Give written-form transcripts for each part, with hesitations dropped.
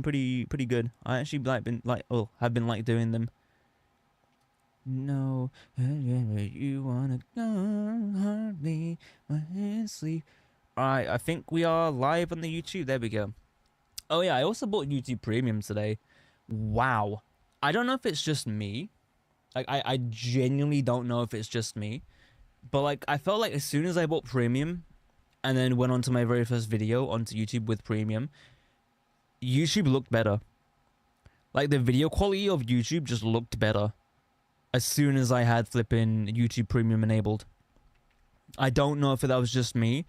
pretty good. I actually have been like doing them. No, you wanna go hardly my hands sleep. Alright, I think we are live on the YouTube. There we go. Oh yeah, I also bought YouTube Premium today. Wow. I don't know if it's just me. Like I genuinely don't know if it's just me. But like I felt like as soon as I bought Premium and then went on to my very first video onto YouTube with Premium, YouTube looked better. Like the video quality of YouTube just looked better as soon as I had flipping YouTube Premium enabled. I don't know if that was just me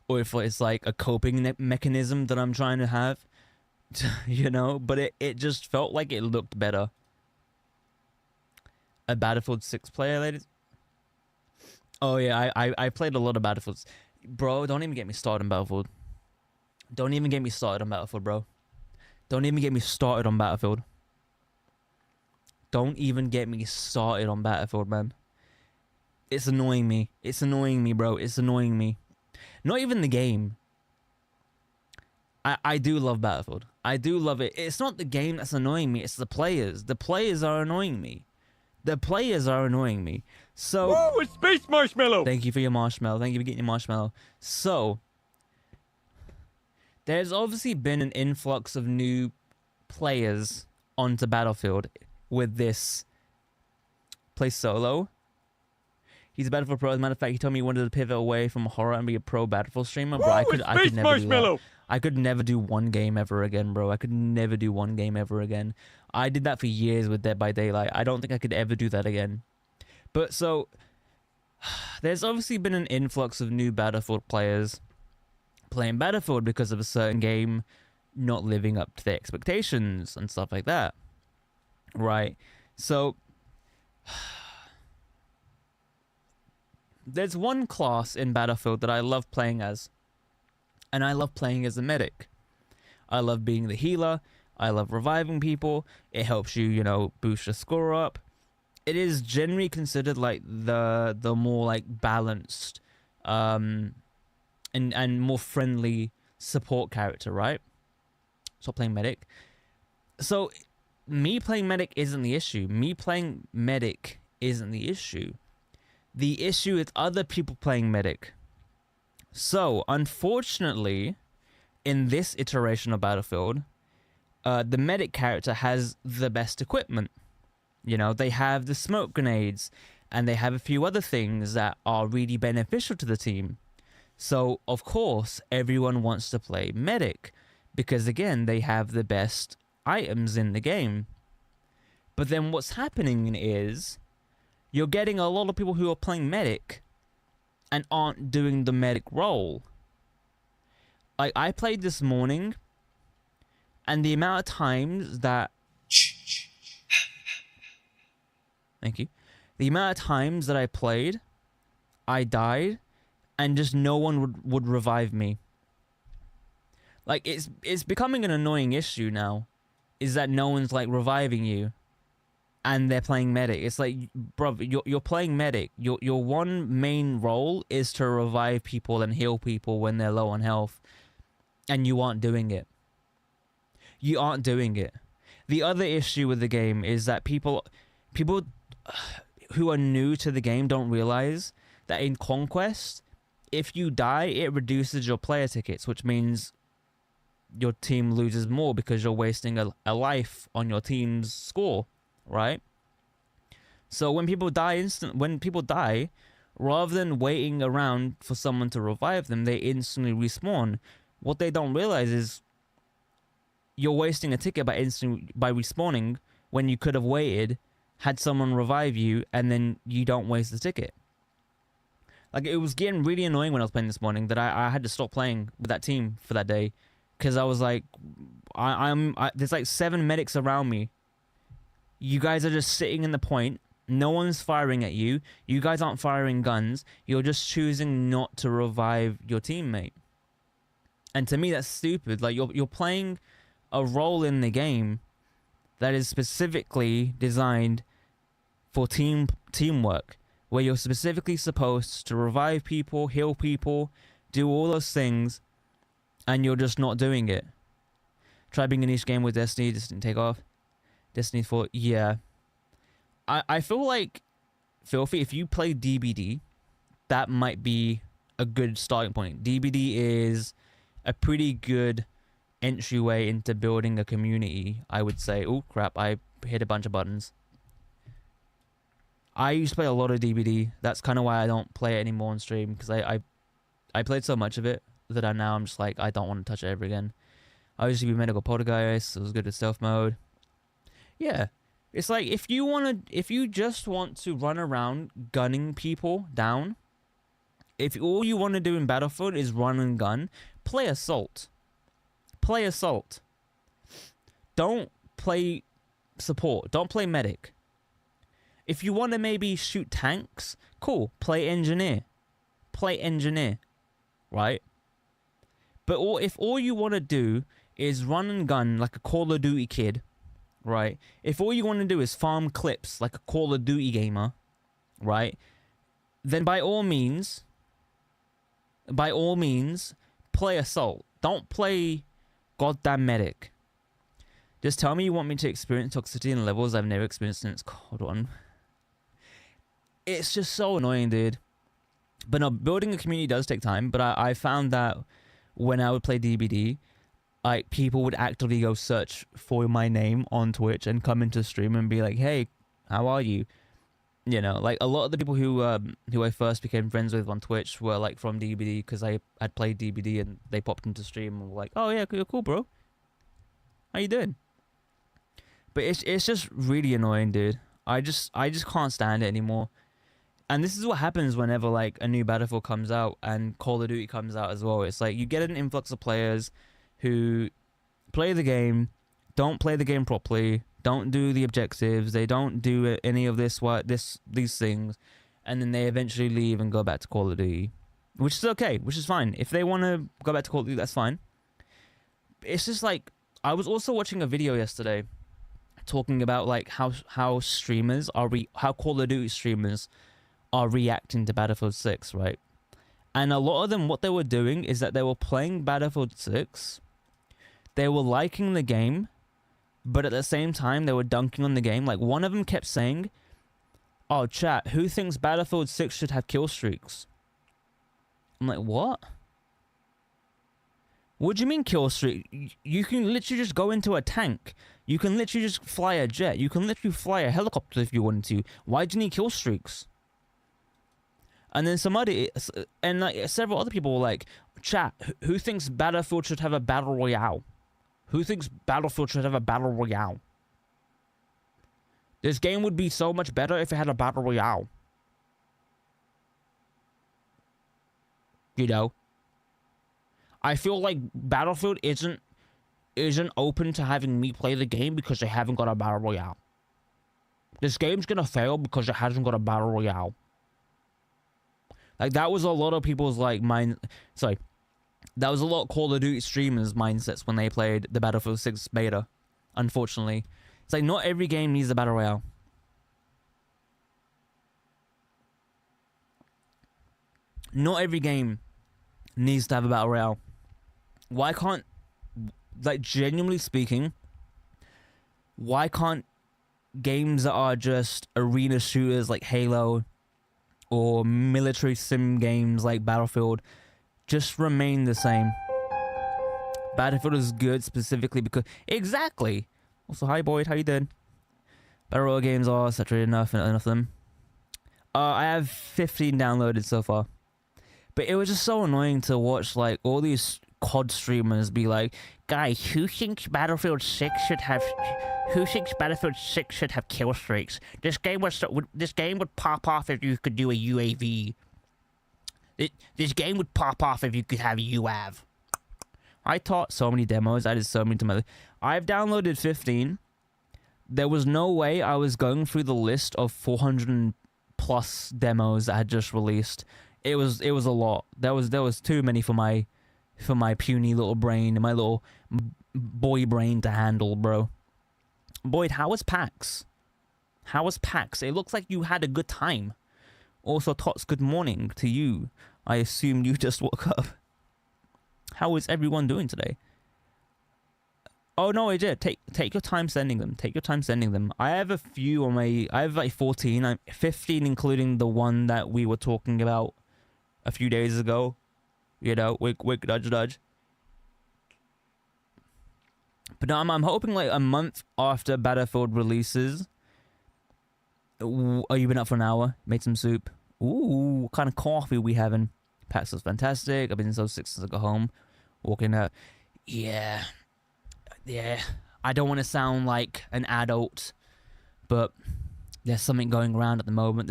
or if it's like a coping mechanism that I'm trying to have, you know, but it just felt like it looked better. A Battlefield 6 player, ladies? Oh yeah, I played a lot of Battlefields. Bro, don't even get me started on Battlefield. Don't even get me started on Battlefield, bro. Don't even get me started on Battlefield. Don't even get me started on Battlefield, man. It's annoying me. It's annoying me, bro. It's annoying me. Not even the game. I do love Battlefield. I do love it. It's not the game that's annoying me. It's the players. The players are annoying me. The players are annoying me. So... Whoa, it's Space Marshmallow! Thank you for your marshmallow. Thank you for getting your marshmallow. So... there's obviously been an influx of new players onto Battlefield with this play solo. He's a Battlefield pro. As a matter of fact, he told me he wanted to pivot away from horror and be a pro Battlefield streamer. Bro, Whoa, I could never do that. I could never do one game ever again, bro. I could never do one game ever again. I did that for years with Dead by Daylight. I don't think I could ever do that again. But so, there's obviously been an influx of new Battlefield players playing Battlefield because of a certain game not living up to their expectations and stuff like that. Right? So, there's one class in Battlefield that I love playing as. And I love playing as a medic. I love being the healer. I love reviving people. It helps you, you know, boost your score up. It is generally considered like the more like balanced and more friendly support character, right? So playing medic. So me playing medic isn't the issue. Me playing medic isn't the issue. The issue is other people playing medic. So, unfortunately, in this iteration of Battlefield, the medic character has the best equipment. You know, they have the smoke grenades, and they have a few other things that are really beneficial to the team. So, of course, everyone wants to play medic, because again, they have the best items in the game. But then what's happening is, you're getting a lot of people who are playing medic, and aren't doing the medic role. Like, I played this morning, and the amount of times that... Thank you. The amount of times that I played, I died, and just no one would revive me. Like, it's becoming an annoying issue now, is that no one's, like, reviving you. And they're playing medic. It's like, bro, you're playing medic. Your one main role is to revive people and heal people when they're low on health. And you aren't doing it. You aren't doing it. The other issue with the game is that people who are new to the game don't realize that in Conquest, if you die, it reduces your player tickets, which means your team loses more because you're wasting a life on your team's score. Right? So when people die rather than waiting around for someone to revive them, they instantly respawn. What they don't realize is you're wasting a ticket by respawning when you could have waited, had someone revive you, and then you don't waste the ticket. Like, it was getting really annoying when I was playing this morning that I had to stop playing with that team for that day, because I was like, there's like 7 medics around me. You guys are just sitting in the point. No one's firing at you. You guys aren't firing guns. You're just choosing not to revive your teammate. And to me, that's stupid. Like, you're playing a role in the game that is specifically designed for teamwork, where you're specifically supposed to revive people, heal people, do all those things, and you're just not doing it. Try being a niche game with Destiny, just didn't take off. Destiny 4, yeah. I feel like, Filthy, if you play DBD, that might be a good starting point. DBD is a pretty good entryway into building a community, I would say. Oh, crap, I hit a bunch of buttons. I used to play a lot of DBD. That's kind of why I don't play it anymore on stream, because I played so much of it that I'm just like, I don't want to touch it ever again. I used to be Medical Poltergeist. It was good at stealth mode. Yeah. It's like, if you just want to run around gunning people down, if all you want to do in Battlefield is run and gun, play Assault. Play Assault. Don't play support. Don't play medic. If you want to maybe shoot tanks, cool. Play engineer. Play engineer. Right? But if all you want to do is run and gun like a Call of Duty kid, right? If all you want to do is farm clips like a Call of Duty gamer, right? Then by all means, play Assault. Don't play goddamn medic. Just tell me you want me to experience toxicity in levels I've never experienced since COD 1. It's just so annoying, dude. But no, building a community does take time. But I found that when I would play DBD, like, people would actively go search for my name on Twitch and come into stream and be like, "Hey, how are you?" You know, like, a lot of the people who I first became friends with on Twitch were like from DBD, because I had played DBD and they popped into stream and were like, "Oh yeah, you're cool, bro. How you doing?" But it's just really annoying, dude. I just can't stand it anymore. And this is what happens whenever, like, a new Battlefield comes out and Call of Duty comes out as well. It's like, you get an influx of players who play the game, don't play the game properly, don't do the objectives, they don't do any of these things, and then they eventually leave and go back to Call of Duty, which is okay, which is fine. If they want to go back to Call of Duty, that's fine. It's just like, I was also watching a video yesterday talking about, like, how streamers are how Call of Duty streamers are reacting to Battlefield 6, right? And a lot of them, what they were doing is that they were playing Battlefield 6, they were liking the game, but at the same time, they were dunking on the game. Like, one of them kept saying, "Oh, chat, who thinks Battlefield 6 should have kill streaks?" I'm like, what? What do you mean kill streak? You can literally just go into a tank. You can literally just fly a jet. You can literally fly a helicopter if you wanted to. Why do you need kill streaks? And then like, several other people were like, "Chat, who thinks Battlefield should have a battle royale? Who thinks Battlefield should have a battle royale? This game would be so much better if it had a battle royale." You know? I feel like Battlefield isn't open to having me play the game because they haven't got a battle royale. This game's gonna fail because it hasn't got a battle royale. Like, that was a lot of people's, like, that was a lot of Call of Duty streamers' mindsets when they played the Battlefield 6 beta, unfortunately. It's like, not every game needs a battle royale. Not every game needs to have a battle royale. Why can't, like, genuinely speaking, why can't games that are just arena shooters like Halo or military sim games like Battlefield just remain the same? Battlefield is good specifically because... Exactly! Also, hi Boyd, how you doing? Battle Royale games are saturated enough of them. I have 15 downloaded so far. But it was just so annoying to watch, like, all these COD streamers be like, "Guys, who thinks Battlefield 6 should have... Who thinks Battlefield 6 should have kill streaks? This game would pop off if you could do a UAV. This game would pop off if you could have UAV." I taught so many demos. I did so many demos. I've downloaded 15. There was no way I was going through the list of 400 plus demos that had just released. It was a lot. There was too many for my puny little brain, my little boy brain to handle, bro. Boyd, how was PAX? How was PAX? It looks like you had a good time. Also, Tots, good morning to you. I assume you just woke up. How is everyone doing today? Oh no, I did. Take your time sending them. Take your time sending them. I have a few on my. I have like 14. I'm 15, including the one that we were talking about a few days ago. You know, wink, wink, nudge, nudge. But no, I'm hoping like a month after Battlefield releases. Ooh, oh, you been up for an hour? Made some soup. Ooh, what kind of coffee we having? Pax was fantastic. I've been so sick since I got home. Walking out. Yeah. I don't want to sound like an adult, but there's something going around at the moment.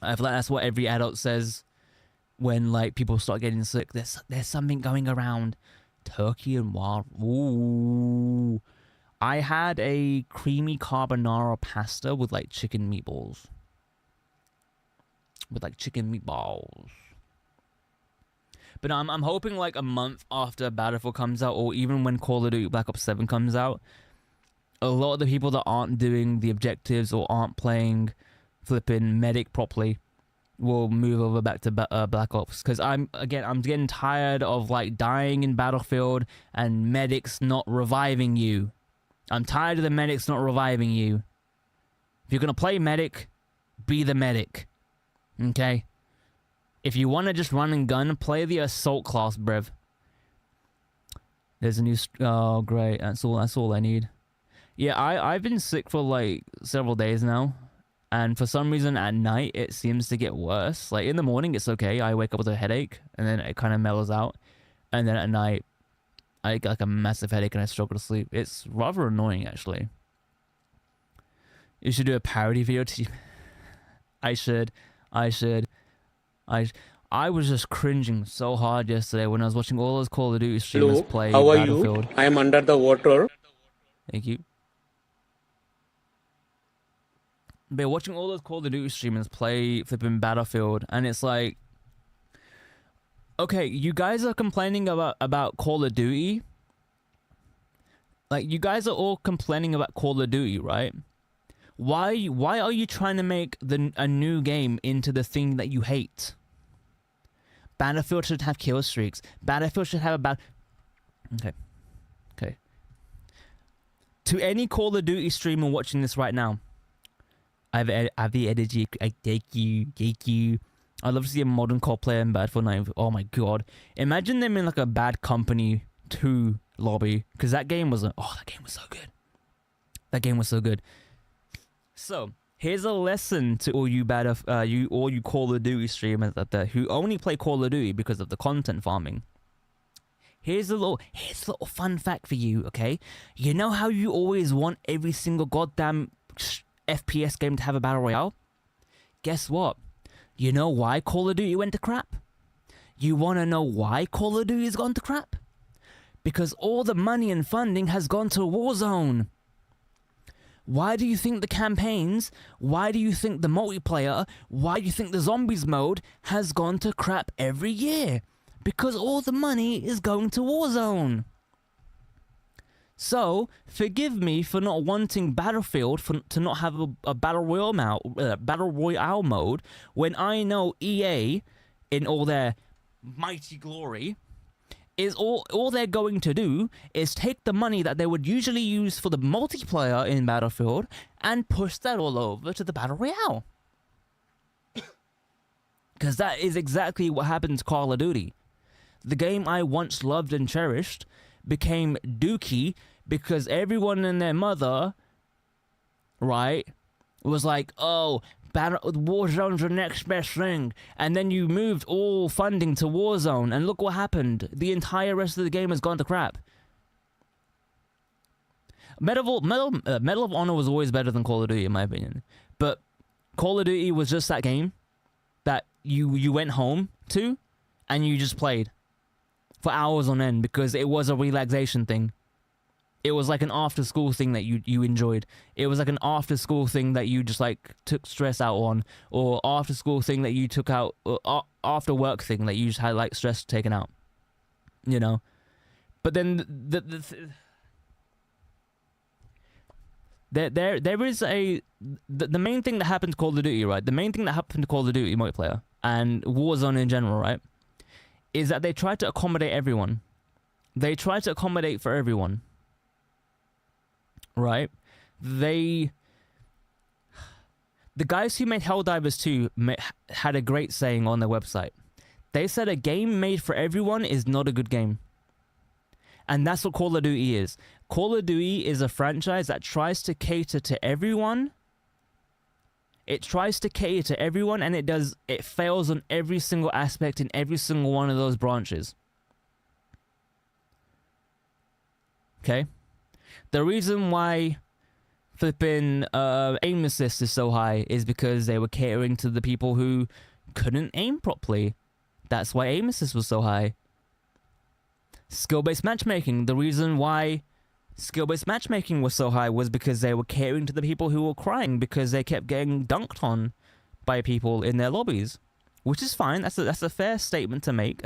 I feel like that's what every adult says when like people start getting sick. There's something going around. Turkey and wild. Ooh. I had a creamy carbonara pasta with like chicken meatballs. But I'm hoping like a month after Battlefield comes out, or even when Call of Duty Black Ops 7 comes out, a lot of the people that aren't doing the objectives or aren't playing flipping medic properly will move over back to Black Ops. Because I'm getting tired of like dying in Battlefield and medics not reviving you. I'm tired of the medics not reviving you. If you're going to play medic, be the medic. Okay? If you want to just run and gun, play the assault class, bruv. There's a new... Oh, great. That's all I need. Yeah, I've been sick for like several days now. And for some reason at night, it seems to get worse. Like in the morning, it's okay. I wake up with a headache and then it kind of mellows out. And then at night, I get like a massive headache and I struggle to sleep. It's rather annoying, actually. You should do a parody video. I should. I was just cringing so hard yesterday when I was watching all those Call of Duty streamers play Battlefield. How are you? I am under the water. Thank you. But watching all those Call of Duty streamers play flipping Battlefield, and it's like, okay, you guys are complaining about Call of Duty. Like, you guys are all complaining about Call of Duty, right? Why are you trying to make a new game into the thing that you hate? Battlefield should have kill streaks. Battlefield should have Okay. To any Call of Duty streamer watching this right now, I have the energy. I thank you. I'd love to see a modern core player in Battlefield 9. Oh my god. Imagine them in like a Bad Company 2 lobby. Because that game was so good. So, here's a lesson to all you Call of Duty streamers out there who only play Call of Duty because of the content farming. Here's a little fun fact for you, okay? You know how you always want every single goddamn FPS game to have a battle royale? Guess what? You know why Call of Duty went to crap? You want to know why Call of Duty has gone to crap? Because all the money and funding has gone to Warzone. Why do you think the campaigns, why do you think the multiplayer, why do you think the zombies mode has gone to crap every year? Because all the money is going to Warzone. So, forgive me for not wanting Battlefield to not have a battle royale mode when I know EA, in all their mighty glory, is all they're going to do is take the money that they would usually use for the multiplayer in Battlefield and push that all over to the Battle Royale. Because that is exactly what happened to Call of Duty. The game I once loved and cherished became dookie because everyone and their mother, right, was like, oh, Warzone's the next best thing. And then you moved all funding to Warzone, and look what happened. The entire rest of the game has gone to crap. Medal of Honor was always better than Call of Duty, in my opinion. But Call of Duty was just that game that you went home to, and you just played for hours on end because it was a relaxation thing. It was like an after-school thing that you enjoyed. It was like an after-school thing that you just like took stress out on, or after-school thing that you took out, or after-work thing that you just had like stress taken out. You know, but then there is the main thing that happened to Call of Duty, right? The main thing that happened to Call of Duty multiplayer and Warzone in general, right, is that they tried to accommodate everyone. They try to accommodate for everyone, right? The guys who made Helldivers 2 had a great saying on their website. They said a game made for everyone is not a good game. And that's what Call of Duty is. Call of Duty is a franchise that tries to cater to everyone. It tries to cater to everyone, and it fails on every single aspect in every single one of those branches. Okay? The reason why flipping aim assist is so high is because they were catering to the people who couldn't aim properly. That's why aim assist was so high. Skill-based matchmaking. The reason why skill-based matchmaking was so high was because they were catering to the people who were crying because they kept getting dunked on by people in their lobbies, which is fine. That's a fair statement to make.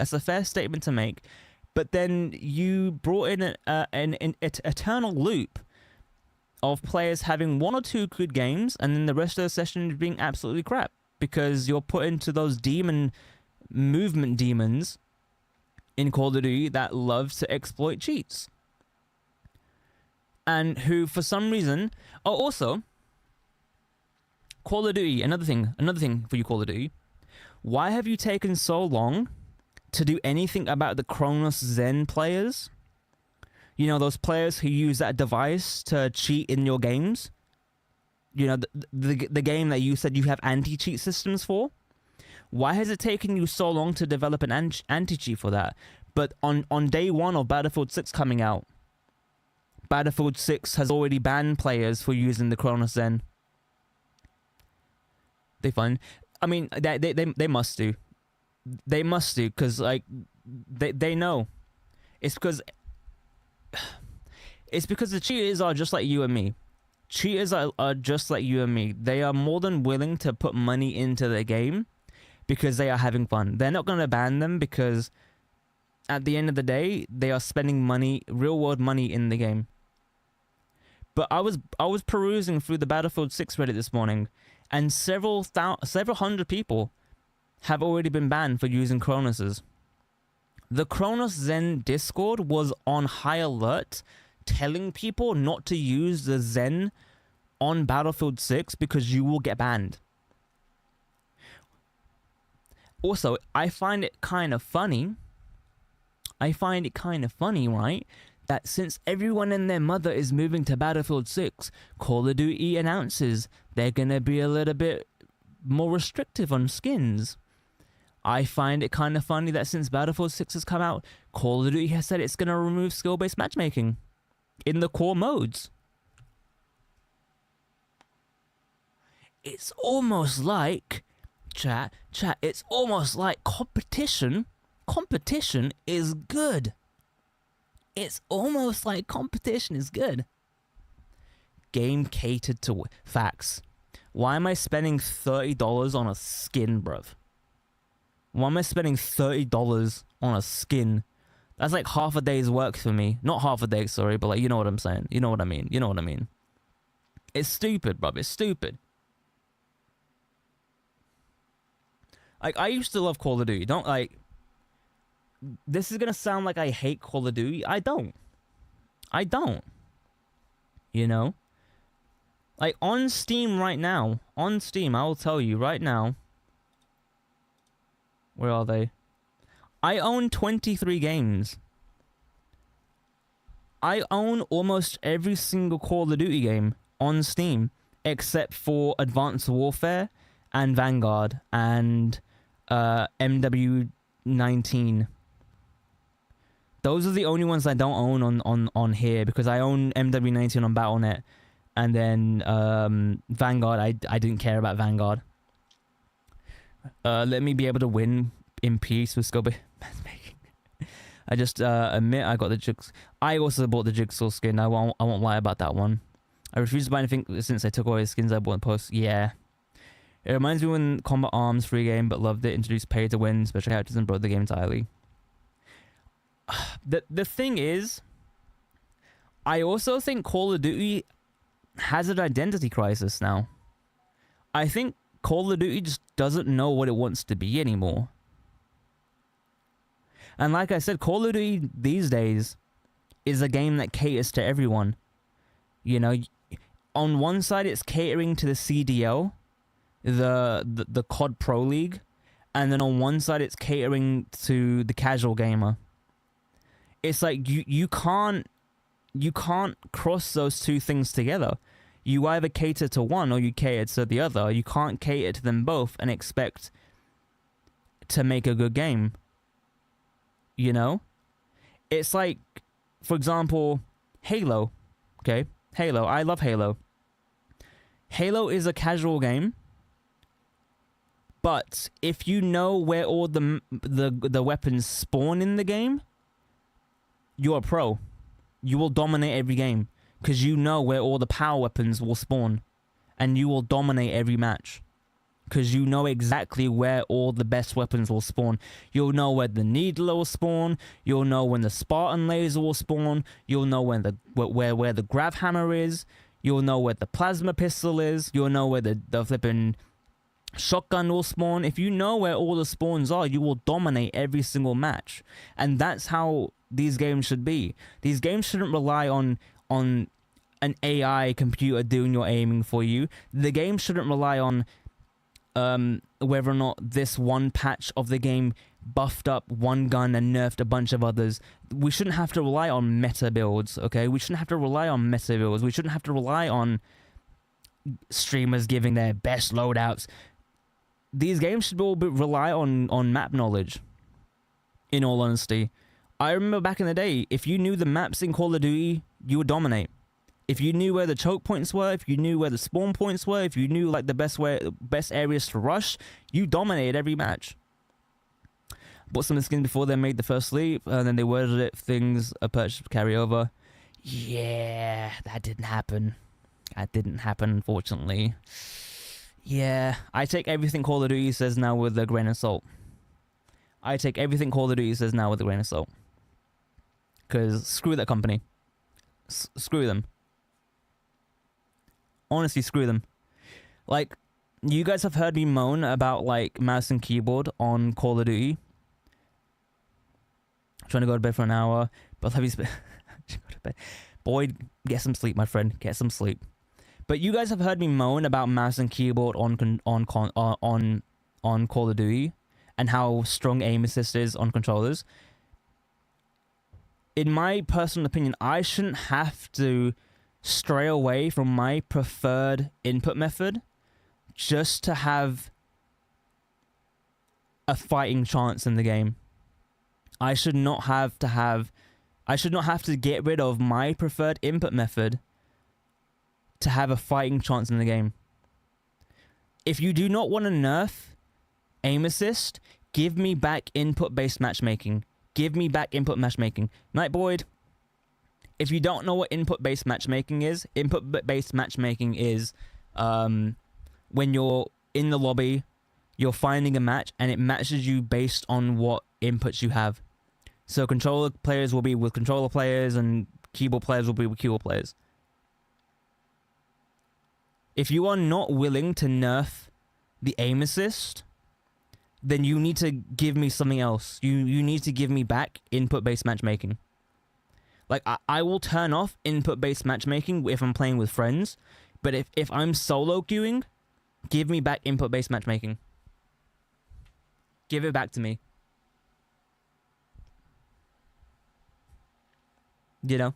But then you brought in an eternal loop of players having one or two good games and then the rest of the session being absolutely crap because you're put into those movement demons in Call of Duty that love to exploit cheats. And who, for some reason... Oh, also, Call of Duty, another thing for you, Call of Duty. Why have you taken so long to do anything about the Kronos Zen players? You know, those players who use that device to cheat in your games? You know, the game that you said you have anti-cheat systems for? Why has it taken you so long to develop an anti-cheat for that? But on day one of Battlefield 6 coming out, Battlefield 6 has already banned players for using the Kronos Zen. They fun. I mean, they must do. They must do, because, like, they know. It's because the cheaters are just like you and me. Cheaters are just like you and me. They are more than willing to put money into the game because they are having fun. They're not going to ban them because at the end of the day, they are spending money, real world money in the game. But I was perusing through the Battlefield 6 Reddit this morning, and several hundred people have already been banned for using Kronoses. The Kronos Zen Discord was on high alert, telling people not to use the Zen on Battlefield 6 because you will get banned. Also, I find it kind of funny, right, that since everyone and their mother is moving to Battlefield 6, Call of Duty announces they're going to be a little bit more restrictive on skins. I find it kind of funny that since Battlefield 6 has come out, Call of Duty has said it's going to remove skill-based matchmaking in the core modes. It's almost like, chat, it's almost like competition is good. It's almost like competition is good. Game catered to facts. Why am I spending $30 on a skin, bruv? Why am I spending $30 on a skin? That's like half a day's work for me. Not half a day, sorry, but like, you know what I'm saying. You know what I mean. It's stupid, bruv. It's stupid. Like, I used to love Call of Duty. This is gonna sound like I hate Call of Duty. I don't. You know? Like, on Steam right now. I will tell you right now. Where are they? I own 23 games. I own almost every single Call of Duty game on Steam, except for Advanced Warfare and Vanguard and MW19. Those are the only ones I don't own on here, because I own MW19 on Battle.net, and then Vanguard, I didn't care about Vanguard. Let me be able to win in peace with skill-based matchmaking. I just admit I got the jigs. I also bought the Jigsaw skin. I won't lie about that one. I refuse to buy anything since they took away the skins I bought in post. Yeah. It reminds me when Combat Arms free game, but loved it. Introduced pay to win special characters and broke the game entirely. The thing is, I also think Call of Duty has an identity crisis now. I think Call of Duty just doesn't know what it wants to be anymore. And like I said, Call of Duty these days is a game that caters to everyone. You know, on one side it's catering to the CDL, the COD Pro League, and then on one side it's catering to the casual gamer. It's like you can't cross those two things together. You either cater to one or you cater to the other. You can't cater to them both and expect to make a good game. You know? It's like, for example, Halo. Okay? Halo. I love Halo. Halo is a casual game. But if you know where all the weapons spawn in the game, you're a pro. You will dominate every game because you know where all the power weapons will spawn, and you will dominate every match because you know exactly where all the best weapons will spawn. You'll know where the Needler will spawn. You'll know when the Spartan laser will spawn. You'll know when where the grav hammer is. You'll know where the plasma pistol is. You'll know where the flipping shotgun will spawn. If you know where all the spawns are, you will dominate every single match. And that's how these games should be. These games shouldn't rely on an AI computer doing your aiming for you. The game shouldn't rely on whether or not this one patch of the game buffed up one gun and nerfed a bunch of others. We shouldn't have to rely on meta builds, okay? We shouldn't have to rely on meta builds. We shouldn't have to rely on streamers giving their best loadouts. These games should all rely on map knowledge, in all honesty. I remember back in the day, if you knew the maps in Call of Duty, you would dominate. If you knew where the choke points were, if you knew where the spawn points were, if you knew like the best areas to rush, you dominated every match. Bought some of the skins before they made the first leap, and then they worded it things a purchase carryover. Yeah, that didn't happen. That didn't happen, unfortunately. Yeah, I take everything Call of Duty says now with a grain of salt. I take everything Call of Duty says now with a grain of salt. Because screw that company. Screw them. Honestly, screw them. Like, you guys have heard me moan about, like, mouse and keyboard on Call of Duty. I'm trying to go to bed for an hour. But have you go to bed. Boyd, get some sleep, my friend. Get some sleep. But you guys have heard me moan about mouse and keyboard on Call of Duty and how strong aim assist is on controllers. In my personal opinion, I shouldn't have to stray away from my preferred input method just to have a fighting chance in the game. I should not have to get rid of my preferred input method to have a fighting chance in the game. If you do not want to nerf aim assist, give me back input-based matchmaking. Give me back input matchmaking. Nightboyd, if you don't know what input-based matchmaking is when you're in the lobby, you're finding a match, and it matches you based on what inputs you have. So controller players will be with controller players, and keyboard players will be with keyboard players. If you are not willing to nerf the aim assist, then you need to give me something else. You need to give me back input-based matchmaking. Like, I will turn off input-based matchmaking if I'm playing with friends, but if I'm solo queuing, give me back input-based matchmaking. Give it back to me. You know?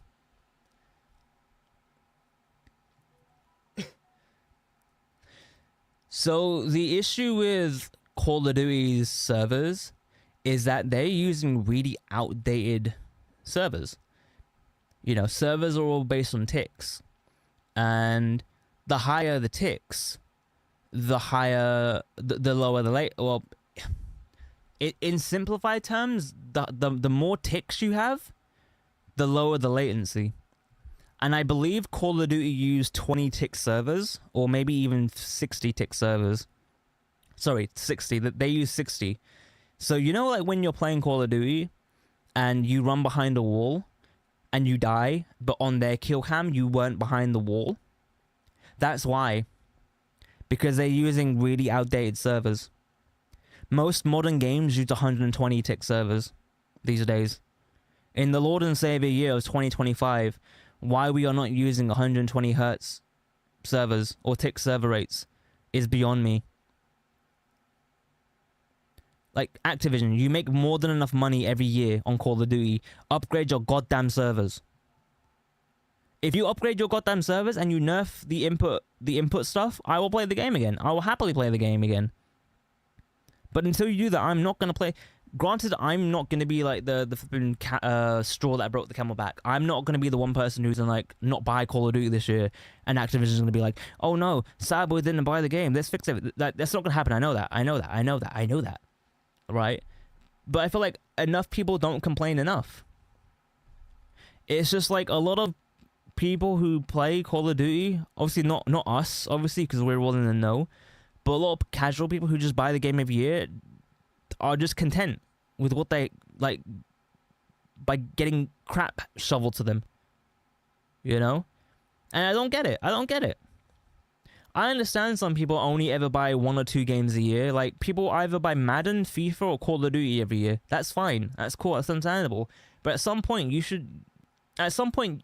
So, the issue with Call of Duty's servers is that they're using really outdated servers. You know, servers are all based on ticks. And the higher the ticks, the lower the late. Well, in simplified terms, the more ticks you have, the lower the latency. And I believe Call of Duty used 20 tick servers, or maybe even 60 tick servers. Sorry, 60. They use 60. So, you know, like when you're playing Call of Duty and you run behind a wall and you die, but on their kill cam you weren't behind the wall? That's why. Because they're using really outdated servers. Most modern games use 120 tick servers. these days. In the Lord and Savior year of 2025, why we are not using 120 hertz servers or tick server rates is beyond me. Like, Activision, you make more than enough money every year on Call of Duty. Upgrade your goddamn servers. If you upgrade your goddamn servers and you nerf the input stuff, I will play the game again. I will happily play the game again. But until you do that, I'm not going to play. Granted, I'm not going to be like the flipping straw that broke the camel back. I'm not going to be the one person who's going to like not buy Call of Duty this year, and Activision's going to be like, oh no, Cyborg didn't buy the game. Let's fix it. That's not going to happen. I know that. Right? But I feel like enough people don't complain enough. It's just like a lot of people who play Call of Duty, obviously not us, obviously, because we're all in the know, but a lot of casual people who just buy the game every year are just content with what they like by getting crap shoveled to them, you know? And I don't get it. I understand some people only ever buy 1 or 2 games a year. Like, people either buy Madden, FIFA, or Call of Duty every year. That's fine. That's cool. That's understandable. But at some point,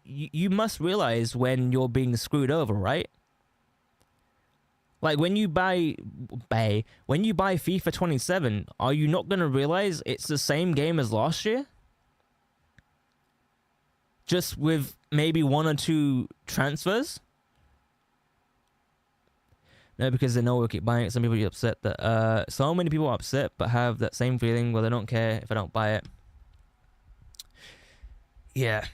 you must realize when you're being screwed over, right? Like, when you buy FIFA 27, are you not going to realize it's the same game as last year? Just with maybe 1 or 2 transfers? No, because they know we'll keep buying it. Some people get upset that so many people are upset but have that same feeling where they don't care if I don't buy it. Yeah.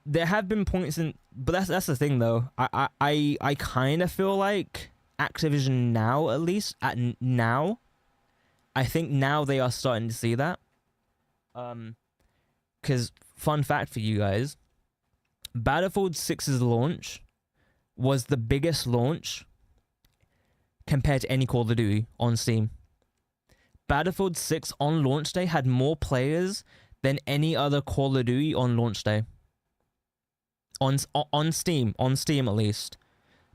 There have been points in, but that's the thing though. I kind of feel like Activision now, at least now, I think now they are starting to see that. Because fun fact for you guys, Battlefield 6's launch was the biggest launch compared to any Call of Duty on Steam. Battlefield 6 on launch day had more players than any other Call of Duty on launch day. On Steam at least.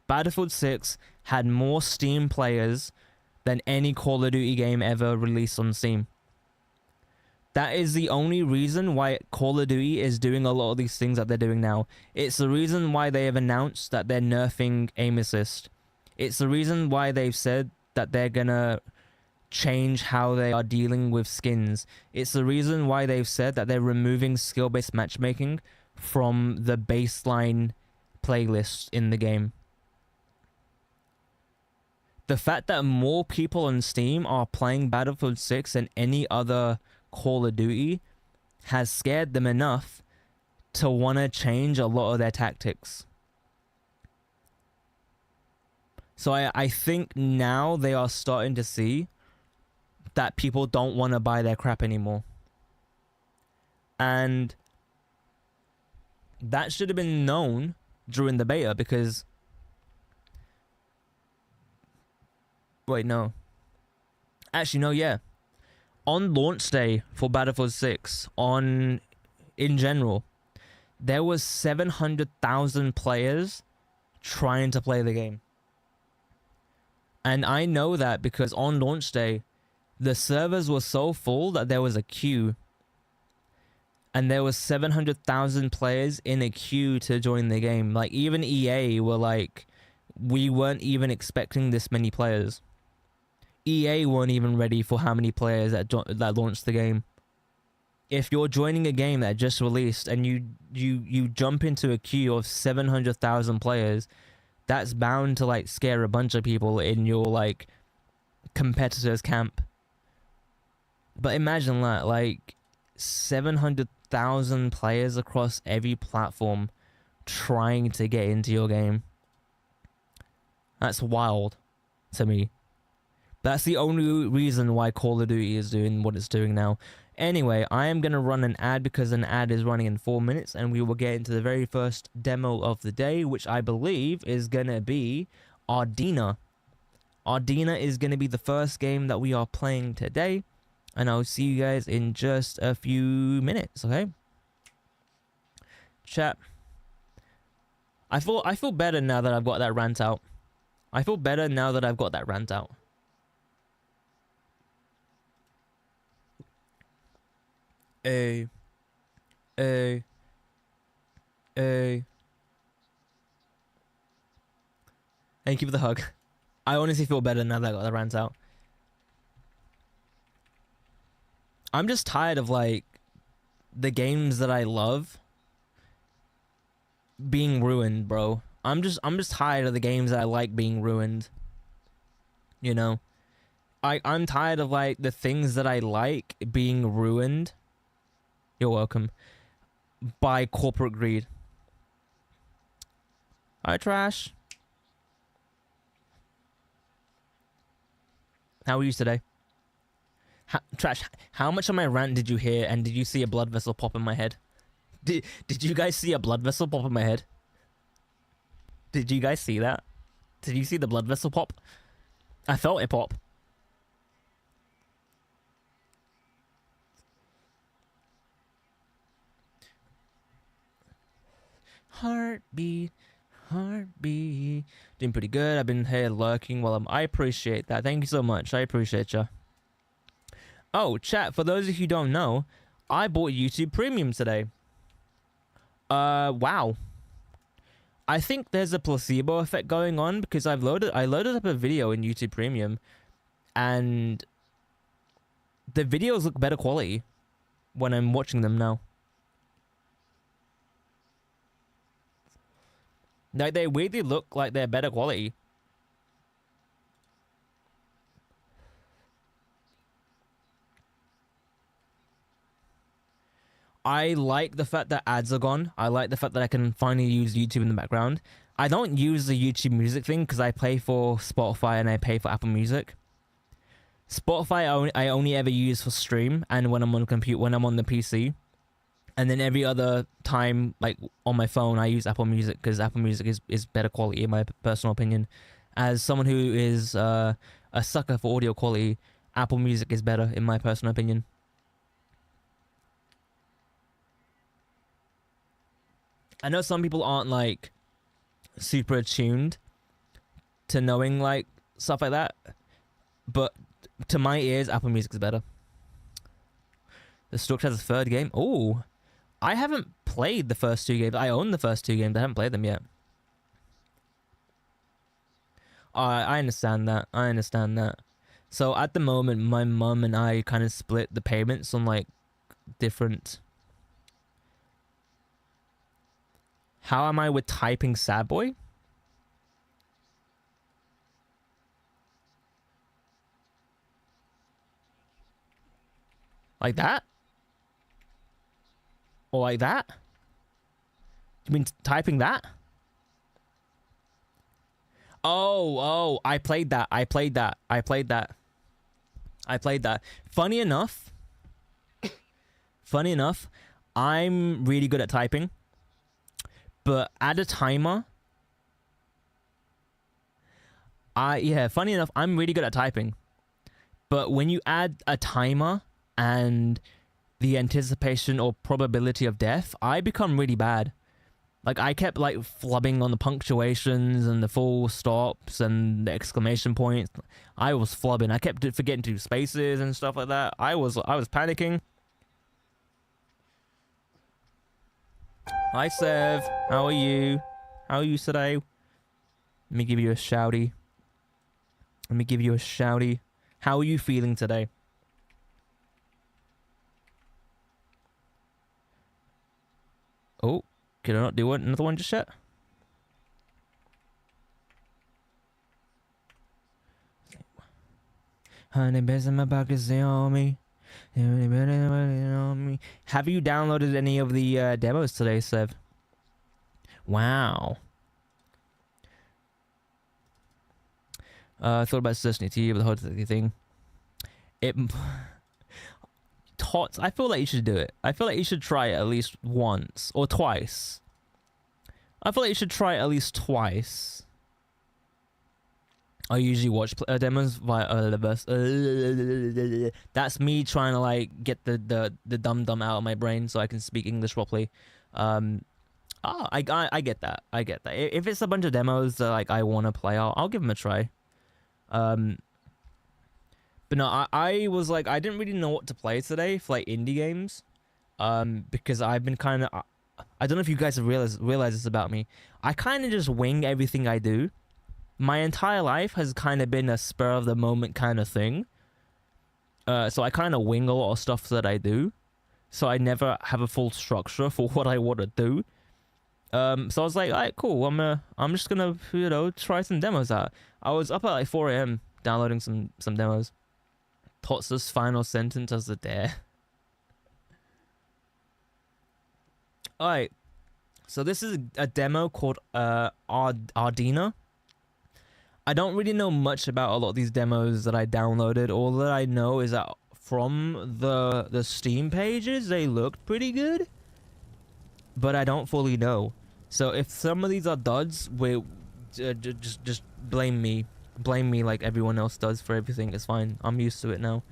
Battlefield 6 had more Steam players than any Call of Duty game ever released on Steam. That is the only reason why Call of Duty is doing a lot of these things that they're doing now. It's the reason why they have announced that they're nerfing aim assist. It's the reason why they've said that they're gonna change how they are dealing with skins. It's the reason why they've said that they're removing skill-based matchmaking from the baseline playlist in the game. The fact that more people on Steam are playing Battlefield 6 than any other Call of Duty has scared them enough to want to change a lot of their tactics. So I think now they are starting to see that people don't want to buy their crap anymore. And that should have been known during the beta because... Wait, no. Actually, no, yeah. On launch day for Battlefield 6, in general, there was 700,000 players trying to play the game. And I know that because on launch day, the servers were so full that there was a queue. And there was 700,000 players in a queue to join the game. Like, even EA were like, we weren't even expecting this many players. EA weren't even ready for how many players that launched the game. If you're joining a game that just released and you jump into a queue of 700,000 players, that's bound to like scare a bunch of people in your like competitors' camp. But imagine that, like 700,000 players across every platform trying to get into your game. That's wild to me. That's the only reason why Call of Duty is doing what it's doing now. Anyway, I am going to run an ad because an ad is running in 4 minutes, and we will get into the very first demo of the day, which I believe is going to be Ardina. Ardina is going to be the first game that we are playing today, and I'll see you guys in just a few minutes, okay? Chat. I feel better now that I've got that rant out. Hey, hey, hey. Thank you for the hug. I honestly feel better now that I got the rant out. I'm just tired of like the games that I love being ruined, bro. I'm just tired of the games that I like being ruined. You know? I'm tired of like the things that I like being ruined. You're welcome. By corporate greed. Hi, Trash. How are you today? Trash, how much of my rant did you hear, and did you see a blood vessel pop in my head? Did you guys see a blood vessel pop in my head? Did you guys see that? Did you see the blood vessel pop? I felt it pop. Heartbeat, heartbeat. Doing pretty good. I've been here lurking while I appreciate that. Thank you so much. I appreciate you. Oh, chat, for those of you who don't know, I bought YouTube Premium today. Wow. I think there's a placebo effect going on because I loaded up a video in YouTube Premium and the videos look better quality when I'm watching them now. Like, they weirdly look like they're better quality. I like the fact that ads are gone. I like the fact that I can finally use YouTube in the background. I don't use the YouTube Music thing because I pay for Spotify and I pay for Apple Music. Spotify I only ever use for stream and when I'm on the PC. And then every other time, like on my phone, I use Apple Music because Apple Music is better quality in my personal opinion. As someone who is a sucker for audio quality, Apple Music is better in my personal opinion. I know some people aren't like super attuned to knowing like stuff like that, but to my ears, Apple Music is better. The Structure has a third game. Oh, I haven't played the first two games. I own the first two games. I haven't played them yet. I understand that. I understand that. So at the moment, my mum and I kind of split the payments on like different. How am I with typing Sad Boy? Like that? Or like that? You mean typing that? Oh, I played that. Funny enough, I'm really good at typing. But add a timer. Funny enough, I'm really good at typing. But when you add a timer and the anticipation or probability of death, I become really bad. Like, I kept like flubbing on the punctuations and the full stops and the exclamation points. I was flubbing. I kept forgetting to do spaces and stuff like that. I was panicking. Hi, Sev. How are you? How are you today? Let me give you a shouty. How are you feeling today? Oh, can I not do another one just yet? Honey, best in my pockets, they on me. Have you downloaded any of the demos today, Sev? Wow. I thought about Destiny 2 with the whole thing. Tots, I feel like you should do it. I feel like you should try it at least once or twice. I feel like you should try it at least twice. I usually watch demos via that's me trying to like get the dumb out of my brain so I can speak English properly. I get that. If it's a bunch of demos that like I want to play, I'll give them a try. But no, I was like, I didn't really know what to play today for like indie games. Because I've been kind of, I don't know if you guys have realized this about me. I kind of just wing everything I do. My entire life has kind of been a spur of the moment kind of thing. So I kind of wing a lot of stuff that I do. So I never have a full structure for what I want to do. So I was like, alright, cool. I'm just gonna, try some demos out. I was up at like 4 a.m. downloading some demos. Tots' final sentence as a dare. Alright, so this is a demo called Ardina. I don't really know much about a lot of these demos that I downloaded. All that I know is that from the Steam pages, they looked pretty good. But I don't fully know. So if some of these are duds, just blame me. Blame me like everyone else does for everything. It's fine. I'm used to it now.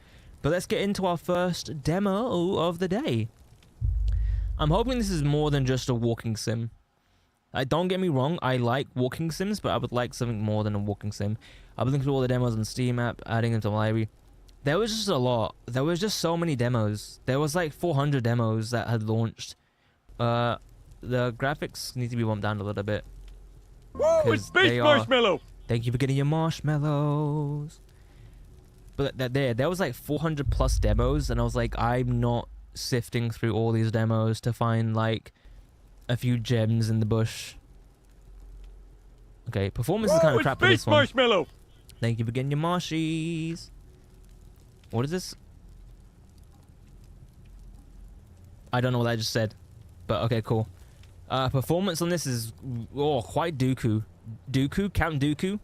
But let's get into our first demo of the day. I'm hoping this is more than just a walking sim. Don't get me wrong, I like walking sims, but I would like something more than a walking sim. I've been looking through all the demos on Steam app, adding them to my library. There was just a lot. There was just so many demos. There was like 400 demos that had launched. The graphics need to be bumped down a little bit. Whoa, it's Space Marshmallow! Thank you for getting your marshmallows. But there was like 400 plus demos, and I was like, I'm not sifting through all these demos to find like a few gems in the bush. Okay, performance is kind of crap for this one. Marshmallow! Thank you for getting your marshies. What is this? I don't know what I just said, but okay, cool. Performance on this is quite Dooku. Dooku, Count Dooku.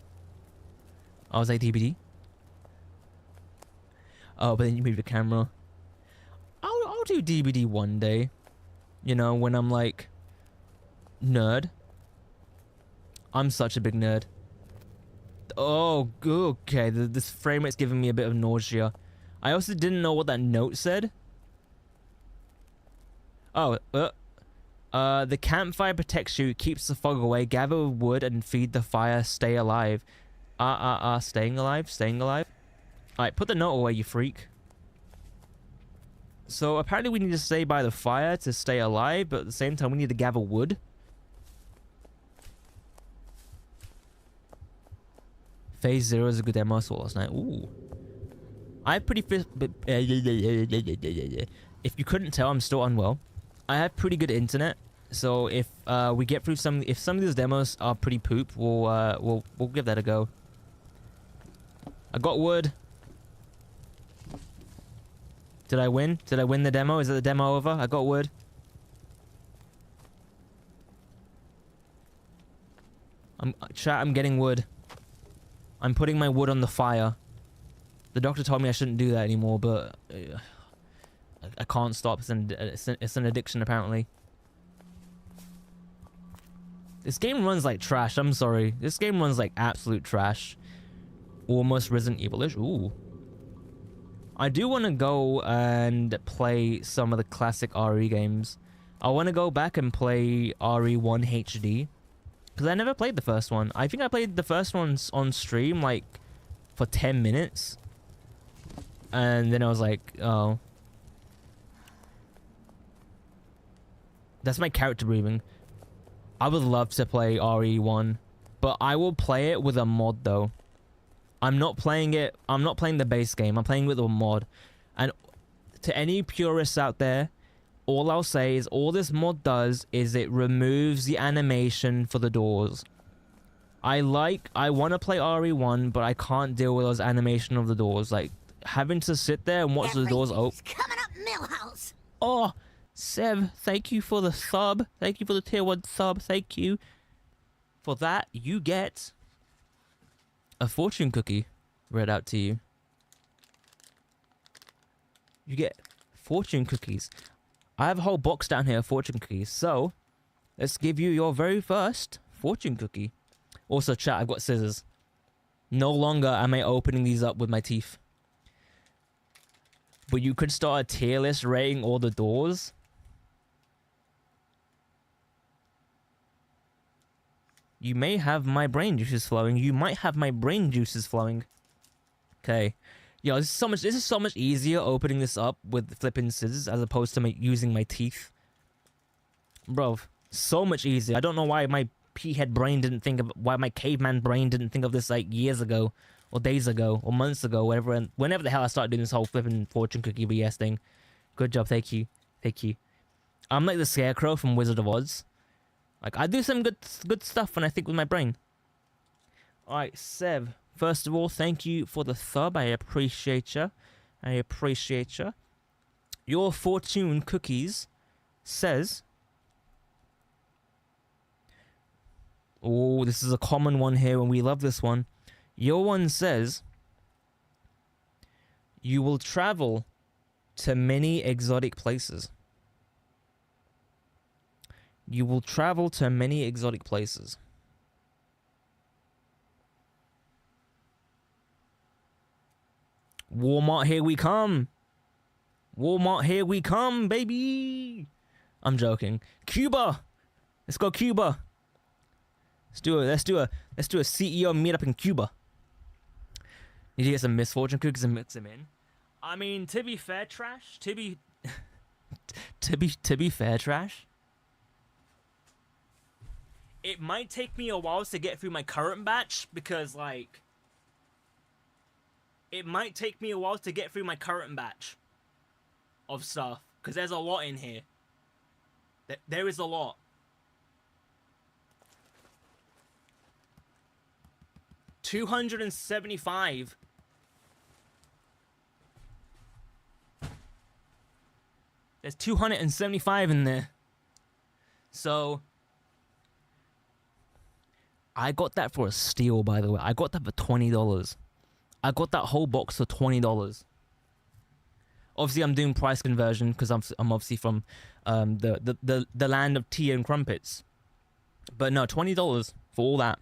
I was like DBD. Oh, but then you move the camera. I'll do DBD one day. You know, when I'm like nerd. I'm such a big nerd. Oh, okay. This frame rate's giving me a bit of nausea. I also didn't know what that note said. Oh, the campfire protects you, keeps the fog away. Gather wood and feed the fire. Stay alive. Staying alive? Staying alive? Alright, put the note away, you freak. So apparently we need to stay by the fire to stay alive, but at the same time we need to gather wood. Phase 0 is a good demo I saw last night. Ooh. I have pretty... If you couldn't tell, I'm still unwell. I have pretty good internet, so if we get through some of these demos are pretty poop, we'll give that a go. I got wood. Did I win? Did I win the demo? Is it the demo over? I got wood. I'm getting wood. I'm putting my wood on the fire. The doctor told me I shouldn't do that anymore, but I can't stop. It's an addiction, apparently. This game runs like trash. I'm sorry. This game runs like absolute trash. Almost Resident Evil-ish. Ooh. I do want to go and play some of the classic RE games. I want to go back and play RE1 HD. Because I never played the first one. I think I played the first one on stream, like, for 10 minutes. And then I was like, oh. That's my character breathing. I would love to play RE1. But I will play it with a mod, though. I'm not playing the base game. I'm playing with a mod. And to any purists out there, all I'll say is all this mod does is it removes the animation for the doors. I want to play RE1, but I can't deal with those animation of the doors. Like, having to sit there and watch the doors open. Coming up, Millhouse. Oh, Sev, thank you for the sub. Thank you for the tier 1 sub. Thank you. For that, you get a fortune cookie read out to you. You get fortune cookies. I have a whole box down here of fortune cookies. So, let's give you your very first fortune cookie. Also, chat, I've got scissors. No longer am I opening these up with my teeth. But you could start a tier list rating all the doors. You may have my brain juices flowing. You might have my brain juices flowing. Okay. Yo, this is so much easier opening this up with flipping scissors as opposed to using my teeth. Bro, so much easier. I don't know why my pea-head brain didn't think of, why my caveman brain didn't think of this like years ago, or days ago, or months ago, whatever. And whenever the hell I started doing this whole flipping fortune cookie BS thing. Good job, thank you. Thank you. I'm like the Scarecrow from Wizard of Oz. Like, I do some good stuff when I think with my brain. Alright, Sev. First of all, thank you for the sub. I appreciate you. I appreciate you. Your fortune cookies says... Oh, this is a common one here, and we love this one. Your one says... You will travel to many exotic places. You will travel to many exotic places. Walmart, here we come. Walmart, here we come, baby. I'm joking. Cuba. Let's go Cuba. Let's do a CEO meetup in Cuba. Need to get some misfortune cookies and mix them in. I mean, to be fair, Trash. To be fair, Trash. It might take me a while to get through my current batch because, like, it might take me a while to get through my current batch of stuff because there's a lot in here. There is a lot. $275. There's 275 in there. So I got that for a steal, by the way. I got that for $20. I got that whole box for $20. Obviously, I'm doing price conversion because I'm obviously from the land of tea and crumpets. But no, $20 for all that.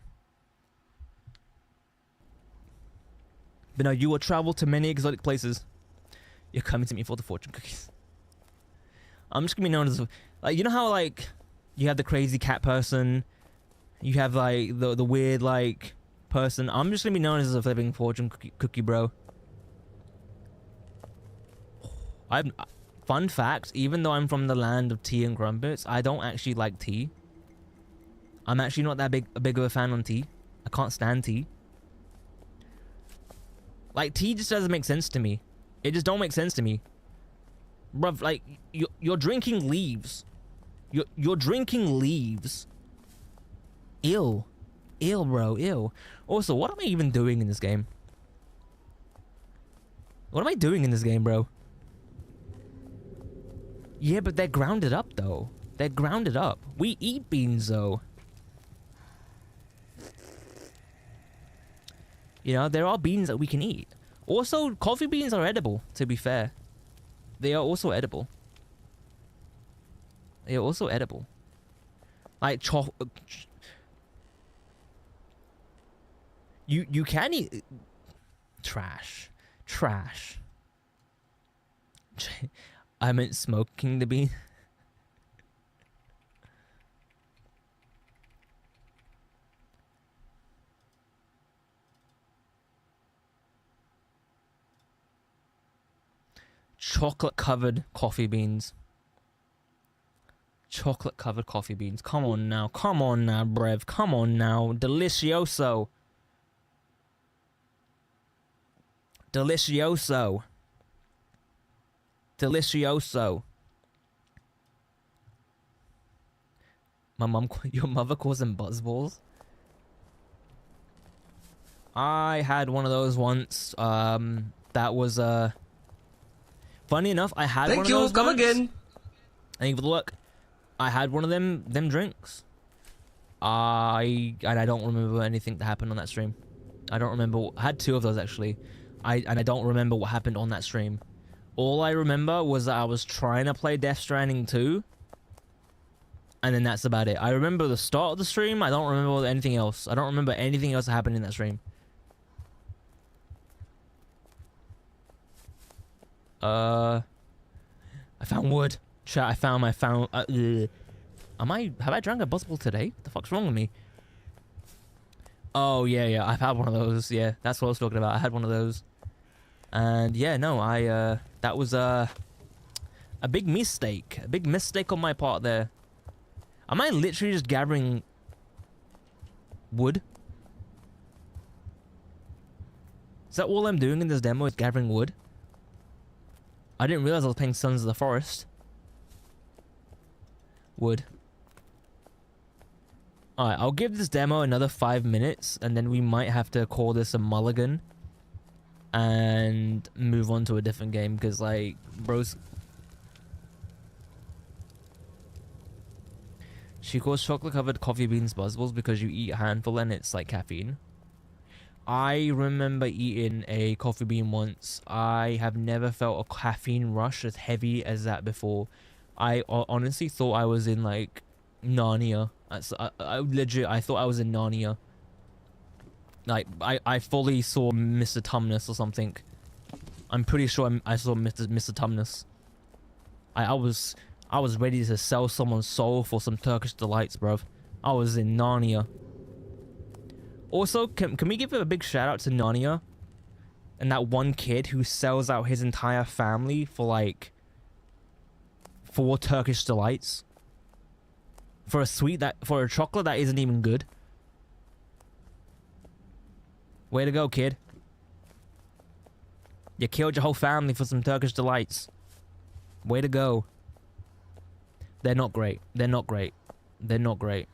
But no, you will travel to many exotic places. You're coming to me for the fortune cookies. I'm just gonna be known as, like, you know how, like, you have the crazy cat person, you have, like, the weird, like, person. I'm just gonna be known as a flipping fortune cookie bro. Fun fact, even though I'm from the land of tea and crumpets, I don't actually like tea. I'm actually not that big of a fan on tea. I can't stand tea. Like, tea just doesn't make sense to me. It just don't make sense to me. Bruv, like, you're drinking leaves. You're drinking leaves. Ew. Ew, bro, ew. Also, what am I even doing in this game? What am I doing in this game, bro? Yeah, but they're grounded up, though. They're grounded up. We eat beans, though. You know, there are beans that we can eat. Also, coffee beans are edible, to be fair. They are also edible. They are also edible. Like, you can eat... Trash. Trash. I meant smoking the bean. Chocolate covered coffee beans. Chocolate covered coffee beans. Come on now. Come on now, Brev. Come on now. Delicioso. Delicioso. Delicioso. Your mother calls them buzzballs? I had one of those once. That was, funny enough, I had one of those. Thank you, come again. Thank you for the look. I had one of them drinks. I don't remember anything that happened on that stream. I don't remember. I had two of those, actually. I don't remember what happened on that stream. All I remember was that I was trying to play Death Stranding 2. And then that's about it. I remember the start of the stream. I don't remember anything else. I don't remember anything else that happened in that stream. I found wood. Chat, I found have I drank a buzzball today? What the fuck's wrong with me? Oh, yeah, I've had one of those. Yeah, that's what I was talking about. I had one of those. And yeah, no, that was a big mistake. A big mistake on my part there. Am I literally just gathering wood? Is that all I'm doing in this demo, is gathering wood? I didn't realize I was playing Sons of the Forest. Wood. Alright, I'll give this demo another 5 minutes, and then we might have to call this a mulligan and move on to a different game, because, like, bros... She calls chocolate-covered coffee beans buzzballs because you eat a handful and it's like caffeine. I remember eating a coffee bean once. I have never felt a caffeine rush as heavy as that before. I honestly thought I was in, like, Narnia. I legit, I thought I was in Narnia. Like, I fully saw Mr. Tumnus or something. I'm pretty sure I saw Mr. Tumnus. I was ready to sell someone's soul for some Turkish delights, bruv. I was in Narnia. Also, can we give a big shout out to Narnia and that one kid who sells out his entire family for like 4 Turkish delights for a chocolate that isn't even good. Way to go, kid. You killed your whole family for some Turkish delights. Way to go. They're not great. They're not great. They're not great.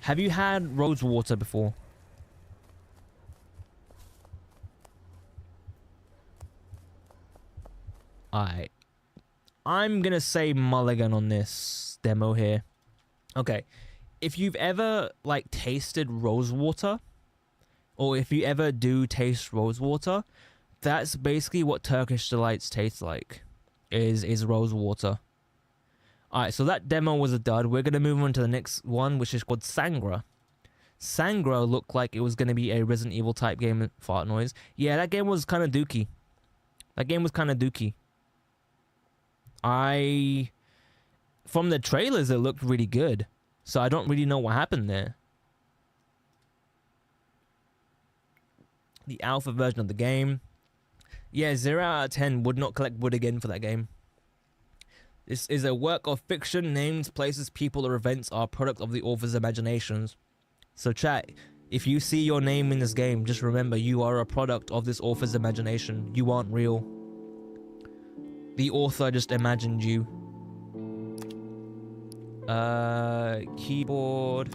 Have you had rose water before? Alright. I'm gonna say mulligan on this demo here. Okay. If you've ever, like, tasted rose water, or if you ever do taste rose water, that's basically what Turkish delights taste like. Is rose water. Alright, so that demo was a dud. We're going to move on to the next one, which is called Sangra. Sangra looked like it was going to be a Resident Evil type game. Fart noise. Yeah, that game was kind of dookie. That game was kind of dookie. From the trailers, it looked really good. So I don't really know what happened there. The alpha version of the game. Yeah, 0 out of 10 would not collect wood again for that game. This is a work of fiction. Names, places, people, or events are a product of the author's imaginations. So chat, if you see your name in this game, just remember you are a product of this author's imagination. You aren't real. The author just imagined you. Keyboard.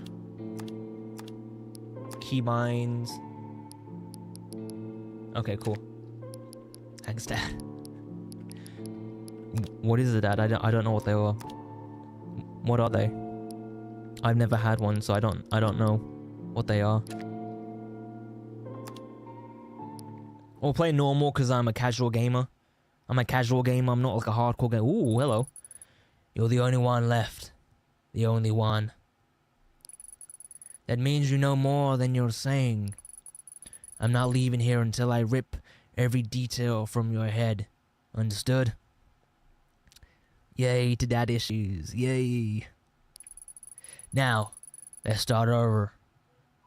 Keybinds. Okay, cool. Thanks, Dad. What is it, Dad? I don't know what they are. What are they? I've never had one, so I don't know what they are. I'll play normal because I'm a casual gamer. I'm a casual gamer. I'm not like a hardcore gamer. Ooh, hello. You're the only one left. The only one. That means you know more than you're saying. I'm not leaving here until I rip every detail from your head. Understood? Yay to dad issues. Yay. Now, let's start over.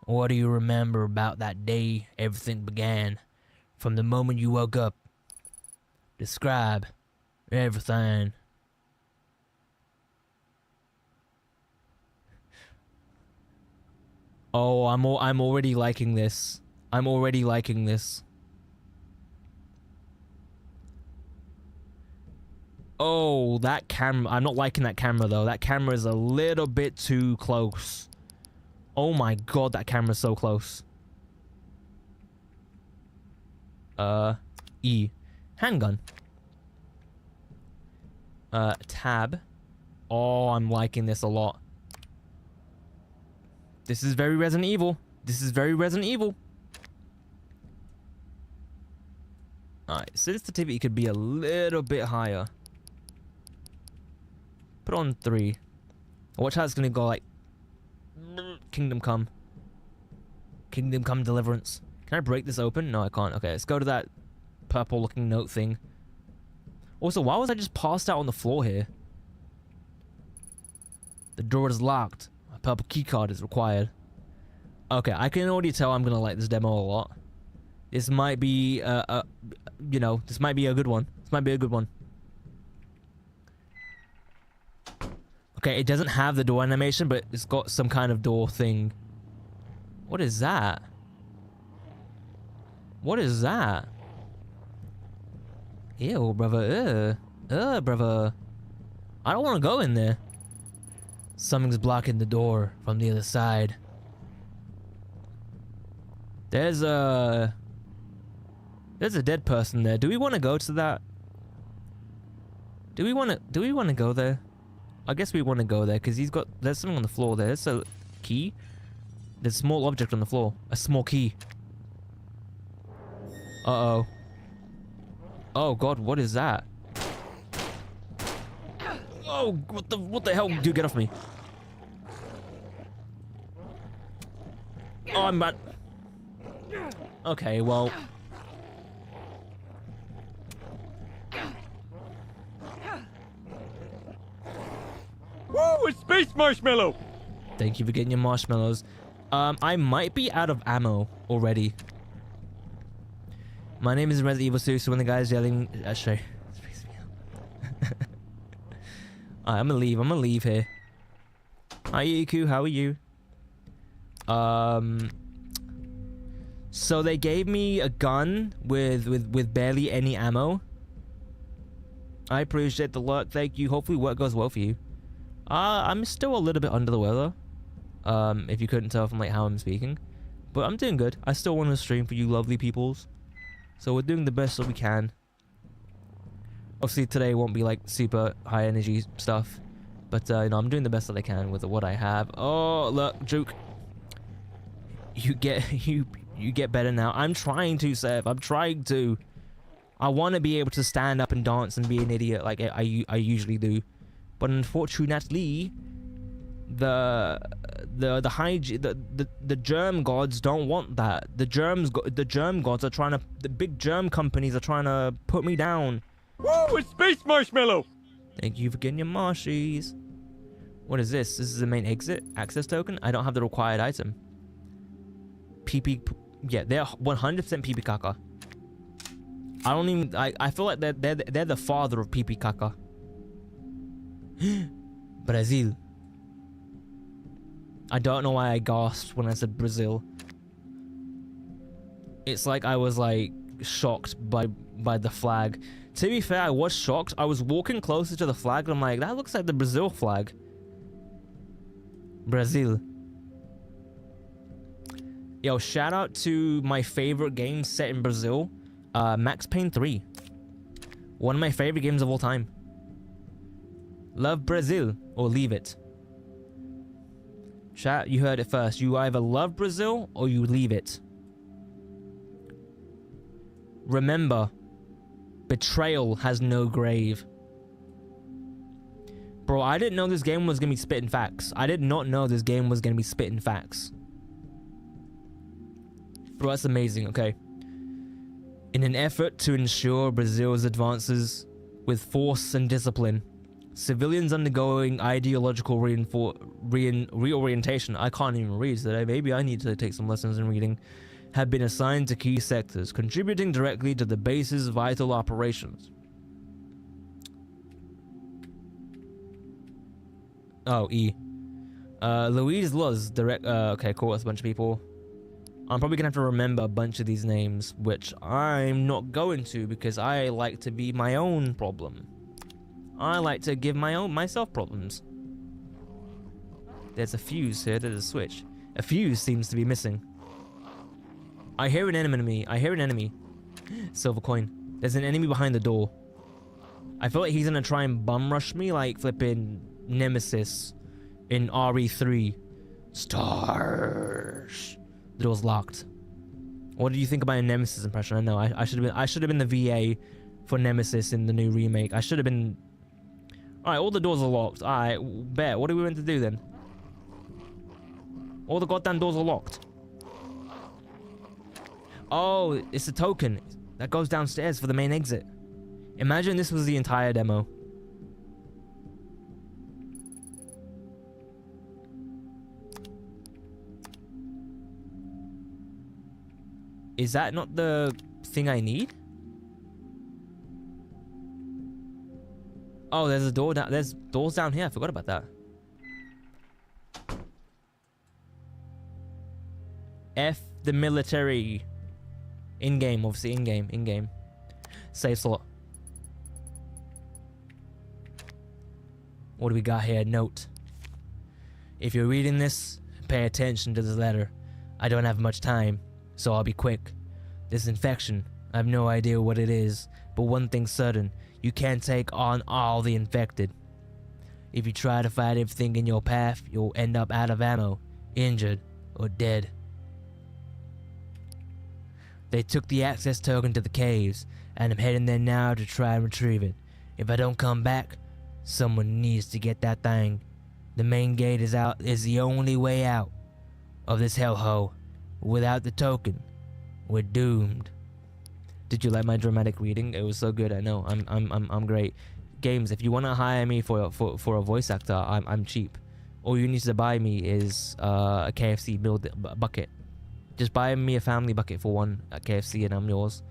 What do you remember about that day everything began? From the moment you woke up. Describe everything. Oh, I'm already liking this. I'm already liking this. Oh, that camera. I'm not liking that camera, though. That camera is a little bit too close. Oh my god, that camera's so close. E. Handgun. Tab. Oh, I'm liking this a lot. This is very Resident Evil. This is very Resident Evil. Alright, sensitivity could be a little bit higher. Put on 3. Watch how it's gonna go like... Kingdom Come. Kingdom Come Deliverance. Can I break this open? No, I can't. Okay, let's go to that purple looking note thing. Also, why was I just passed out on the floor here? The door is locked. A purple keycard is required. Okay, I can already tell I'm gonna like this demo a lot. This might be, you know, this might be a good one. This might be a good one. Okay, it doesn't have the door animation, but it's got some kind of door thing. What is that? What is that? Ew, brother. Brother. I don't want to go in there. Something's blocking the door from the other side. There's a dead person there. Do we want to go to that? Do we want to go there? I guess we want to go there because there's something on the floor there. There's a key. There's a small object on the floor. A small key. Uh-oh. Oh god, what is that? Oh, what the hell? Dude, get off me. Oh, I'm bad. Okay, well. Woo, a space marshmallow! Thank you for getting your marshmallows. I might be out of ammo already. My name is Resident Evil 2, so when the guy's yelling... Sorry. Alright, I'm gonna leave here. Hi, Iku, how are you? So they gave me a gun with barely any ammo. I appreciate the luck, thank you. Hopefully work goes well for you. I'm still a little bit under the weather. If you couldn't tell from like how I'm speaking. But I'm doing good. I still want to stream for you lovely peoples. So we're doing the best that we can. Obviously today won't be like super high energy stuff. But you know, I'm doing the best that I can with what I have. Oh, look, Juke. You get better now. I'm trying to, Seth. I'm trying to. I want to be able to stand up and dance and be an idiot like I usually do. But unfortunately, the germ gods don't want that. The germ gods are trying to. The big germ companies are trying to put me down. Woo, a space marshmallow! Thank you for getting your marshies. What is this? This is the main exit access token. I don't have the required item. PP. Yeah, they're 100% PP Kaka. I don't even. I feel like they're the father of PP Kaka. Brazil. I don't know why I gasped when I said Brazil. It's like I was like shocked by the flag. To be fair, I was shocked. I was walking closer to the flag and I'm like, that looks like the Brazil flag. Brazil. Yo, shout out to my favorite game set in Brazil. Max Payne 3. One of my favorite games of all time. Love Brazil or leave it. Chat, you heard it first. You either love Brazil or you leave it. Remember, betrayal has no grave. Bro, I didn't know this game was gonna be spitting facts. I did not know this game was gonna be spitting facts. Bro, that's amazing, okay. In an effort to ensure Brazil's advances with force and discipline, civilians undergoing ideological reorientation, I can't even read today, maybe I need to take some lessons in reading, have been assigned to key sectors, contributing directly to the base's vital operations. Oh, E. Luis Luz, direct, okay, cool, that's a bunch of people. I'm probably gonna have to remember a bunch of these names, which I'm not going to because I like to be my own problem. I like to give myself problems. There's a fuse here, there's a switch. A fuse seems to be missing. I hear an enemy, Silver coin. There's an enemy behind the door. I feel like he's gonna try and bum rush me like flipping Nemesis in RE3. Stars. The door's locked. What do you think of my Nemesis impression? I know I should have been the VA for Nemesis in the new remake. I should have been. All right, all the doors are locked. All right, bet. What are we meant to do then? All the goddamn doors are locked. Oh, it's a token that goes downstairs for the main exit. Imagine this was the entire demo. Is that not the thing I need? Oh, there's a door down. There's doors down here. I forgot about that. F the military. In-game, obviously. In-game. In-game. Save slot. What do we got here? Note. If you're reading this, pay attention to this letter. I don't have much time, so I'll be quick. This infection, I have no idea what it is, but one thing's certain. You can't take on all the infected. If you try to fight everything in your path, you'll end up out of ammo, injured, or dead. They took the access token to the caves, and I'm heading there now to try and retrieve it. If I don't come back, someone needs to get that thing. The main gate is the only way out of this hellhole. Without the token, we're doomed. Did you like my dramatic reading? It was so good. I know. I'm great. Games, if you want to hire me for a voice actor, I'm cheap. All you need to buy me is a KFC bucket. Just buy me a family bucket for one at KFC and I'm yours.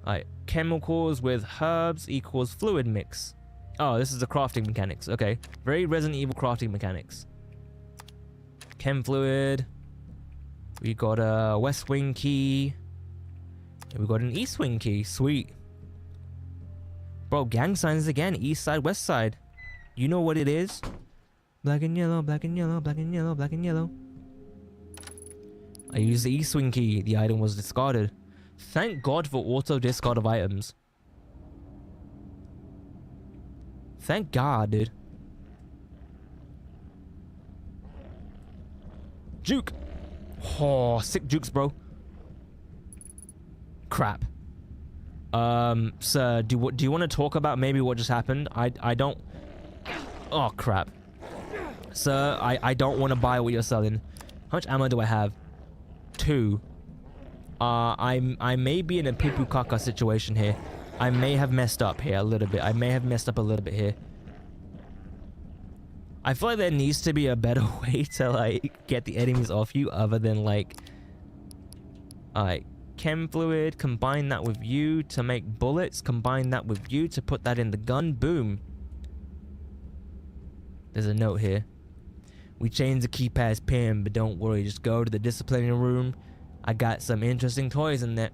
Alright, chemicals with herbs equals fluid mix. Oh, this is the crafting mechanics. Okay, very Resident Evil crafting mechanics. Chem fluid. We got a west wing key. And we got an east wing key. Sweet. Bro, gang signs again. East side, west side. You know what it is? Black and yellow, black and yellow, black and yellow, black and yellow. I used the east wing key. The item was discarded. Thank God for auto discard of items. Thank God, dude. Juke. Oh, sick jukes, bro. Crap. Sir, do you want to talk about maybe what just happened? I don't. Oh crap. Sir, I don't want to buy what you're selling. How much ammo do I have? 2. I may be in a poo-poo caca situation here. I may have messed up here a little bit. I may have messed up a little bit here. I feel like there needs to be a better way to like get the enemies off you other than like chem fluid, combine that with you to make bullets, combine that with you to put that in the gun, boom. There's a note here. We changed the keypad's pin, but don't worry, just go to the disciplining room. I got some interesting toys in there.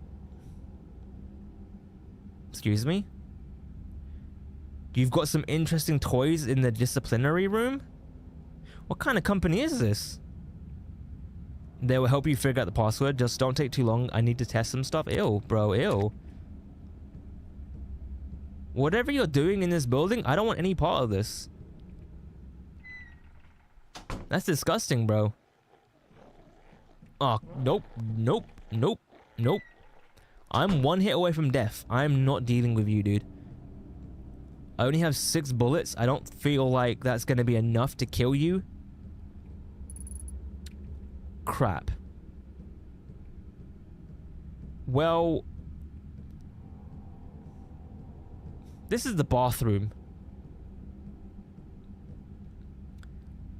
Excuse me? You've got some interesting toys in the disciplinary room? What kind of company is this? They will help you figure out the password. Just don't take too long. I need to test some stuff. Ew, bro, ew. Whatever you're doing in this building, I don't want any part of this. That's disgusting, bro. Oh, nope, nope, nope, nope. I'm 1 hit away from death. I'm not dealing with you, dude. I only have 6 bullets. I don't feel like that's gonna be enough to kill you. Crap. Well, this is the bathroom.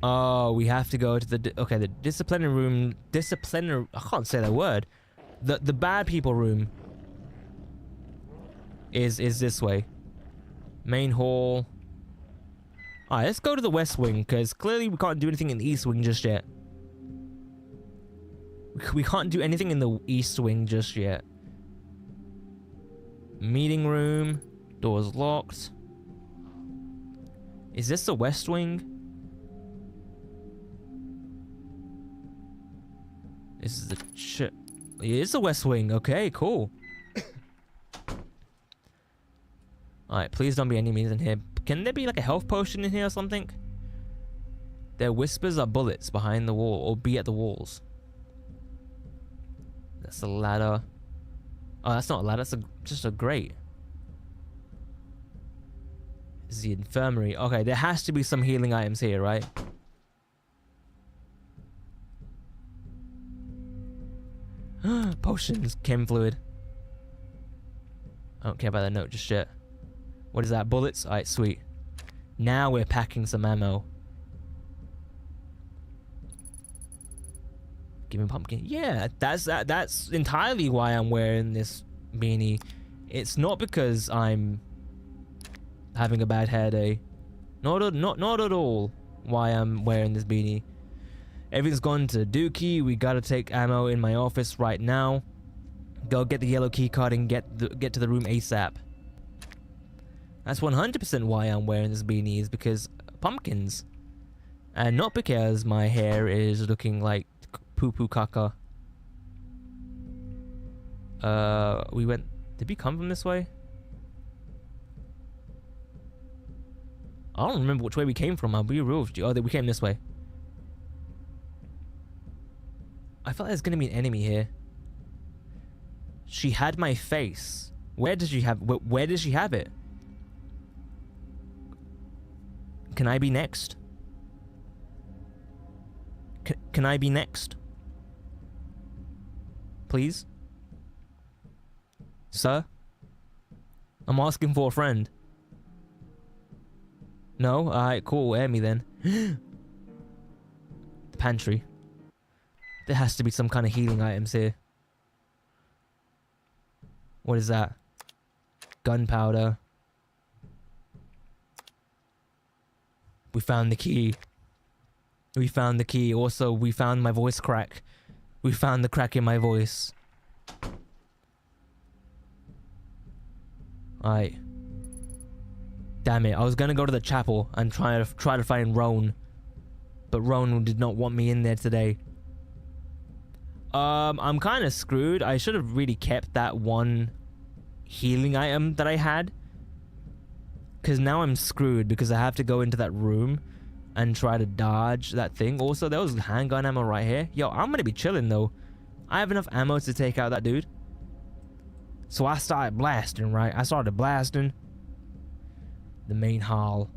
Oh, we have to go to the the disciplinary room. I can't say that word. The bad people room is this way. Main hall. Alright, let's go to the west wing, because clearly we can't do anything in the east wing just yet. We can't do anything in the east wing just yet. Meeting room. Doors locked. Is this the west wing? This is the shit. It is the west wing. Okay, cool. Alright, please don't be enemies in here. Can there be like a health potion in here or something? Their whispers are bullets behind the wall, or be at the walls. That's a ladder. Oh, that's not a ladder, that's just a grate. This is the infirmary. Okay, there has to be some healing items here, right? Potions, chem fluid. I don't care about that note just yet. What is that? Bullets? Alright, sweet. Now we're packing some ammo. Give me pumpkin. Yeah, that's entirely why I'm wearing this beanie. It's not because I'm having a bad hair day. Not at all why I'm wearing this beanie. Everything's gone to Dookie. We gotta take ammo in my office right now. Go get the yellow key card and get to the room ASAP. That's 100% why I'm wearing this beanie, is because pumpkins. And not because my hair is looking like poo-poo caca. Did we come from this way? I don't remember which way we came from. I'll be real with you. Oh, we came this way. I felt there's gonna be an enemy here. She had my face. Where did she have it? Can I be next? Can I be next? Please? Sir? I'm asking for a friend. No? Alright, cool. Air me then. The pantry. There has to be some kind of healing items here. What is that? Gunpowder. We found the key. We found the key. Also, we found my voice crack. We found the crack in my voice. Alright. Damn it. I was gonna go to the chapel and try to find Roan. But Roan did not want me in there today. I'm kind of screwed. I should have really kept that one healing item that I had. Because now I'm screwed because I have to go into that room and try to dodge that thing. Also, there was handgun ammo right here. Yo, I'm gonna be chilling though. I have enough ammo to take out that dude. So I started blasting, right? I started blasting the main hall.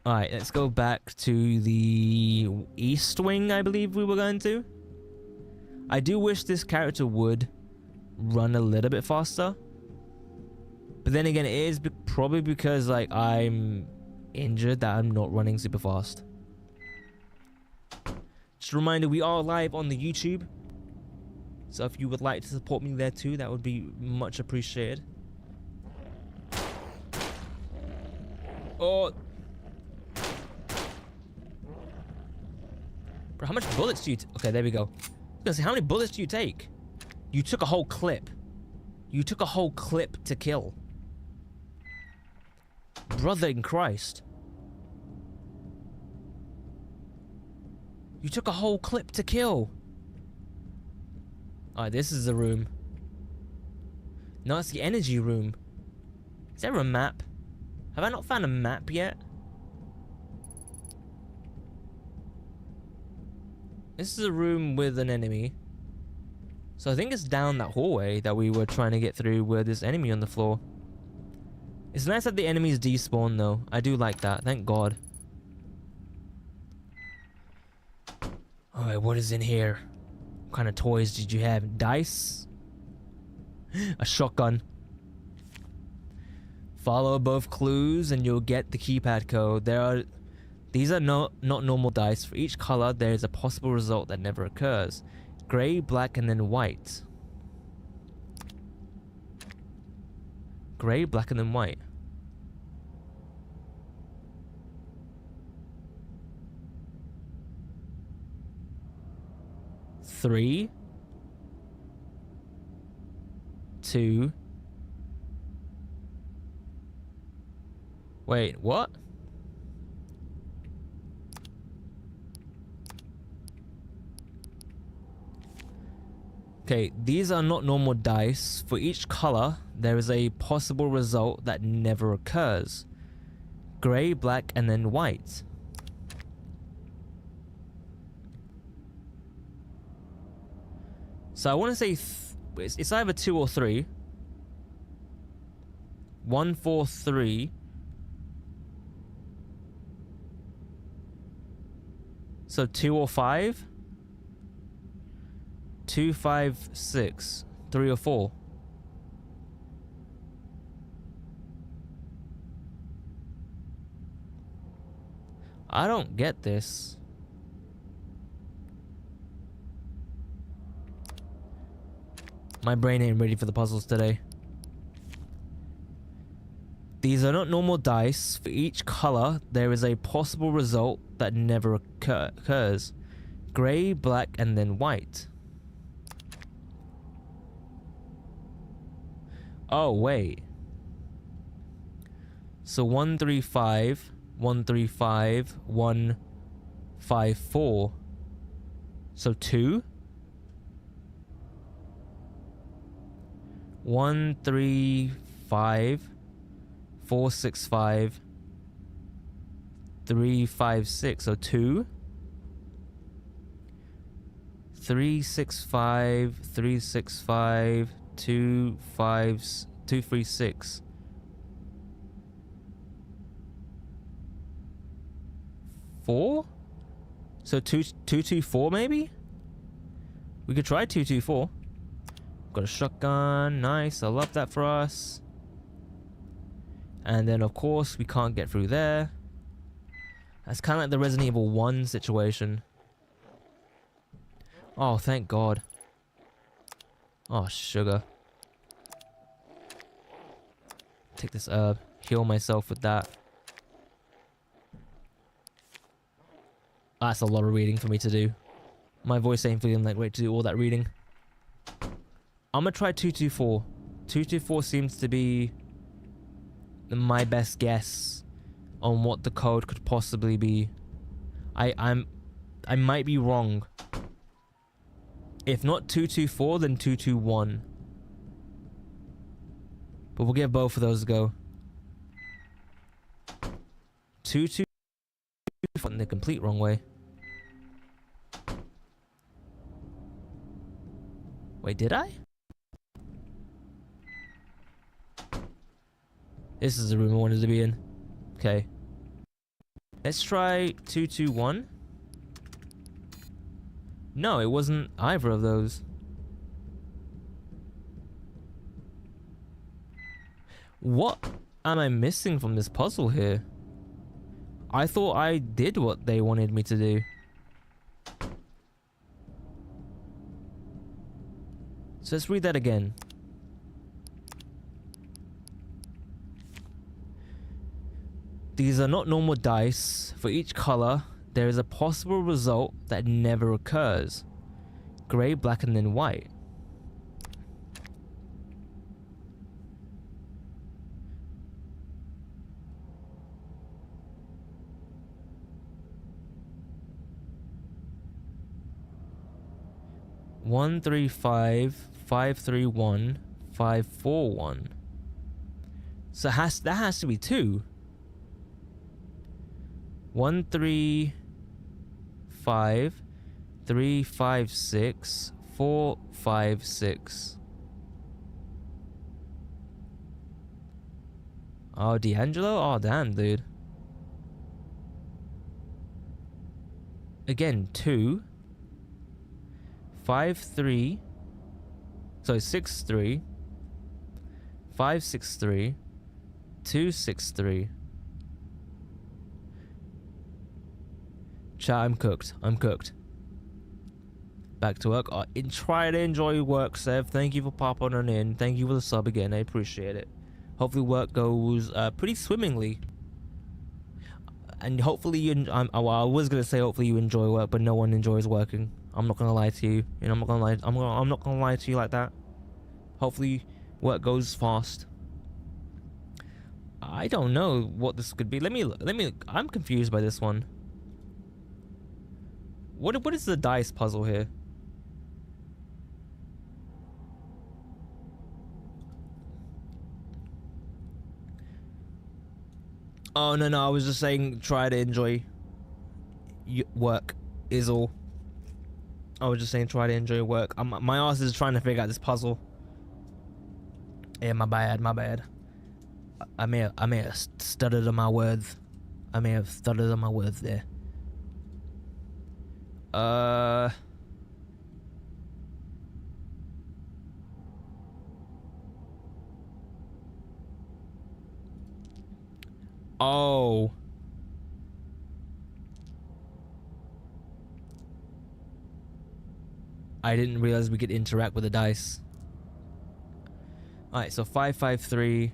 Alright, let's go back to the east wing, I believe we were going to. I do wish this character would run a little bit faster. But then again, it is probably because like I'm injured that I'm not running super fast. Just a reminder, we are live on the YouTube. So if you would like to support me there too, that would be much appreciated. Oh. Bro, how much bullets do you okay, there we go. I was gonna say, how many bullets do you take? You took a whole clip. You took a whole clip to kill. Brother in Christ. You took a whole clip to kill. Alright, this is the room. No, it's the energy room. Is there a map? Have I not found a map yet? This is a room with an enemy. So I think it's down that hallway that we were trying to get through with this enemy on the floor. It's nice that the enemies despawn though. I do like that. Thank God. Alright, what is in here? What kind of toys did you have? Dice? A shotgun. Follow above clues and you'll get the keypad code. These are not normal dice. For each color, there is a possible result that never occurs. Gray, black, and then white. Gray, black, and then white. Three, 2. Wait, what? Okay, these are not normal dice. For each color, there is a possible result that never occurs. Gray, black, and then white. So I want to say it's either 2 or 3. 1, 4, 3. So 2 or 5. 2, 5, 6. 3 or 4. I don't get this. My brain ain't ready for the puzzles today. These are not normal dice. For each color, there is a possible result that never occurs. Gray, black, and then white. Oh, wait. So 135, 135, 154. So 2? 135, 465, 356. So 2? 365, 365, 236. 4? So 224 maybe? We could try 224. Got a shotgun. Nice. I love that for us. And then of course we can't get through there. That's kind of like the Resident Evil 1 situation. Oh, thank God. Oh, sugar. Take this herb. Heal myself with that. That's a lot of reading for me to do. My voice ain't feeling like ready to do all that reading. I'm gonna try 224. 224 seems to be my best guess on what the code could possibly be. I might be wrong. If not 224, then 221. But we'll give both of those a go. 224 in the complete wrong way. Wait, did I? This is the room I wanted to be in. Okay. Let's try 221. No, it wasn't either of those. What am I missing from this puzzle here? I thought I did what they wanted me to do. So let's read that again. These are not normal dice. For each color, there is a possible result that never occurs. Gray, black, and then white. One, 3, 5, 5, 3, 1, 5, 4, 1. So that has to be 2. 1, 3, 5, 3, 5, 6, 4, 5, 6. Oh, D'Angelo? Oh, damn, dude. Again, 2, 5, 3. So 6, 3, 5, 6, 3, 2, 6, 3. Chat, I'm cooked. I'm cooked. Back to work. Try to enjoy work, Sev. Thank you for popping on in. Thank you for the sub again. I appreciate it. Hopefully work goes pretty swimmingly. And hopefully you... well, I was gonna say hopefully you enjoy work, but no one enjoys working. I'm not gonna lie to you. You know, I'm not gonna lie to you like that. Hopefully work goes fast. I don't know what this could be. Let me. I'm confused by this one. What is the dice puzzle here? Oh no, I was just saying try to enjoy work is all. I was just saying try to enjoy work. My ass is trying to figure out this puzzle. Yeah, my bad. I may have stuttered on my words. There. Oh. I didn't realize we could interact with the dice. Alright, so 553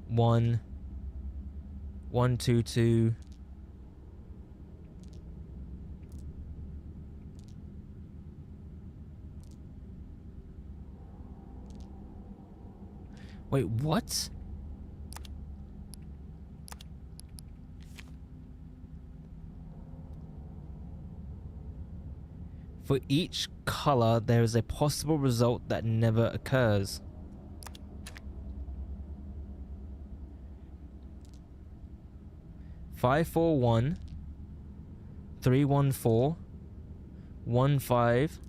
1 1 2 2. Wait, what? For each color, there is a possible result that never occurs. Five, 4, 1, 3, 1, 4, 1, 5.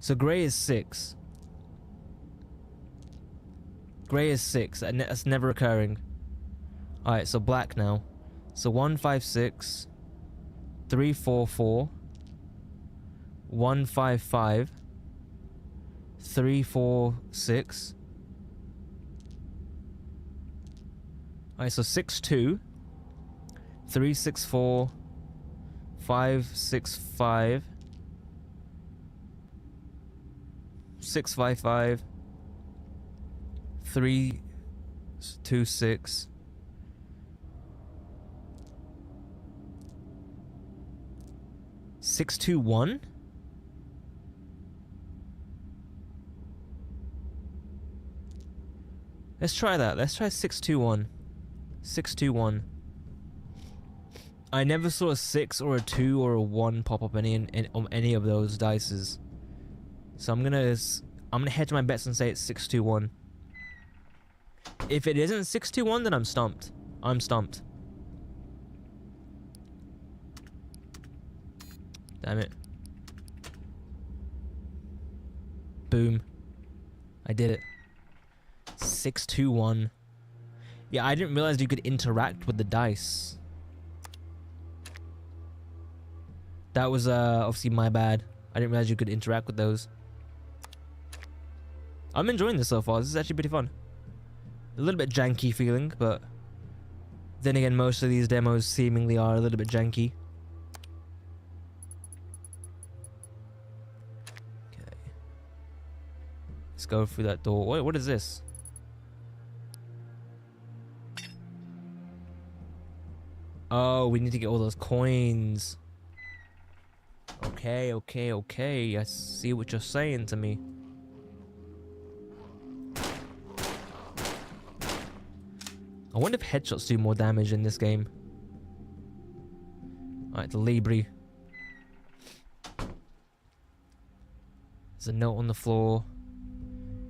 So gray is 6. Gray is 6. That's never occurring. Alright, so black now. So 1, 5, 6. 3, 4, 4. 1, 5, 5. 3, 4, 6. Alright, so 6, 2. 3, 6, 4. 5, 6, 5. 6, 5, 5. 3, 2, 6. 6, 2, 1. Let's try that. Let's try 6, 2, 1. 6, 2, 1. I never saw a 6 or a 2 or a 1 pop up on any of those dices. So I'm gonna hedge my bets and say it's 6, 2, 1. If it isn't 6, 2, 1, then I'm stumped. I'm stumped. Damn it. Boom. I did it. 6, 2, 1. Yeah, I didn't realize you could interact with the dice. That was obviously my bad. I didn't realize you could interact with those. I'm enjoying this so far. This is actually pretty fun. A little bit janky feeling, but then again, most of these demos seemingly are a little bit janky. Okay. Let's go through that door. What is this? Oh, we need to get all those coins. Okay, okay, okay. I see what you're saying to me. I wonder if headshots do more damage in this game. Alright, the Libri. There's a note on the floor.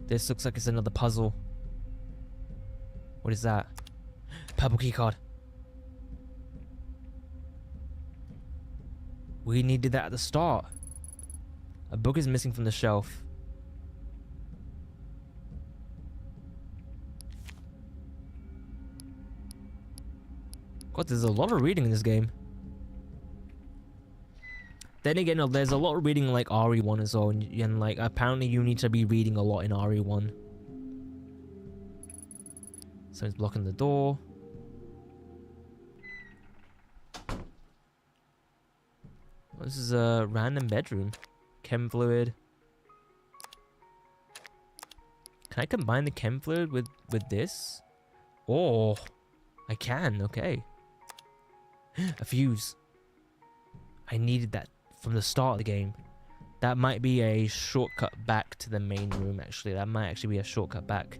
This looks like it's another puzzle. What is that? Purple key card. We needed that at the start. A book is missing from the shelf. God, there's a lot of reading in this game. Then again, there's a lot of reading like RE1 as well, and like apparently you need to be reading a lot in RE1. Someone's blocking the door. This is a random bedroom. Chem fluid. Can I combine the chem fluid with this? Oh, I can. Okay. A fuse. I needed that from the start of the game. That might be a shortcut back to the main room, actually. That might actually be a shortcut back.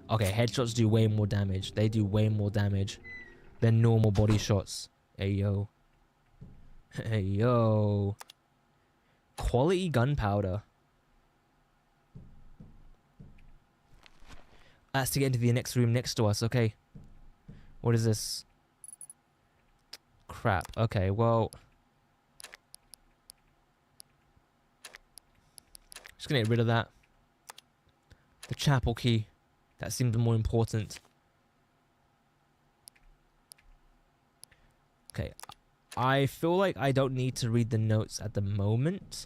Okay, headshots do way more damage. They do way more damage than normal body shots. Hey, yo. Hey, yo. Quality gunpowder. That's to get into the next room next to us. Okay. What is this? Crap. Okay, well. Just gonna get rid of that. The chapel key. That seems more important. Okay. I feel like I don't need to read the notes at the moment.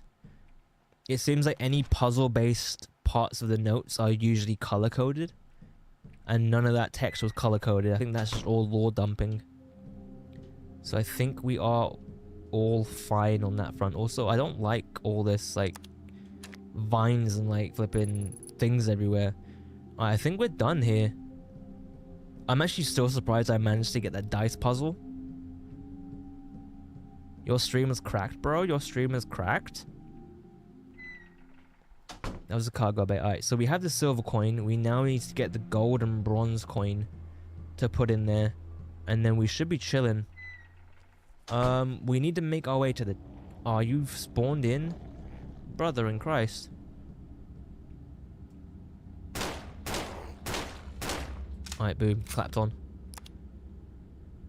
It seems like any puzzle-based parts of the notes are usually color coded, and none of that text was color coded. I think that's just all lore dumping. So I think we are all fine on that front. Also, I don't like all this like vines and like flipping things everywhere. I think we're done here. I'm actually still surprised I managed to get that dice puzzle. Your stream is cracked, bro. Your stream is cracked. That was a cargo bay. Alright, so we have the silver coin. We now need to get the gold and bronze coin to put in there. And then we should be chilling. We need to make our way to the... Oh, you've spawned in? Brother in Christ. Alright, boom. Clapped on.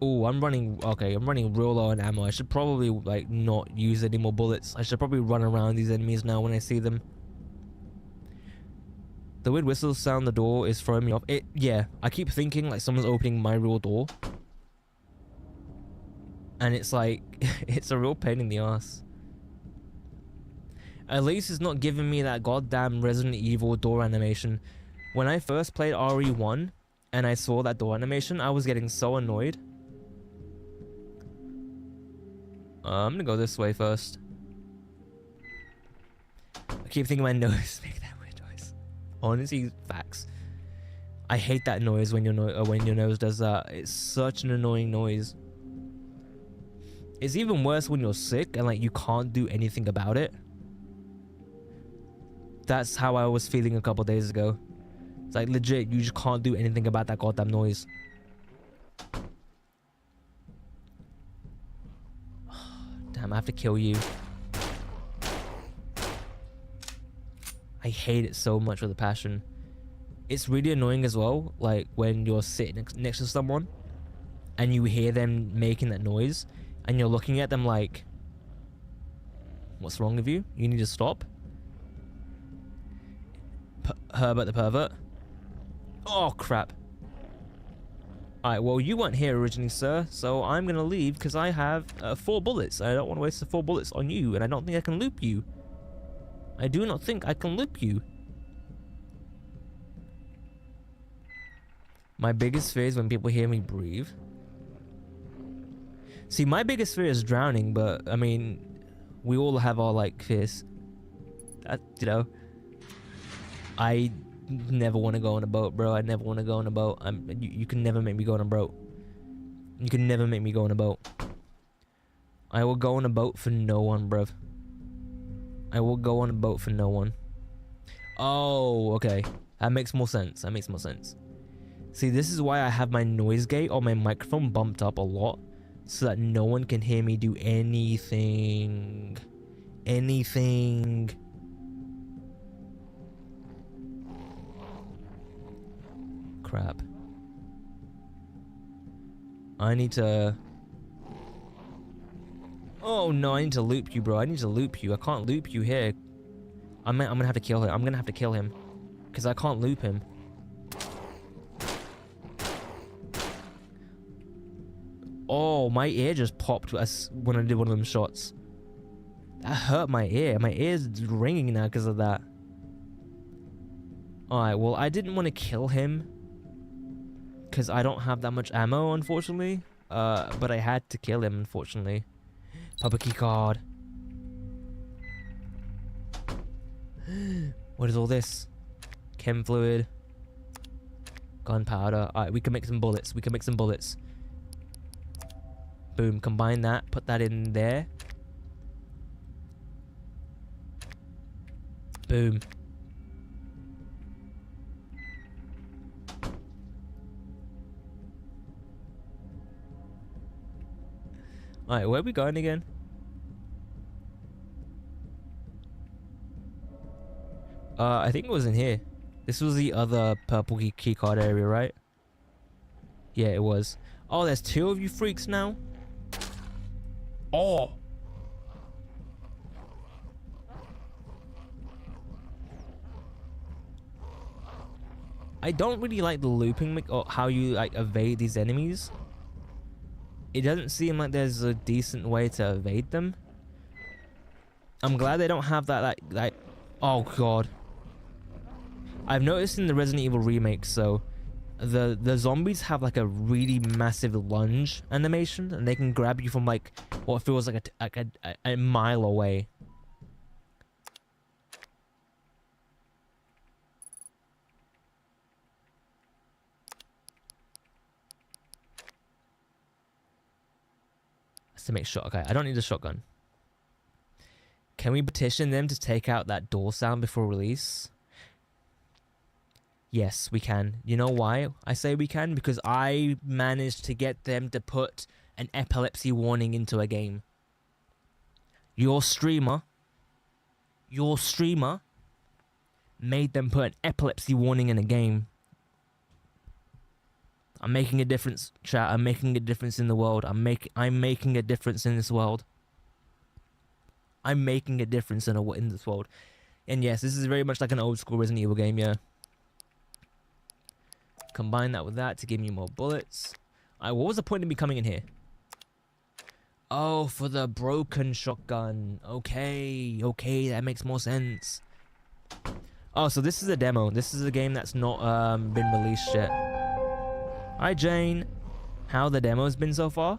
Oh, I'm running... Okay, I'm running real low on ammo. I should probably, like, not use any more bullets. I should probably run around these enemies now when I see them. The weird whistle sound the door is throwing me off. Yeah, I keep thinking, like, someone's opening my real door. And it's like... it's a real pain in the ass. At least it's not giving me that goddamn Resident Evil door animation. When I first played RE1 and I saw that door animation, I was getting so annoyed. I'm gonna go this way first. I keep thinking my nose make that weird noise. Honestly, facts. I hate that noise when your nose does that. It's such an annoying noise. It's even worse when you're sick and like you can't do anything about it. That's how I was feeling a couple days ago. It's like legit, you just can't do anything about that goddamn noise. Damn, I have to kill you. I hate it so much with a passion. It's really annoying as well, like when you're sitting next to someone and you hear them making that noise and you're looking at them like, what's wrong with you? You need to stop. Herbert the pervert. Oh crap. Alright, well you weren't here originally, sir, so I'm gonna leave because I have 4 bullets. I don't want to waste the 4 bullets on you, and I don't think I can loop you. I do not think I can loop you. My biggest fear is when people hear me breathe. See, my biggest fear is drowning, but I mean, we all have our like fears. You know, I never want to go on a boat, bro. I never want to go on a boat. You can never make me go on a boat. You can never make me go on a boat. I will go on a boat for no one, bruv. I will go on a boat for no one. Oh, okay. That makes more sense. That makes more sense. See, this is why I have my noise gate on my microphone bumped up a lot, so that no one can hear me do anything. Anything. Crap. I need to... Oh no, I need to loop you, bro. I need to loop you. I can't loop you here. I'm gonna have to kill him. I'm gonna have to kill him. Because I can't loop him. Oh, my ear just popped when I did one of them shots. That hurt my ear. My ear's ringing now because of that. Alright, well, I didn't want to kill him because I don't have that much ammo, unfortunately. But I had to kill him, unfortunately. Public key card. What is all this? Chem fluid. Gunpowder. Alright, we can make some bullets. We can make some bullets. Boom, combine that, put that in there. Boom. Alright, where are we going again? I think it was in here. This was the other purple key card area, right? Yeah, it was. Oh, there's 2 of you freaks now? Oh! I don't really like the looping or how you like evade these enemies. It doesn't seem like there's a decent way to evade them. I'm glad they don't have that like oh god. I've noticed in the Resident Evil remake, so the zombies have like a really massive lunge animation, and they can grab you from like what feels like a mile away. To make sure. Okay, I don't need a shotgun. Can we petition them to take out that door sound before release? Yes, we can. You know why I say we can? Because I managed to get them to put an epilepsy warning into a game. Your streamer made them put an epilepsy warning in a game. I'm making a difference, chat. I'm making a difference in the world. I'm making a difference in this world. I'm making a difference in this world. And yes, this is very much like an old school Resident Evil game, yeah. Combine that with that to give me more bullets. What was the point of me coming in here? Oh, for the broken shotgun. Okay, that makes more sense. Oh, so this is a demo. This is a game that's not been released yet. Hi Jane, how the demo's been so far?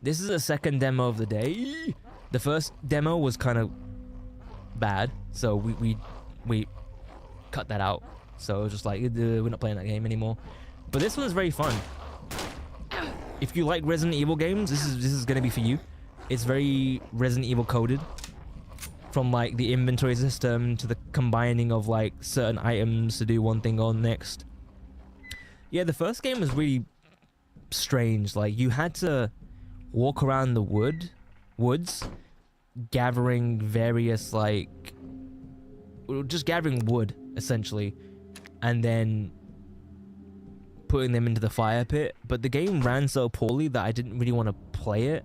This is the second demo of the day. The first demo was kind of bad, so we cut that out. So it was just like we're not playing that game anymore. But this one's very fun. If you like Resident Evil games, this is gonna be for you. It's very Resident Evil coded, from like the inventory system to the combining of like certain items to do one thing or next. Yeah, the first game was really strange. Like, you had to walk around the woods, gathering various, like, just gathering wood, essentially, and then putting them into the fire pit. But the game ran so poorly that I didn't really want to play it.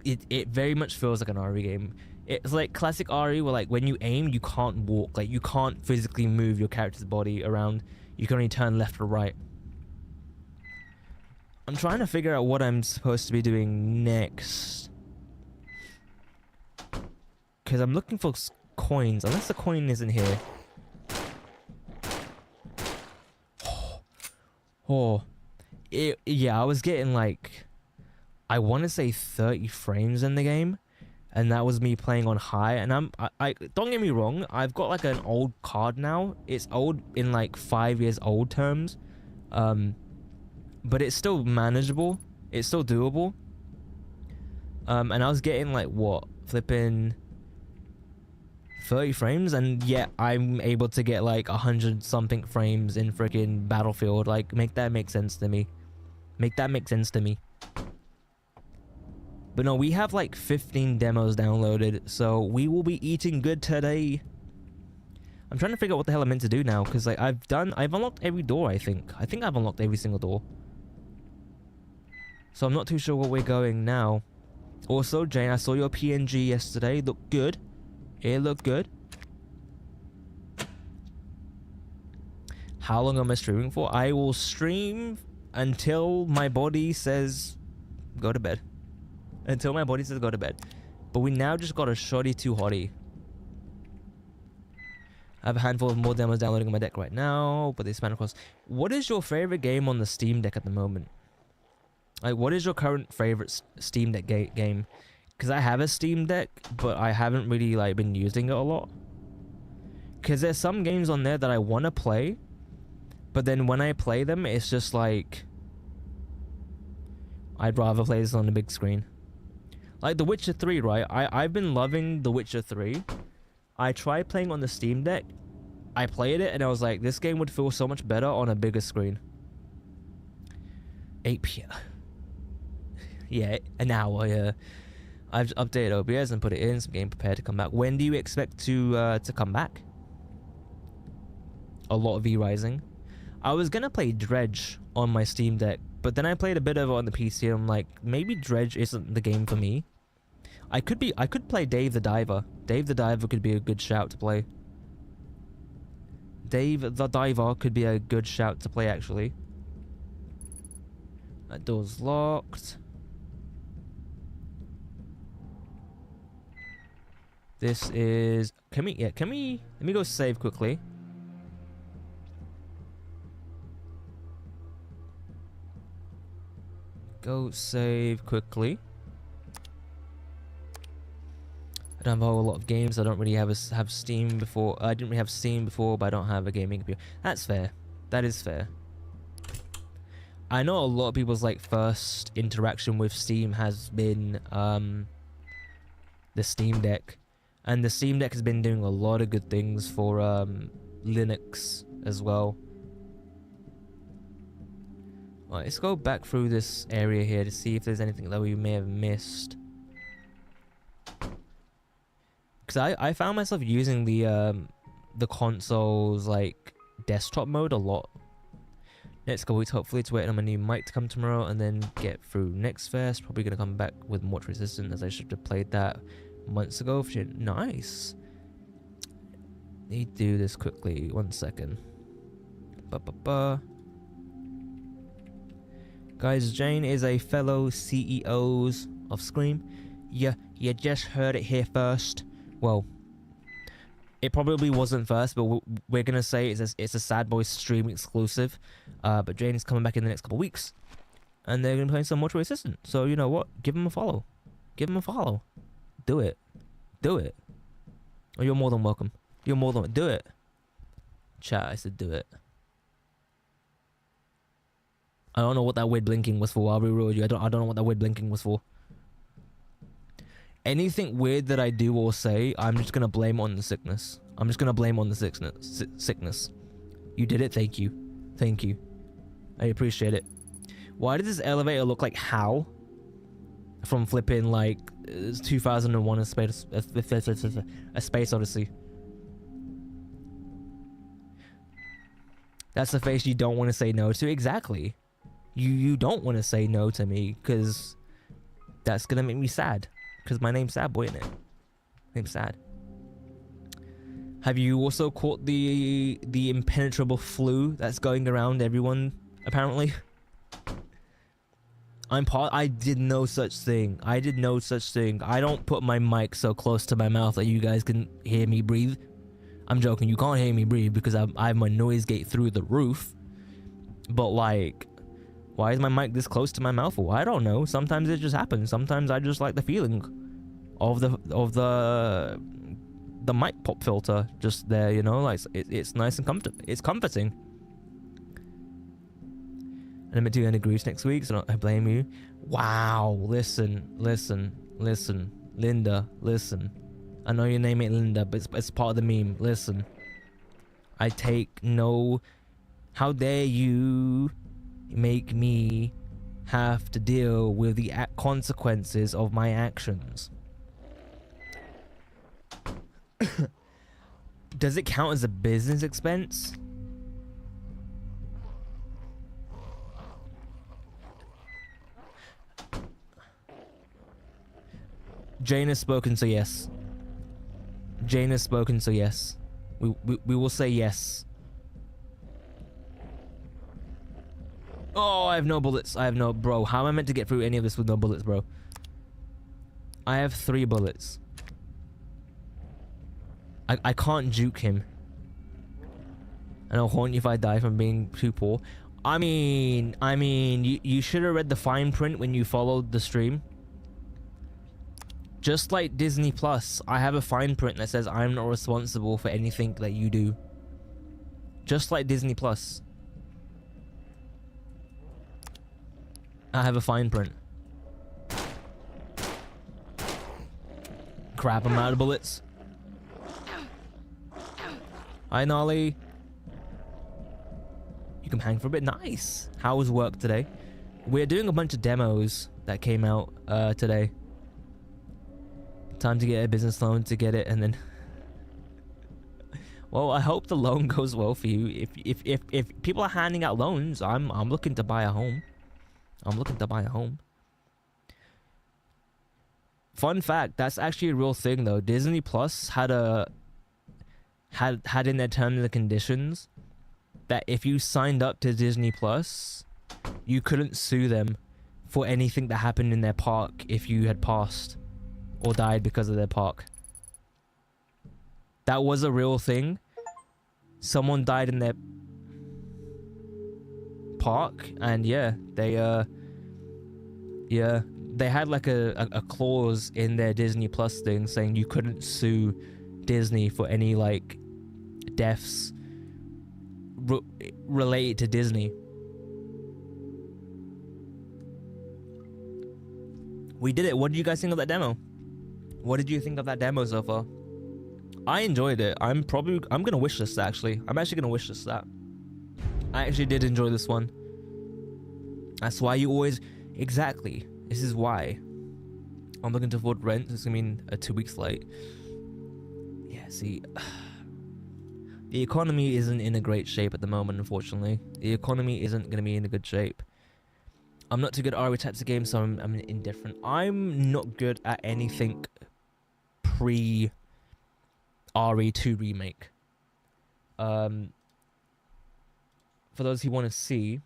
It very much feels like an RE game. It's like classic RE where like when you aim you can't walk, like you can't physically move your character's body around. You can only turn left or right. I'm trying to figure out what I'm supposed to be doing next, because I'm looking for coins, unless the coin isn't here. Yeah, I was getting like, I want to say 30 frames in the game. And that was me playing on high, and I don't get me wrong, I've got like an old card now. It's old in like 5 years old terms, but it's still manageable. It's still doable. And I was getting like what, flipping 30 frames, and yet I'm able to get like 100 something frames in freaking Battlefield. Like, make that make sense to me. Make that make sense to me. But no, we have like 15 demos downloaded, so we will be eating good today. I'm trying to figure out what the hell I'm meant to do now, because like I've unlocked every door, I think. I've unlocked every single door. So I'm not too sure where we're going now. Also, Jane, I saw your PNG yesterday. Looked good. It looked good. How long am I streaming for? I will stream until my body says go to bed. Until my body says go to bed. But we now just got a shoddy 2 hottie. I have a handful of more demos downloading on my deck right now, but they span across. What is your favorite game on the Steam Deck at the moment? Like, what is your current favorite Steam Deck game? Because I have a Steam Deck, but I haven't really like been using it a lot. Because there's some games on there that I want to play, but then when I play them, it's just like, I'd rather play this on the big screen. Like The Witcher 3, right? I've been loving The Witcher 3. I tried playing on the Steam Deck. I played it and I was like, this game would feel so much better on a bigger screen. 8 p.m. Yeah, an hour, yeah. I've updated OBS and put it in, so game prepared to come back. When do you expect to come back? A lot of V-Rising. I was gonna play Dredge on my Steam Deck, but then I played a bit of it on the PC and I'm like, maybe Dredge isn't the game for me. I could play Dave the Diver. Dave the Diver could be a good shout to play. Dave the Diver could be a good shout to play, actually. That door's locked. This is... Can we... Let me go save quickly. Go save quickly. I don't have a whole lot of games. I don't really have Steam before. I didn't really have Steam before, but I don't have a gaming computer. That's fair. That is fair. I know a lot of people's like first interaction with Steam has been the Steam Deck, and the Steam Deck has been doing a lot of good things for Linux as well. All right, let's go back through this area here to see if there's anything that we may have missed. Because I found myself using the console's like desktop mode a lot. Next couple weeks, hopefully, to wait on my new mic to come tomorrow and then get through Next Fest. Probably gonna come back with Mortuary Assistant, as I should have played that months ago. Nice. Need to do this quickly. 1 second. Guys, Jane is a fellow CEOs of Scream. You just heard it here first. Well, it probably wasn't first, but we're gonna say it's a Sad Boy stream exclusive. But Jane is coming back in the next couple weeks, and they're gonna play some Mortuary Assistant. So you know what? Give them a follow. Give them a follow. Do it. Do it. Oh, you're more than welcome. You're more than do it. Chat, I said do it. I don't know what that weird blinking was for. I'll be real with you. I don't know what that weird blinking was for. Anything weird that I do or say, I'm just gonna blame on the sickness. I'm just gonna blame on the sickness. You did it. Thank you. Thank you. I appreciate it. Why does this elevator look like Hal from flipping like 2001: A Space Odyssey? That's the face you don't want to say no to. Exactly. You don't want to say no to me because that's gonna make me sad. Because my name's Sad Boy, innit? Name's Sad. Have you also caught the impenetrable flu that's going around everyone, apparently? I did no such thing. I did no such thing. I don't put my mic so close to my mouth that you guys can hear me breathe. I'm joking. You can't hear me breathe because I have my noise gate through the roof. But like, why is my mic this close to my mouth? Well, I don't know. Sometimes it just happens. Sometimes I just like the feeling of the mic pop filter just there, you know, like it's nice and it's comforting. And I'm gonna do any grooves next week, so I blame you. Wow, listen, Linda, listen. I know your name ain't Linda, but it's part of the meme. Listen, I take no. How dare you make me have to deal with the consequences of my actions? Does it count as a business expense? Jane has spoken, so yes. Jane has spoken, so yes. We will say yes. Oh, I have no bullets. I have no... Bro, how am I meant to get through any of this with no bullets, bro? I have 3 bullets. I can't juke him. And I'll haunt you if I die from being too poor. I mean, you should have read the fine print when you followed the stream. Just like Disney Plus, I have a fine print that says I'm not responsible for anything that you do. Just like Disney Plus. I have a fine print. Crap, I'm out of bullets. Hi, Nolly. You can hang for a bit. Nice. How was work today? We're doing a bunch of demos that came out today. Time to get a business loan to get it, and then... Well, I hope the loan goes well for you. If people are handing out loans, I'm looking to buy a home. I'm looking to buy a home. Fun fact, that's actually a real thing though. Disney Plus had in their terms and conditions that if you signed up to Disney Plus, you couldn't sue them for anything that happened in their park if you had passed or died because of their park. That was a real thing. Someone died in their park, and yeah, they had like a clause in their Disney Plus thing saying you couldn't sue Disney for any like deaths related to Disney. We did it. What did you guys think of that demo? What did you think of that demo so far? I enjoyed it. I'm gonna wish list that, actually. I'm actually gonna wish list that. I actually did enjoy this one. That's why you always... Exactly. This is why. I'm looking to afford rent. It's gonna be 2 weeks late. Yeah, see... The economy isn't in a great shape at the moment, unfortunately. The economy isn't gonna be in a good shape. I'm not too good at RE types of games, so I'm indifferent. I'm not good at anything pre... RE2 remake. For those who want to see...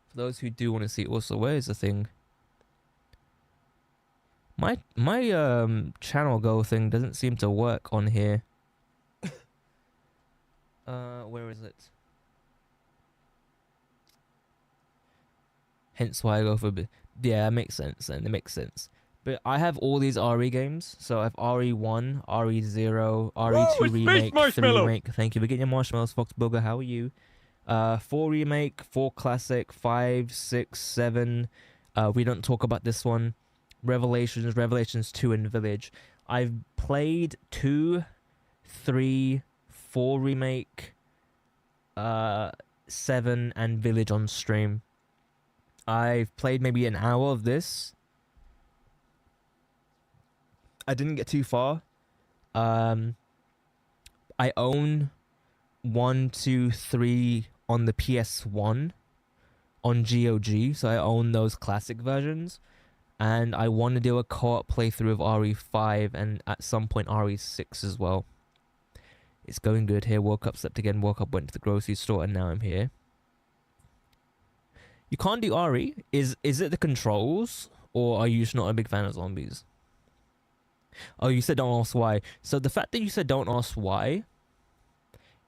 For those who do want to see... Also, where is the thing? My channel go thing doesn't seem to work on here. Where is it? Hence why I go for... Yeah, that makes sense then. It makes sense. But I have all these RE games. So I have RE1, RE0, RE2 Remake, 3 Remake. Thank you for getting your marshmallows, Foxburger. How are you? 4 Remake, 4 Classic, 5, 6, 7. We don't talk about this one. Revelations 2 and Village. I've played 2, 3, 4 Remake, 7 and Village on stream. I've played maybe an hour of this. I didn't get too far. I own 1, 2, 3 on the PS1 on GOG, so I own those classic versions. And I want to do a co-op playthrough of RE5 and at some point RE6 as well. It's going good here. Woke up, slept again, woke up, went to the grocery store, and now I'm here. You can't do RE? Is it the controls, or are you just not a big fan of zombies? Oh, you said don't ask why. So the fact that you said don't ask why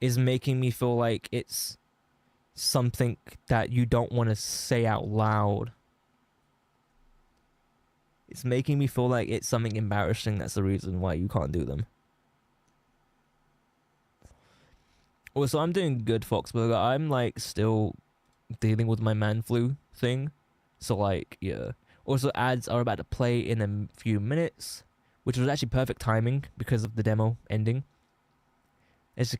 is making me feel like it's something that you don't want to say out loud. It's making me feel like it's something embarrassing. That's the reason why you can't do them. Also, I'm doing good, Foxburger. I'm like still dealing with my man flu thing. So like, yeah. Also, ads are about to play in a few minutes, which was actually perfect timing because of the demo ending. It's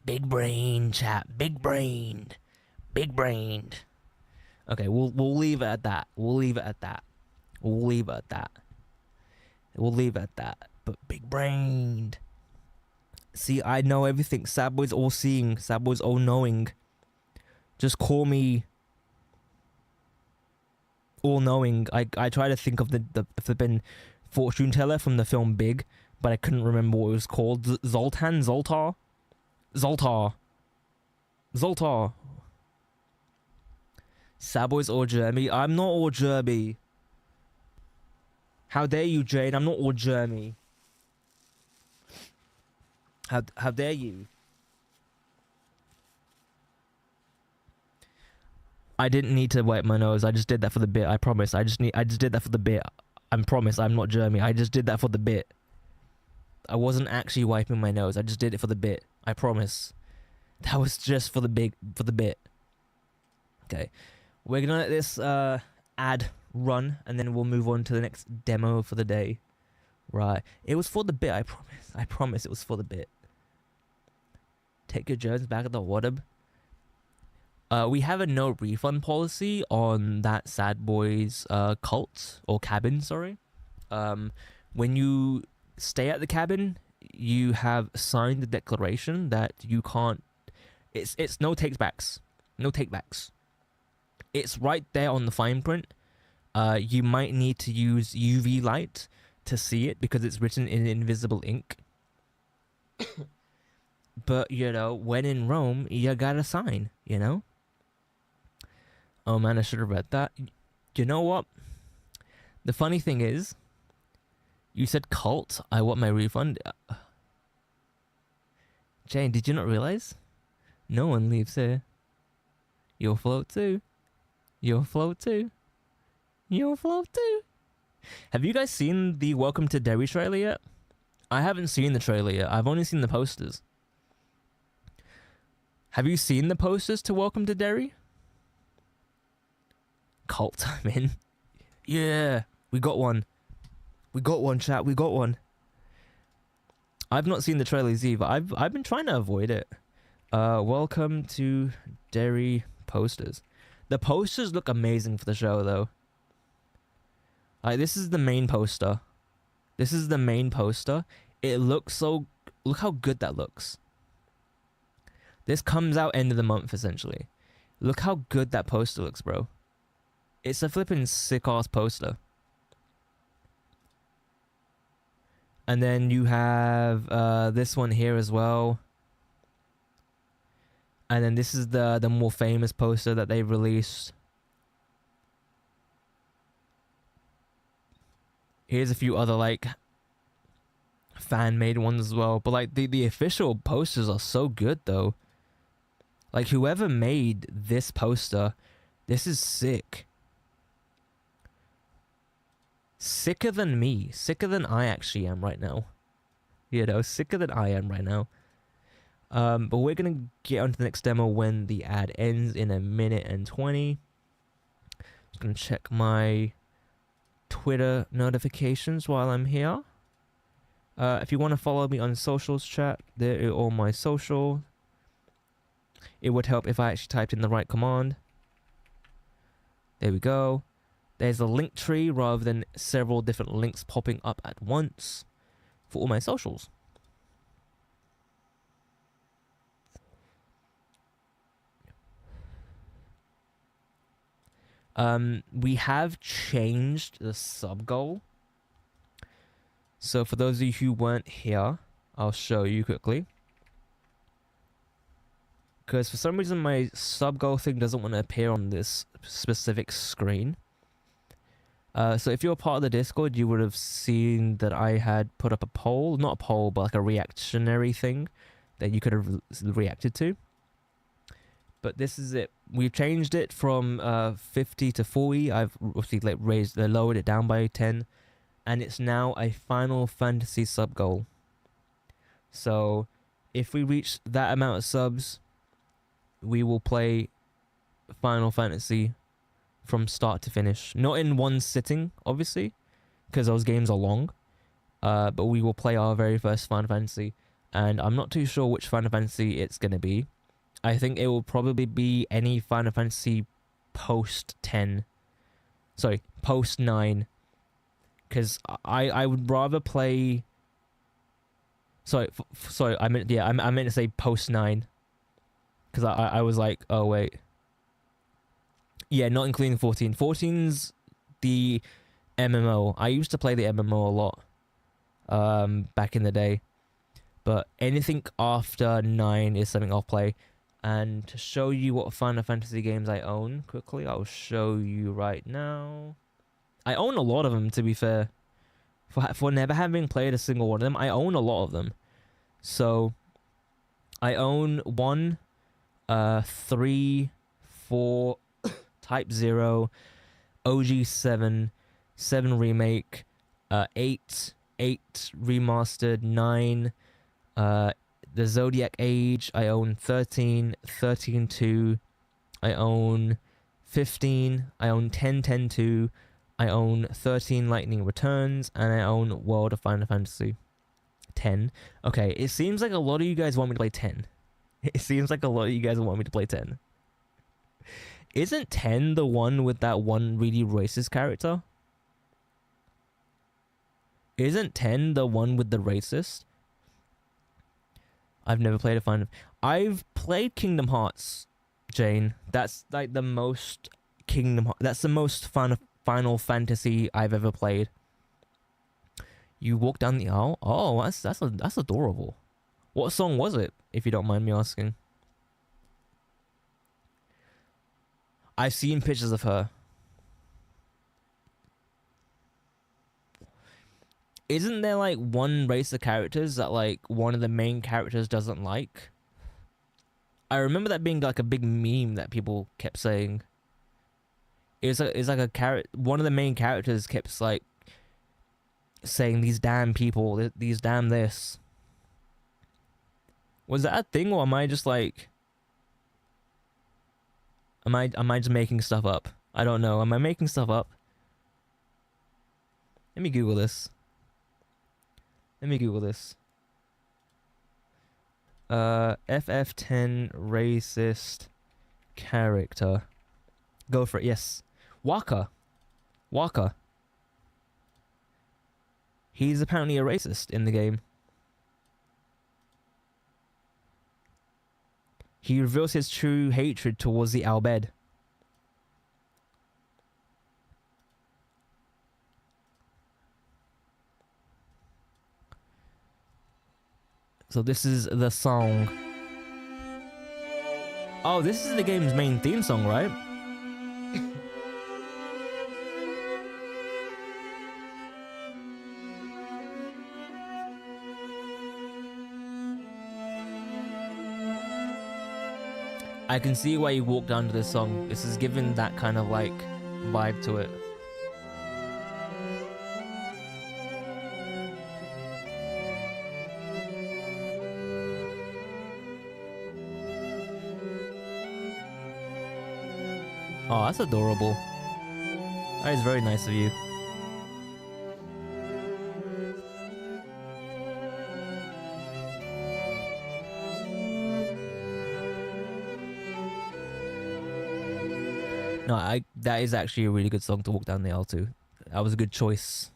big brain, chat. Big brained. Big brained. Okay, we'll leave it at that. We'll leave it at that. We'll leave it at that. We'll leave it at that. But big brained. See, I know everything. Sad Boy's all seeing. Sad Boy's all knowing. Just call me all knowing. I try to think of the flippin' fortune teller from the film Big, but I couldn't remember what it was called. Zoltar. Sad Boy's all Jeremy. I'm not all Jeremy. How dare you, Jade? I'm not all Jeremy. How dare you? I didn't need to wipe my nose. I just did that for the bit. I promise. I just did that for the bit. I promise. I'm not Jeremy. I just did that for the bit. I wasn't actually wiping my nose. I just did it for the bit. I promise. That was just for the bit. Okay. We're gonna let this ad run, and then we'll move on to the next demo for the day. Right. It was for the bit. I promise. I promise it was for the bit. Take your germs back at the water. We have a no refund policy on that Sad Boys cult or cabin, sorry. When you stay at the cabin, you have signed the declaration that you can't. It's no takebacks. No takebacks. It's right there on the fine print. You might need to use UV light to see it because it's written in invisible ink. But, you know, when in Rome, you gotta sign, you know? Oh man, I should have read that. You know what? The funny thing is, You said cult? I want my refund. Jane, did you not realize? No one leaves here. You'll float too. You'll float too. You'll float too. Have you guys seen the Welcome to Derry trailer yet? I haven't seen the trailer yet. I've only seen the posters. Have you seen the posters to Welcome to Derry? Cult, I'm in. Yeah, we got one. We got one, chat. We got one. I've not seen the trailers either. I've been trying to avoid it. Welcome to Derry posters. The posters look amazing for the show, though. Like, this is the main poster. This is the main poster. It looks so... Look how good that looks. This comes out end of the month, essentially. Look how good that poster looks, bro. It's a flippin' sick-ass poster. And then you have this one here as well. And then this is the more famous poster that they've released. Here's a few other, like, fan-made ones as well. But, like, the official posters are so good, though. Like, whoever made this poster, this is sick. Sicker than me. Sicker than I actually am right now. You know, sicker than I am right now. But we're going to get on to the next demo when the ad ends in 1:20. Just going to check my Twitter notifications while I'm here. If you want to follow me on socials, chat, there are all my social. It would help if I actually typed in the right command. There we go. There's a link tree rather than several different links popping up at once for all my socials. We have changed the sub goal. So for those of you who weren't here, I'll show you quickly. Because for some reason my sub goal thing doesn't want to appear on this specific screen. So if you're part of the Discord, you would have seen that I had put up a poll. Not a poll, but like a reactionary thing that you could have reacted to. But this is it. We've changed it from 50 to 40. I've obviously like lowered it down by 10. And it's now a Final Fantasy sub goal. So if we reach that amount of subs, we will play Final Fantasy from start to finish. Not in one sitting, obviously, because those games are long. But we will play our very first Final Fantasy. And I'm not too sure which Final Fantasy it's going to be. I think it will probably be any Final Fantasy post 10. Sorry, post 9. Because I would rather play... Sorry, I meant to say post 9. Because I was like, oh wait. Yeah, not including 14. 14's the MMO. I used to play the MMO a lot back in the day. But anything after 9 is something I'll play. And to show you what Final Fantasy games I own, quickly, I'll show you right now. I own a lot of them, to be fair. For never having played a single one of them, I own a lot of them. So, I own 1, 3, 4, Type 0, OG 7, 7 Remake, 8 Remastered, 9, the Zodiac Age, I own 13, 13-2, I own 15, I own 10-10-2, I own 13 Lightning Returns, and I own World of Final Fantasy 10. Okay, it seems like a lot of you guys want me to play 10. It seems like a lot of you guys want me to play 10. Isn't 10 the one with that one really racist character? Isn't 10 the one with the racist? I've never played a Final... I've played Kingdom Hearts, Jane. That's like the most That's the most Final Fantasy I've ever played. You walk down the aisle? Oh, that's adorable. What song was it, if you don't mind me asking? I've seen pictures of her. Isn't there like one race of characters that like one of the main characters doesn't like? I remember that being like a big meme that people kept saying. It's like a character. One of the main characters kept like saying these damn people, these damn this. Was that a thing, or am I just like? Am I just making stuff up? I don't know. Am I making stuff up? Let me Google this. FF10 racist character. Go for it. Yes. Waka. He's apparently a racist in the game. He reveals his true hatred towards the Al Bhed. So this is the song. Oh, this is the game's main theme song, right? I can see why you walked down to this song. This is given that kind of like vibe to it. Oh, that's adorable. That is very nice of you. No, that is actually a really good song to walk down the aisle to. That was a good choice.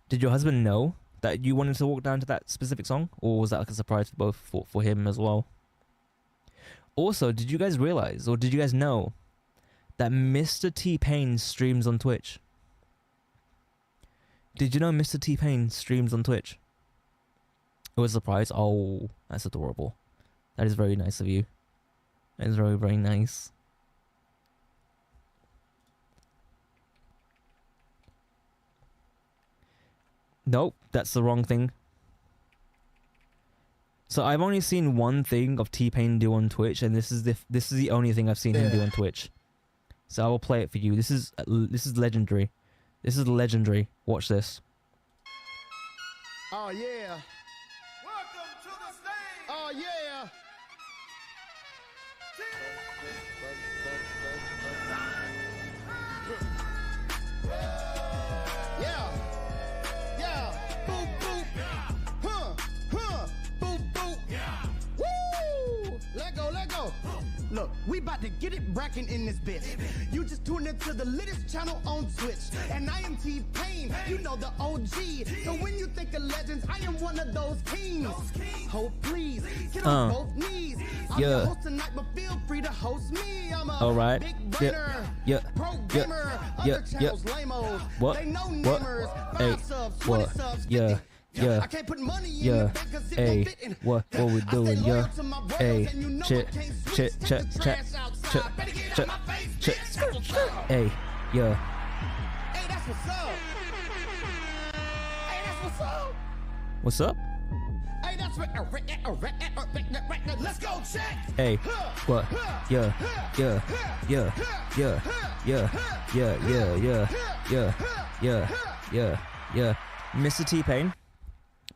Did your husband know that you wanted to walk down to that specific song? Or was that like a surprise for both for him as well? Also, did you guys realize, or did you guys know that Mr. T-Pain streams on Twitch? Did you know Mr. T-Pain streams on Twitch? It was a surprise. Oh, that's adorable. That is very nice of you. That is very, very nice. Nope, that's the wrong thing. So I've only seen one thing of T-Pain do on Twitch, and this is the only thing I've seen him do on Twitch. So I will play it for you. This is legendary. This is legendary. Watch this. Oh yeah. Welcome to the stage. Oh yeah. Yeah. Yeah. Boop boop. Huh. Huh. Boop boop. Woo! Let go. Let go. Look, we about to get it brackin' in this bitch. You just tuned into the littest channel on Twitch. And I am T-Pain, you know the OG. So when you think of legends, I am one of those kings. Hope please, get on both knees. I'm your host tonight, but feel free to host me. I'm a big brainer, pro gamer. Other channels lame-os, they know namers. 5 subs, 20 subs, 50. Yeah. I can't put money in the bank 'cause it won't fit in. What we doing? Yeah. Hey, check. Hey, yeah. Hey, that's what's up. Hey, that's what's up. What's up? Hey, that's what. Let's go check. Hey, what? Yeah.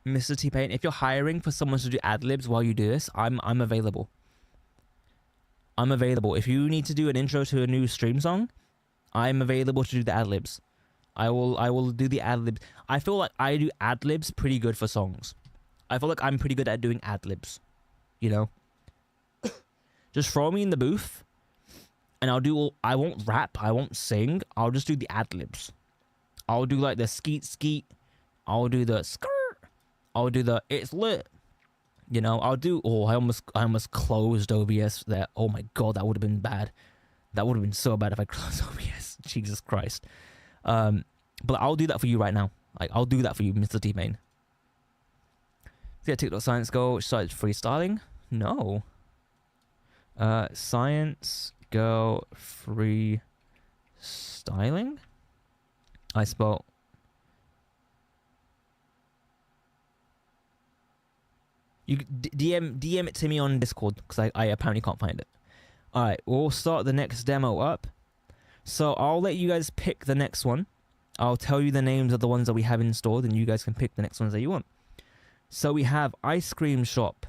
Mr. T-Pain, if you're hiring for someone to do ad-libs while you do this, I'm available. I'm available. If you need to do an intro to a new stream song, I'm available to do the ad-libs. I will do the ad-libs. I feel like I do ad-libs pretty good for songs. I feel like I'm pretty good at doing ad-libs. You know? Just throw me in the booth, and I won't rap, I won't sing, I'll just do the ad-libs. I'll do like the skeet, I'll do the skirt, I'll do the it's lit. You know, I'll do I almost closed OBS there. Oh my god, that would have been bad. That would have been so bad if I closed OBS. Jesus Christ. But I'll do that for you right now. Like I'll do that for you, Mr. T-Pain. See a TikTok science girl started freestyling? No. Science girl freestyling? I spelled You DM it to me on Discord because I apparently can't find it. All right, we'll start the next demo up. So I'll let you guys pick the next one. I'll tell you the names of the ones that we have installed, and you guys can pick the next ones that you want. So we have Ice Cream Shop,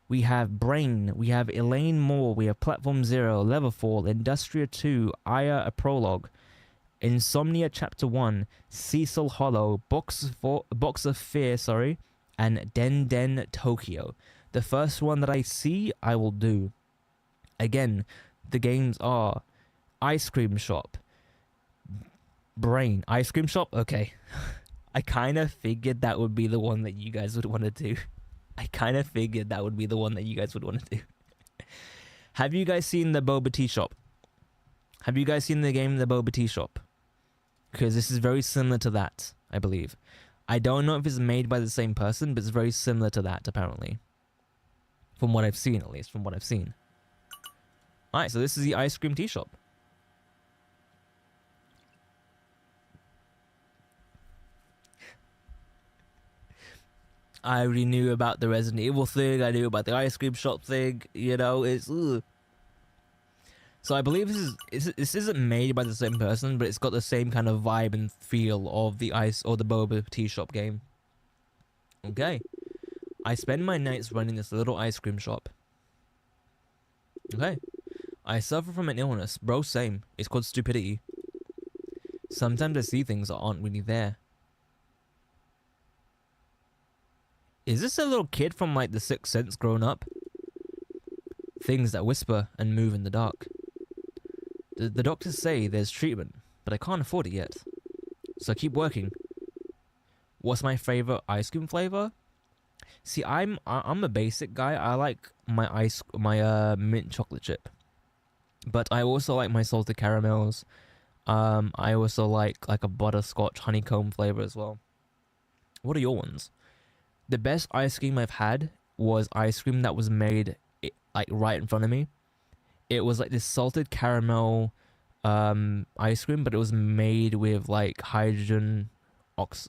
we have Brain, we have Elaine Moore, we have Platform Zero, Leverfall, Industria 2, Aya a Prologue, Insomnia Chapter 1, Cecil Hollow, Box of Fear, and Den Den Tokyo. The first one that I see, I will do. Again, the games are Ice Cream Shop, Brain, Ice Cream Shop, okay. I kind of figured that would be the one that you guys would want to do. Have you guys seen the Boba Tea Shop? Have you guys seen the game The Boba Tea Shop? Because this is very similar to that, I believe. I don't know if it's made by the same person, but it's very similar to that, apparently. From what I've seen, at least. Alright, so this is the Ice Cream Tea Shop. I already knew about the Resident Evil thing. I knew about the ice cream shop thing. You know, it's... Ugh. So I believe this isn't made by the same person, but it's got the same kind of vibe and feel of the Boba Tea Shop game. Okay. I spend my nights running this little ice cream shop. Okay. I suffer from an illness. Bro, same. It's called stupidity. Sometimes I see things that aren't really there. Is this a little kid from like The Sixth Sense grown up? Things that whisper and move in the dark. The doctors say there's treatment, but I can't afford it yet. So I keep working. What's my favorite ice cream flavor? See, I'm a basic guy. I like my mint chocolate chip. But I also like my salted caramels. I also like a butterscotch honeycomb flavor as well. What are your ones? The best ice cream I've had was ice cream that was made like right in front of me. It was like this salted caramel ice cream, but it was made with like what's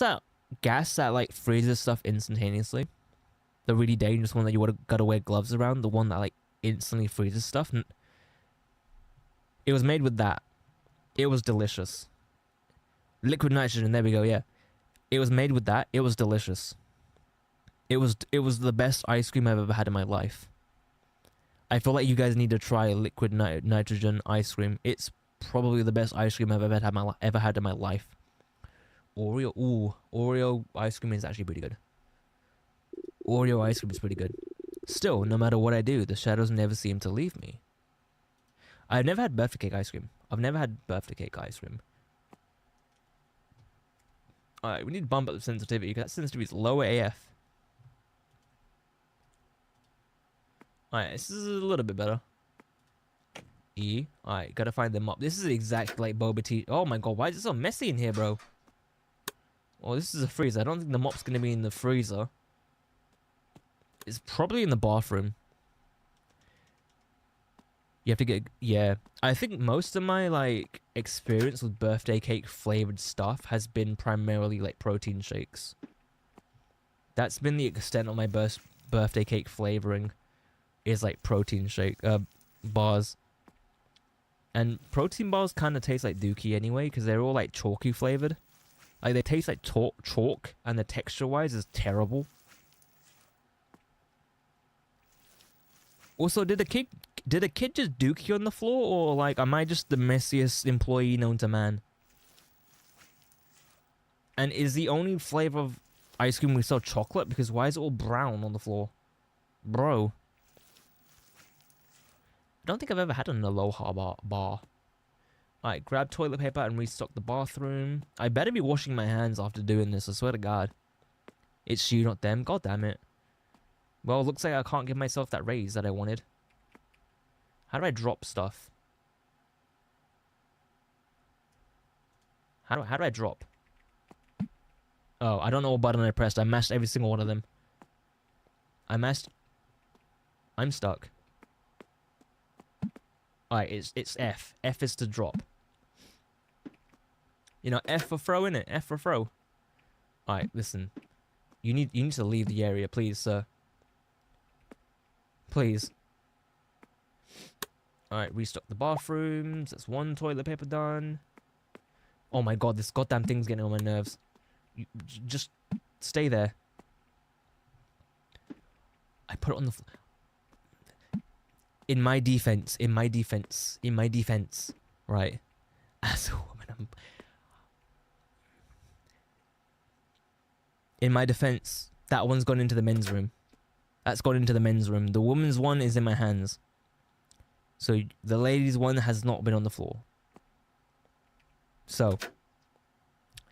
that gas that like freezes stuff instantaneously? The really dangerous one that you would have got to wear gloves around. The one that like instantly freezes stuff. It was made with that. It was delicious. Liquid nitrogen. There we go. Yeah. It was made with that. It was delicious. It was the best ice cream I've ever had in my life. I feel like you guys need to try liquid nitrogen ice cream. It's probably the best ice cream I've ever had in my life. Oreo ice cream is actually pretty good. Oreo ice cream is pretty good. Still, no matter what I do, the shadows never seem to leave me. I've never had birthday cake ice cream. Alright, we need to bump up the sensitivity, because that sensitivity is lower AF. Alright, this is a little bit better. E. Alright, gotta find the mop. This is exactly like Boba Tea. Oh my god, why is it so messy in here, bro? Oh, this is a freezer. I don't think the mop's gonna be in the freezer. It's probably in the bathroom. You have to get... Yeah. I think most of my, like, experience with birthday cake flavored stuff has been primarily, like, protein shakes. That's been the extent of my birthday cake flavoring. Is, like, protein shake... bars. And protein bars kind of taste like Dookie anyway, because they're all, like, chalky flavored. Like, they taste like chalk, and the texture-wise is terrible. Also, did a kid just dookie on the floor, or like am I just the messiest employee known to man? And is the only flavor of ice cream we sell chocolate? Because why is it all brown on the floor, bro? I don't think I've ever had an Aloha bar. Alright, grab toilet paper and restock the bathroom. I better be washing my hands after doing this. I swear to God, it's you, not them. God damn it. Well, looks like I can't give myself that raise that I wanted. How do I drop stuff? How do I drop? Oh, I don't know what button I pressed. I mashed every single one of them. I'm stuck. Alright, it's F. F is to drop. You know, F for throw, innit? F for throw. Alright, listen. You need to leave the area, please, sir. Please. Alright, restock the bathrooms. That's one toilet paper done. Oh my god, this goddamn thing's getting on my nerves. You, just stay there. I put it on the in my defense, right? As a woman, in my defense, that one's gone into the men's room. That's gone into the men's room. The woman's one is in my hands. So the ladies' one has not been on the floor. So,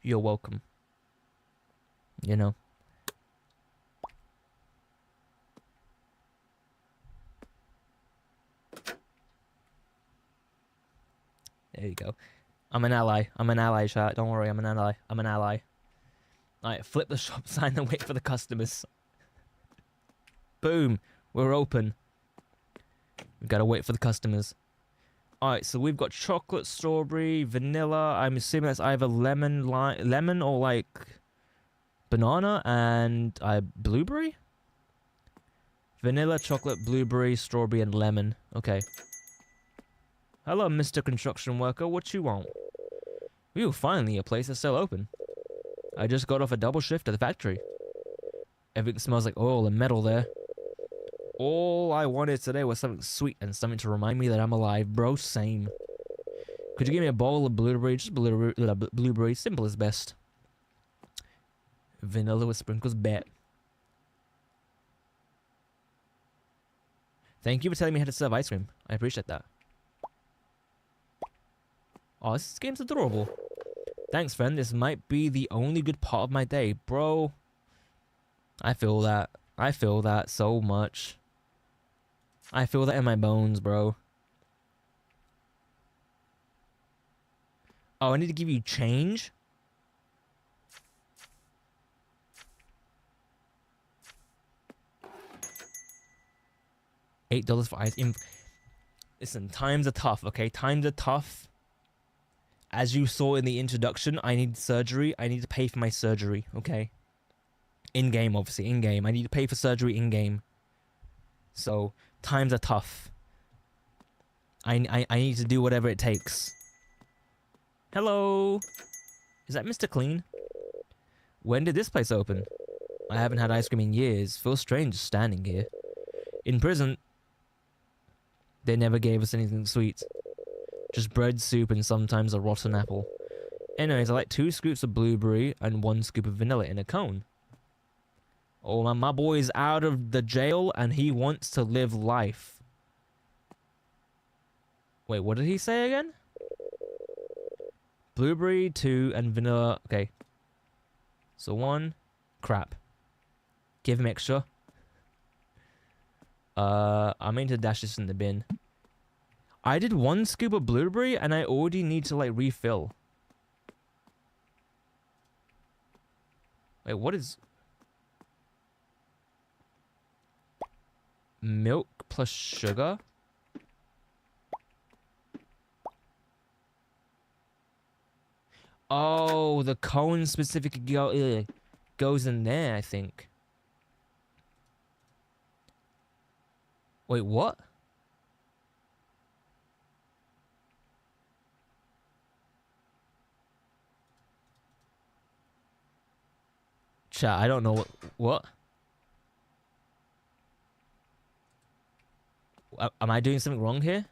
you're welcome. You know. There you go. I'm an ally. I'm an ally, chat. Don't worry, I'm an ally. I'm an ally. Alright, flip the shop sign and wait for the customers. Boom. We're open. We've got to wait for the customers. Alright, so we've got chocolate, strawberry, vanilla. I'm assuming that's either lemon or like banana and blueberry? Vanilla, chocolate, blueberry, strawberry, and lemon. Okay. Hello, Mr. Construction Worker. What you want? Ooh, finally, your place is still open. I just got off a double shift at the factory. Everything smells like oil and metal there. All I wanted today was something sweet and something to remind me that I'm alive, bro. Same. Could you give me a bowl of blueberry? Just blueberry. Simple as best. Vanilla with sprinkles, bet. Thank you for telling me how to serve ice cream. I appreciate that. Oh, this game's adorable. Thanks, friend. This might be the only good part of my day. Bro, I feel that. I feel that so much. I feel that in my bones, bro. Oh, I need to give you change? $8 for ice. Listen, times are tough, okay? Times are tough. As you saw in the introduction, I need surgery. I need to pay for my surgery, okay? In-game, obviously, in-game. I need to pay for surgery in-game. So, times are tough. I need to do whatever it takes. Hello? Is that Mr. Clean? When did this place open? I haven't had ice cream in years. Feels strange just standing here. In prison, they never gave us anything sweet. Just bread, soup, and sometimes a rotten apple. Anyways, I like 2 scoops of blueberry and 1 scoop of vanilla in a cone. Oh, my boy is out of the jail and he wants to live life. Wait, what did he say again? Blueberry, 2, and vanilla. Okay. So 1. Crap. Give him extra. I mean to dash this in the bin. I did 1 scoop of blueberry and I already need to like refill. Wait, what is... Milk plus sugar? Oh, the cone specifically goes in there, I think. Wait, what? Chat, I don't know what? Am I doing something wrong here?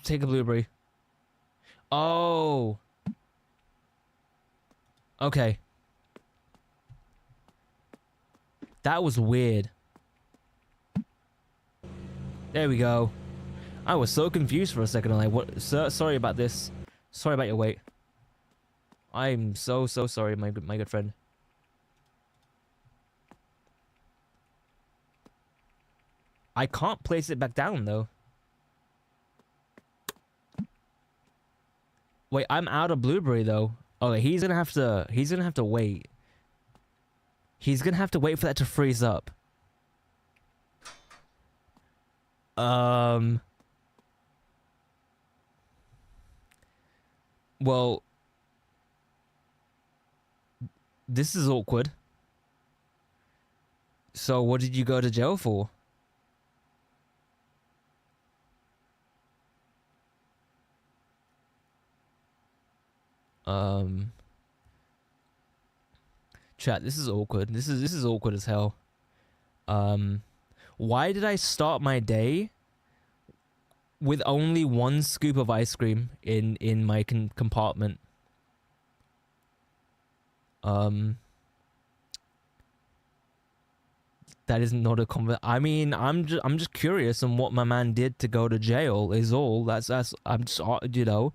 Take a blueberry. Oh. Okay. That was weird. There we go. I was so confused for a second. I'm like, what? Sir, sorry about this. Sorry about your wait. I'm so sorry, my good friend. I can't place it back down though. Wait, I'm out of blueberry though. Okay, he's gonna have to wait. He's gonna have to wait for that to freeze up. Well, this is awkward. So what did you go to jail for? Chat, this is awkward. This is awkward as hell. Why did I start my day with only one scoop of ice cream in my compartment? That is not a I mean, I'm just curious on what my man did to go to jail. Is all. That's I'm just, you know.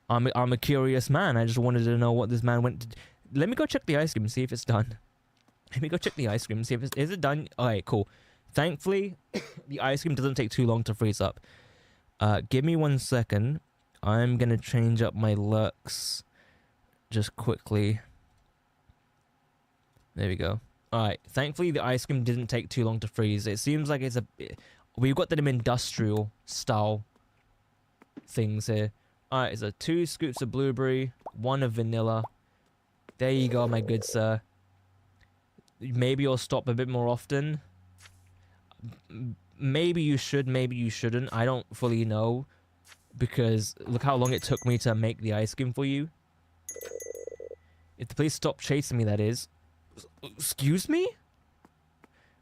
I'm a curious man. I just wanted to know what this man went to. Let me go check the ice cream and see if it's done. Let me go check the ice cream and see if is it done. Okay, cool. Thankfully, the ice cream doesn't take too long to freeze up. Give me 1 second. I'm gonna change up my lurks just quickly. There we go. Alright, thankfully the ice cream didn't take too long to freeze. It seems like it's we've got them industrial style things here. Alright, so 2 scoops of blueberry, 1 of vanilla. There you go, my good sir. Maybe you'll stop a bit more often. Maybe you should, maybe you shouldn't. I don't fully know. Because look how long it took me to make the ice cream for you. If the police stop chasing me, that is. Excuse me?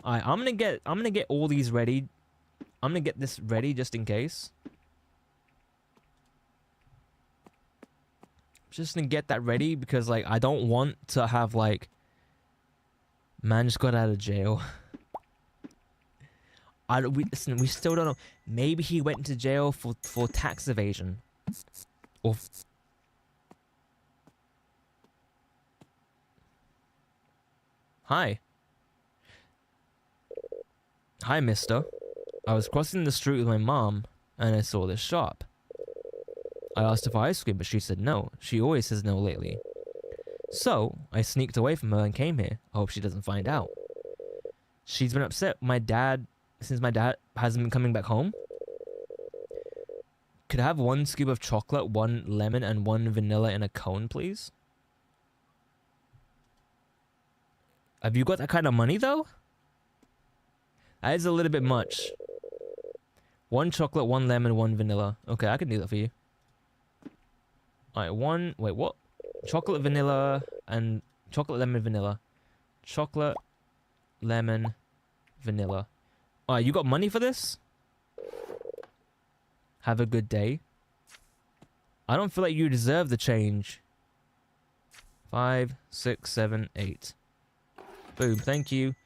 Alright, I'm gonna get all these ready. I'm gonna get this ready just in case. Just gonna get that ready because like I don't want to have like man just got out of jail. Listen, we still don't know. Maybe he went into jail for tax evasion. Or Hi. Hi, mister. I was crossing the street with my mom, and I saw this shop. I asked her for ice cream, but she said no. She always says no lately. So, I sneaked away from her and came here. I hope she doesn't find out. She's been upset since my dad hasn't been coming back home. Could I have 1 scoop of chocolate, 1 lemon, and 1 vanilla in a cone, please? Have you got that kind of money, though? That is a little bit much. 1 chocolate, 1 lemon, 1 vanilla. Okay, I can do that for you. Alright, wait, what? Chocolate, vanilla, and... Chocolate, lemon, vanilla. Chocolate, lemon, vanilla. Alright, you got money for this? Have a good day. I don't feel like you deserve the change. 5, 6, 7, 8. Boom, thank you.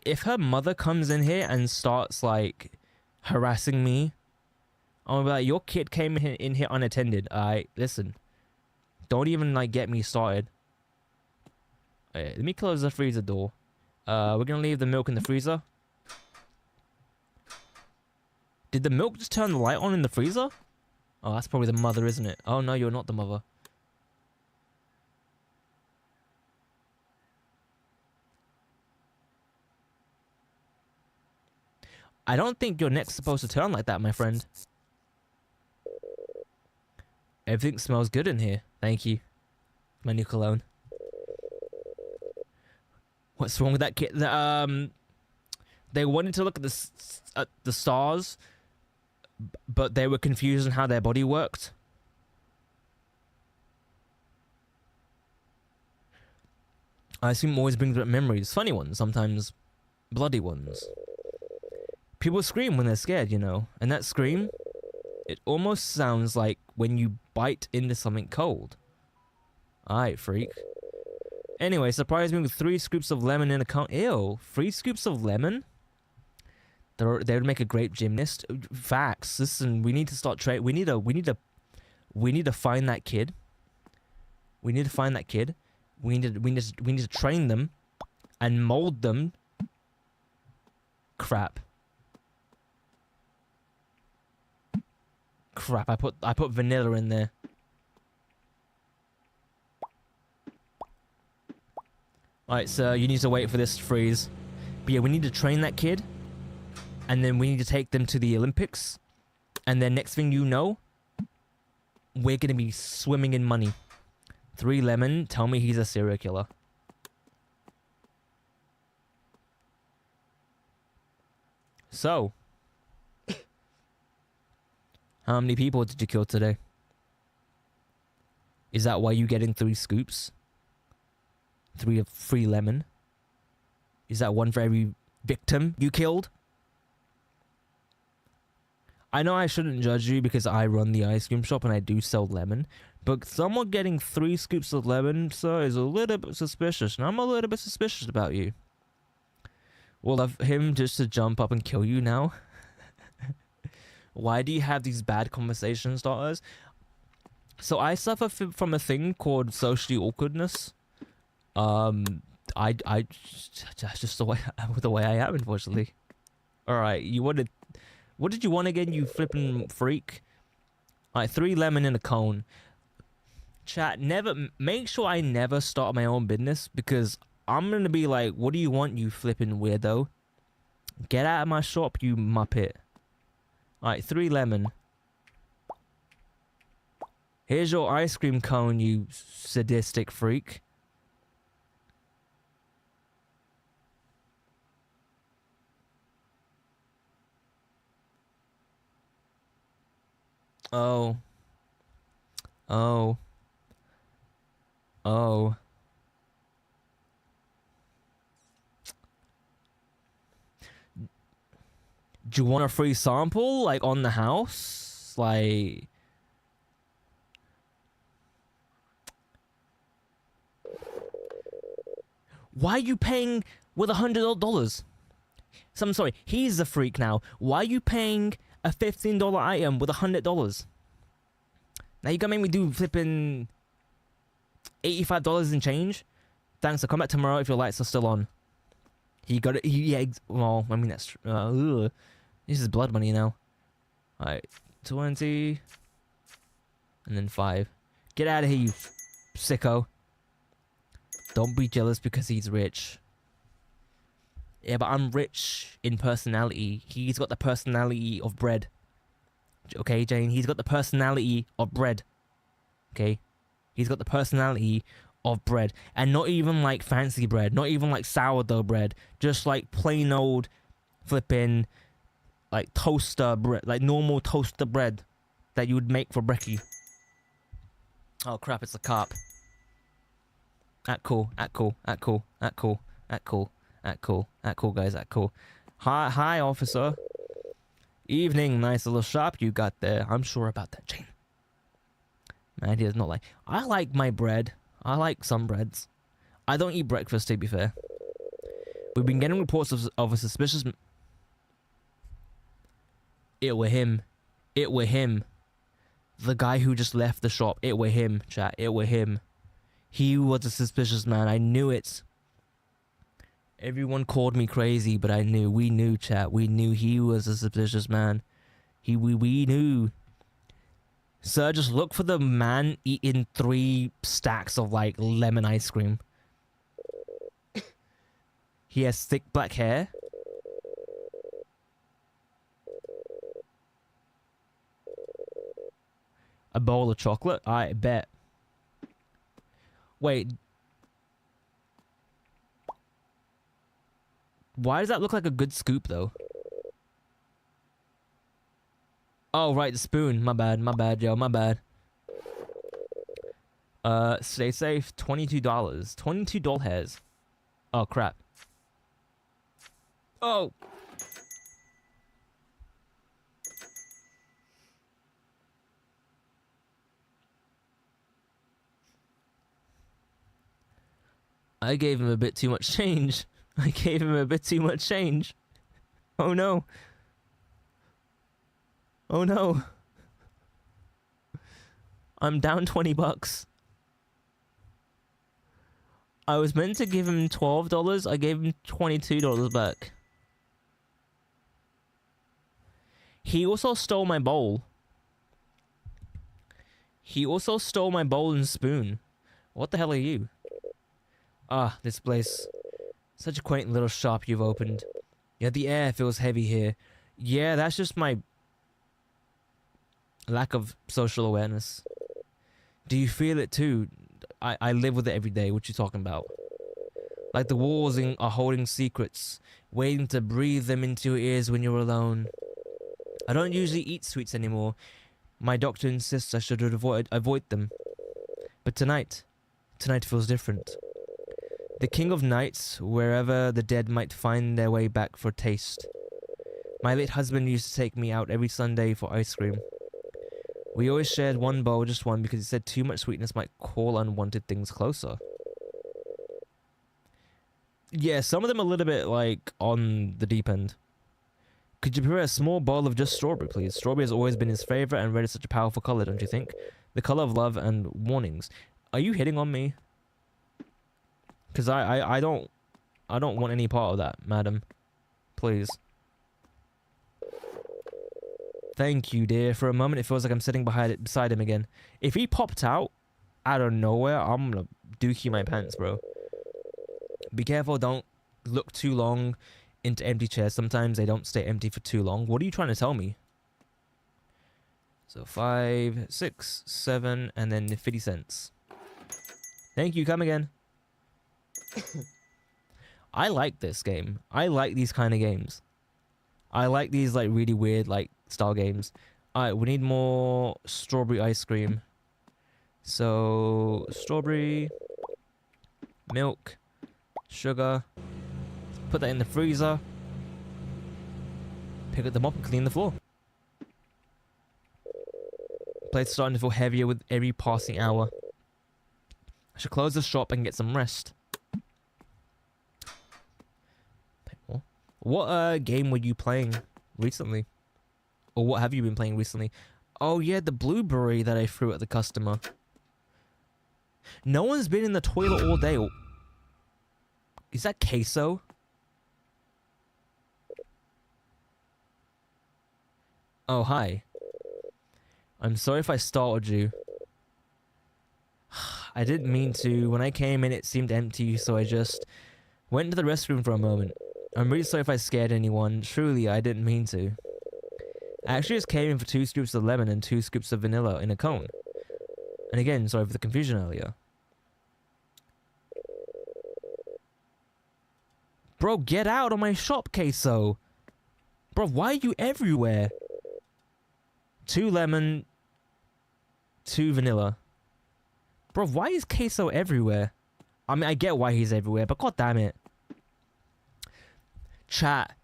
If her mother comes in here and starts, like, harassing me, I'm gonna be like, your kid came in here unattended. Alright, listen. Don't even, like, get me started. Alright, let me close the freezer door. We're gonna leave the milk in the freezer. Did the milk just turn the light on in the freezer? Oh, that's probably the mother, isn't it? Oh, no, you're not the mother. I don't think your neck's supposed to turn like that, my friend. Everything smells good in here. Thank you. My new cologne. What's wrong with that kid? They wanted to look at the stars, but they were confused on how their body worked. I assume always brings back memories. Funny ones, sometimes bloody ones. People scream when they're scared, you know. And that scream, it almost sounds like when you bite into something cold. Alright, freak. Anyway, surprise me with 3 scoops of lemon in a cone. Ew, 3 scoops of lemon? They would make a great gymnast. Facts. Listen, we need to start we need to find that kid. We need to find that kid. We need to train them and mold them. Crap. Crap, I put vanilla in there. Alright, so you need to wait for this to freeze. But yeah, we need to train that kid. And then we need to take them to the Olympics. And then next thing you know, we're gonna be swimming in money. 3 Lemon, tell me he's a serial killer. So, how many people did you kill today? Is that why you getting 3 scoops? 3 of 3 Lemon? Is that one for every victim you killed? I know I shouldn't judge you because I run the ice cream shop and I do sell lemon, but someone getting 3 scoops of lemon, sir, is a little bit suspicious, and I'm a little bit suspicious about you. Well, of him just to jump up and kill you now? Why do you have these bad conversation starters? So I suffer from a thing called socially awkwardness. I just the way I am, unfortunately. All right, you wanted. What did you want again, you flipping freak? Alright, 3 lemon in a cone. Chat, make sure I never start my own business, because I'm gonna be like, what do you want, you flipping weirdo? Get out of my shop, you muppet. Alright, 3 lemon. Here's your ice cream cone, you sadistic freak. Oh. Oh. Oh. Do you want a free sample, like, on the house? Like... Why are you paying with $100? So I'm sorry, he's a freak now. Why are you paying a $15 item with $100? Now you gonna make me do flipping $85 and change? Thanks, I'll come back tomorrow if your lights are still on. He got it. Yeah, well, I mean, that's... this is blood money now. Alright, 20. And then 5. Get out of here, you sicko. Don't be jealous because he's rich. Yeah, but I'm rich in personality. He's got the personality of bread. Okay, Jane? He's got the personality of bread. Okay? He's got the personality of bread. And not even like fancy bread. Not even like sourdough bread. Just like plain old flipping like toaster bread. Like normal toaster bread that you would make for brekkie. Oh crap, it's a cop. Act cool, act cool, act cool, act cool, act cool. Act cool. Act cool, guys. Act cool. Hi, officer. Evening. Nice little shop you got there. I'm sure about that, Jane. Man, he does not like... I like my bread. I like some breads. I don't eat breakfast, to be fair. We've been getting reports of a suspicious... It were him. It were him. The guy who just left the shop. It were him, chat. It were him. He was a suspicious man. I knew it. Everyone called me crazy, but we knew, chat. We knew he was a suspicious man. We knew. Sir, just look for the man eating 3 stacks of, like, lemon ice cream. He has thick black hair. A bowl of chocolate? I bet. Wait. Why does that look like a good scoop, though? Oh, right, the spoon. My bad, yo, my bad. Stay safe. $22. $22 hairs. Oh, crap. Oh! I gave him a bit too much change. I gave him a bit too much change. Oh no. Oh no. I'm down $20. I was meant to give him $12. I gave him $22 back. He also stole my bowl. He also stole my bowl and spoon. What the hell are you? Ah, this place. Such a quaint little shop you've opened. Yet the air feels heavy here. Yeah, that's just my lack of social awareness. Do you feel it too? I live with it every day. What you talking about? Like the walls are holding secrets, waiting to breathe them into your ears when you're alone. I don't usually eat sweets anymore. My doctor insists I should avoid them. But tonight feels different. The king of nights, wherever the dead might find their way back for taste. My late husband used to take me out every Sunday for ice cream. We always shared one bowl, just one, because he said too much sweetness might call unwanted things closer. Yeah, some of them a little bit, like, on the deep end. Could you prepare a small bowl of just strawberry, please? Strawberry has always been his favorite, and red is such a powerful color, don't you think? The color of love and warnings. Are you hitting on me? Because I don't want any part of that, madam. Please. Thank you, dear. For a moment, it feels like I'm sitting beside him again. If he popped out of nowhere, I'm gonna dookie my pants, bro. Be careful, don't look too long into empty chairs. Sometimes they don't stay empty for too long. What are you trying to tell me? So 5, 6, 7, and then 50 cents. Thank you, come again. I like this game. I like these kind of games. I like these like really weird like style games. Alright, we need more strawberry ice cream. So strawberry, milk, sugar. Put that in the freezer. Pick up the mop and clean the floor. Plate's starting to feel heavier with every passing hour. I should close the shop and get some rest. What game were you playing recently? Or what have you been playing recently? Oh yeah, the blueberry that I threw at the customer. No one's been in the toilet all day. Is that queso? Oh, hi. I'm sorry if I startled you. I didn't mean to. When I came in, it seemed empty, so I just went to the restroom for a moment. I'm really sorry if I scared anyone. Truly, I didn't mean to. I actually just came in for 2 scoops of lemon and 2 scoops of vanilla in a cone. And again, sorry for the confusion earlier. Bro, get out of my shop, queso. Bro, why are you everywhere? 2 lemon, 2 vanilla. Bro, why is queso everywhere? I mean, I get why he's everywhere, but god damn it. Chat.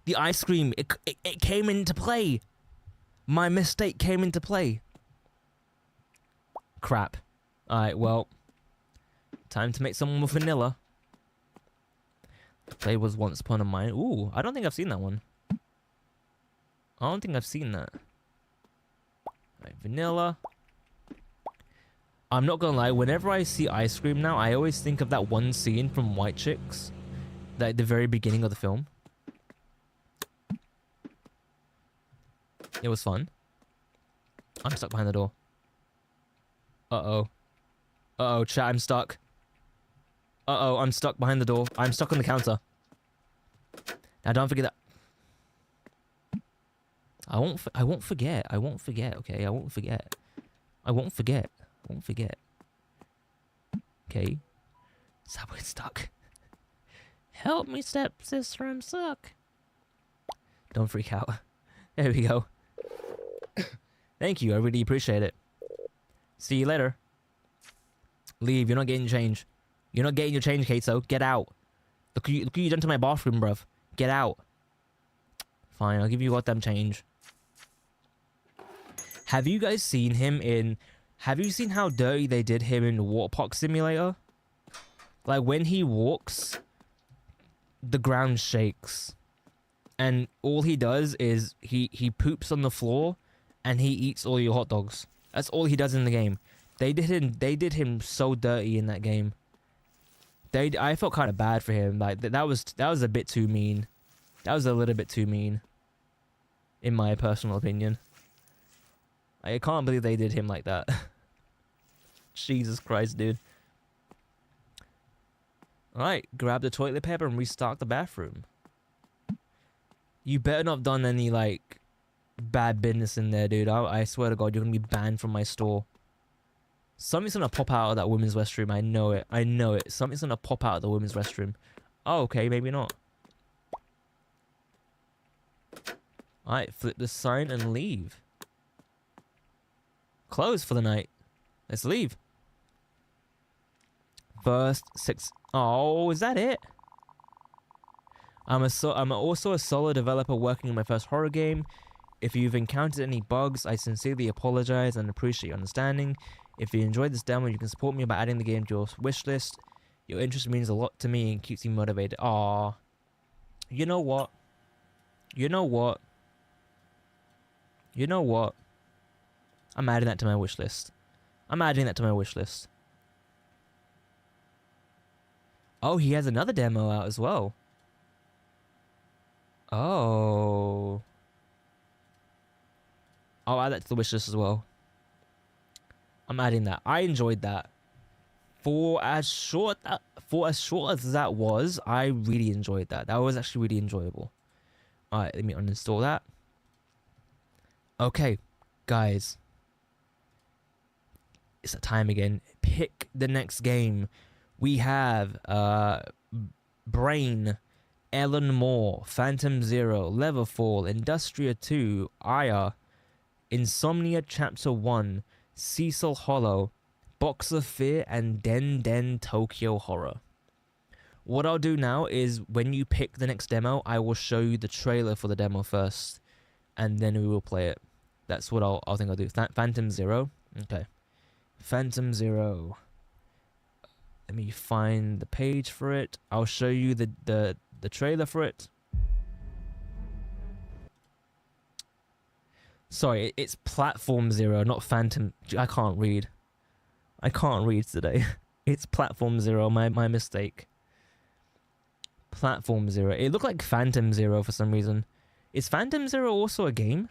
The ice cream, it came into play. My mistake came into play. Crap. Alright, well. Time to make some with vanilla. The play was once upon a mind. Ooh, I don't think I've seen that one. I don't think I've seen that. Right, vanilla. I'm not gonna lie, whenever I see ice cream now, I always think of that one scene from White Chicks. At the very beginning of the film. It was fun. I'm stuck behind the door. Uh-oh. Uh-oh, chat, I'm stuck. Uh-oh, I'm stuck behind the door. I'm stuck on the counter. Now don't forget that. I won't forget. I won't forget, okay? I won't forget. I won't forget. I won't forget. Okay. Subway's stuck. Help me, stepsister, I'm stuck. Don't freak out. There we go. Thank you, I really appreciate it. See you later. Leave, you're not getting change. You're not getting your change, queso. Get out. Look what you done to my bathroom, bruv. Get out. Fine, I'll give you goddamn change. Have you guys seen him in... Have you seen how dirty they did him in Water Park Simulator? Like, when he walks... the ground shakes, and all he does is he poops on the floor and he eats all your hot dogs. That's all he does in the game. They did him so dirty in that game. I felt kind of bad for him. Like that was a bit too mean. That was a little bit too mean, in my personal opinion. I can't believe they did him like that. Jesus Christ, dude. Alright, grab the toilet paper and restock the bathroom. You better not have done any, like, bad business in there, dude. I swear to God, you're gonna be banned from my store. Something's gonna pop out of that women's restroom. I know it. I know it. Something's gonna pop out of the women's restroom. Oh, okay, maybe not. Alright, flip the sign and leave. Close for the night. Let's leave. First 6. Oh, is that it? I'm also a solo developer working on my first horror game. If you've encountered any bugs, I sincerely apologize and appreciate your understanding. If you enjoyed this demo, you can support me by adding the game to your wish list. Your interest means a lot to me and keeps me motivated. Aww. You know what? You know what? You know what? I'm adding that to my wish list. I'm adding that to my wish list. Oh, he has another demo out as well. Oh. I'll add that to the wish list as well. I'm adding that. I enjoyed that. For as short as that was, I really enjoyed that. That was actually really enjoyable. Alright, let me uninstall that. Okay, guys. It's that time again. Pick the next game. We have Brain, Ellen Moore, Phantom Zero, Leverfall, Industria 2, Aya, Insomnia Chapter 1, Cecil Hollow, Box of Fear, and Den Den Tokyo Horror. What I'll do now is when you pick the next demo, I will show you the trailer for the demo first, and then we will play it. That's what I'll think I'll do. Phantom Zero. Okay. Phantom Zero. Let me find the page for it. I'll show you the trailer for it. Sorry, it's Platform Zero, not Phantom. I can't read. I can't read today. It's Platform Zero, my mistake. Platform Zero. It looked like Phantom Zero for some reason. Is Phantom Zero also a game?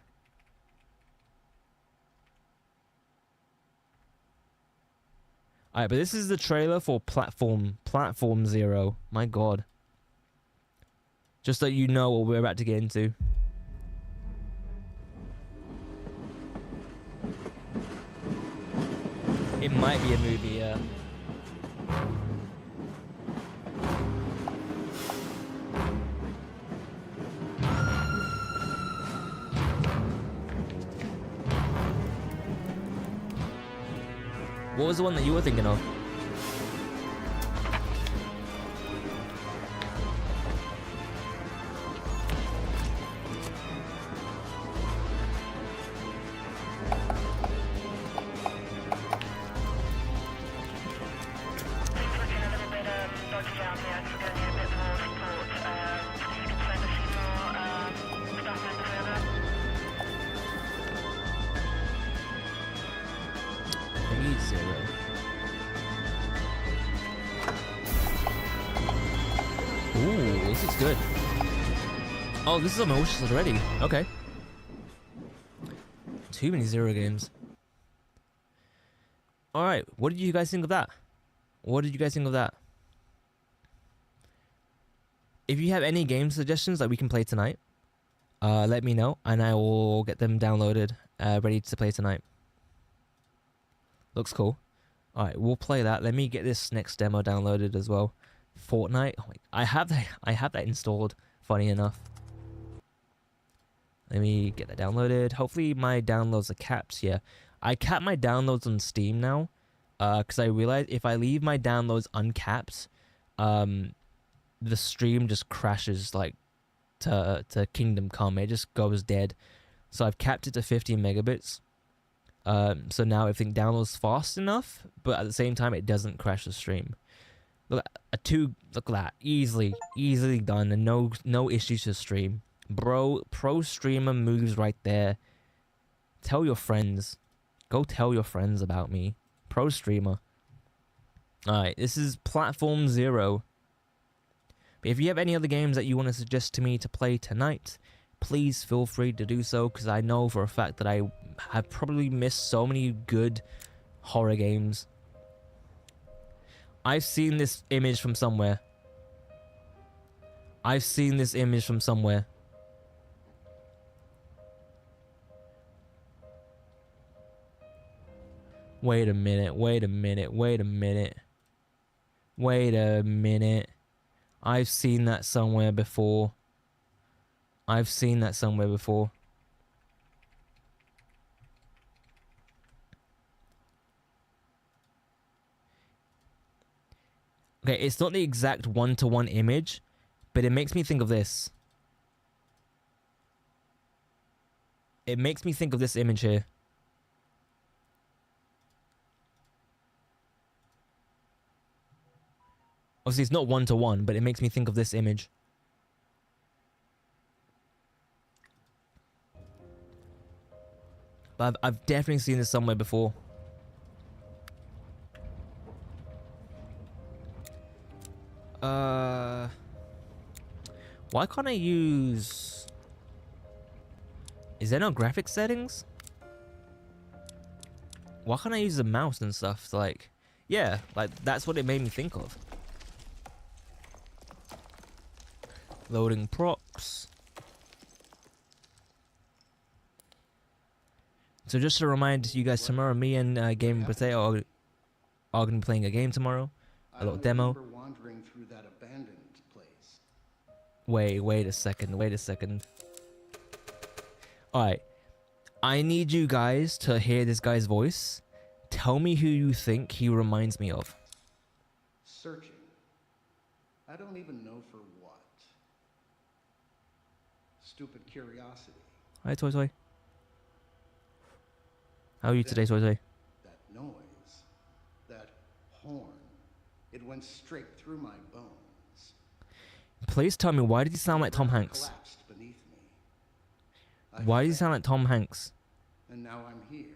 Alright, but this is the trailer for Platform Zero. My God. Just so you know what we're about to get into. It might be a movie, yeah. What was the one that you were thinking of? Ooh, this is good. Oh, this is on my wish list already. Okay. Too many Zero games. Alright, what did you guys think of that? What did you guys think of that? If you have any game suggestions that we can play tonight, let me know and I will get them downloaded, ready to play tonight. Looks cool. Alright, we'll play that. Let me get this next demo downloaded as well. Fortnite. Oh my, I have that installed, funny enough. Let me get that downloaded. Hopefully my downloads are capped. Yeah, I cap my downloads on Steam now, because I realized if I leave my downloads uncapped, the stream just crashes like to Kingdom Come. It just goes dead. So I've capped it to 50 megabits. So now everything downloads fast enough, but at the same time it doesn't crash the stream. Look at that, easily done, and no issues to stream. Bro, pro streamer moves right there. Tell your friends. Go tell your friends about me. Pro streamer. Alright, this is Platform Zero. But if you have any other games that you want to suggest to me to play tonight, please feel free to do so, because I know for a fact that I have probably missed so many good horror games. I've seen this image from somewhere. I've seen this image from somewhere. Wait a minute, wait a minute, wait a minute. Wait a minute. I've seen that somewhere before. I've seen that somewhere before. Okay, it's not the exact one-to-one image, but it makes me think of this. It makes me think of this image here. Obviously, it's not one-to-one, but it makes me think of this image. But I've definitely seen this somewhere before. Why can't I use... Is there no graphic settings? Why can't I use the mouse and stuff? Like, yeah, like that's what it made me think of. Loading props. So just to remind you guys, tomorrow me and Gaming Potato are going to be playing a game tomorrow. A little demo. Wandering through that abandoned place. Wait a second. Alright. I need you guys to hear this guy's voice. Tell me who you think he reminds me of. Searching. I don't even know for what. Stupid curiosity. Hi, Toy Toy. How are you today, Toy Toy? That noise. That horn. It went straight through my bones. Please tell me, why did he sound like Tom Hanks? Collapsed beneath me. Why did he sound like Tom Hanks? And now I'm here.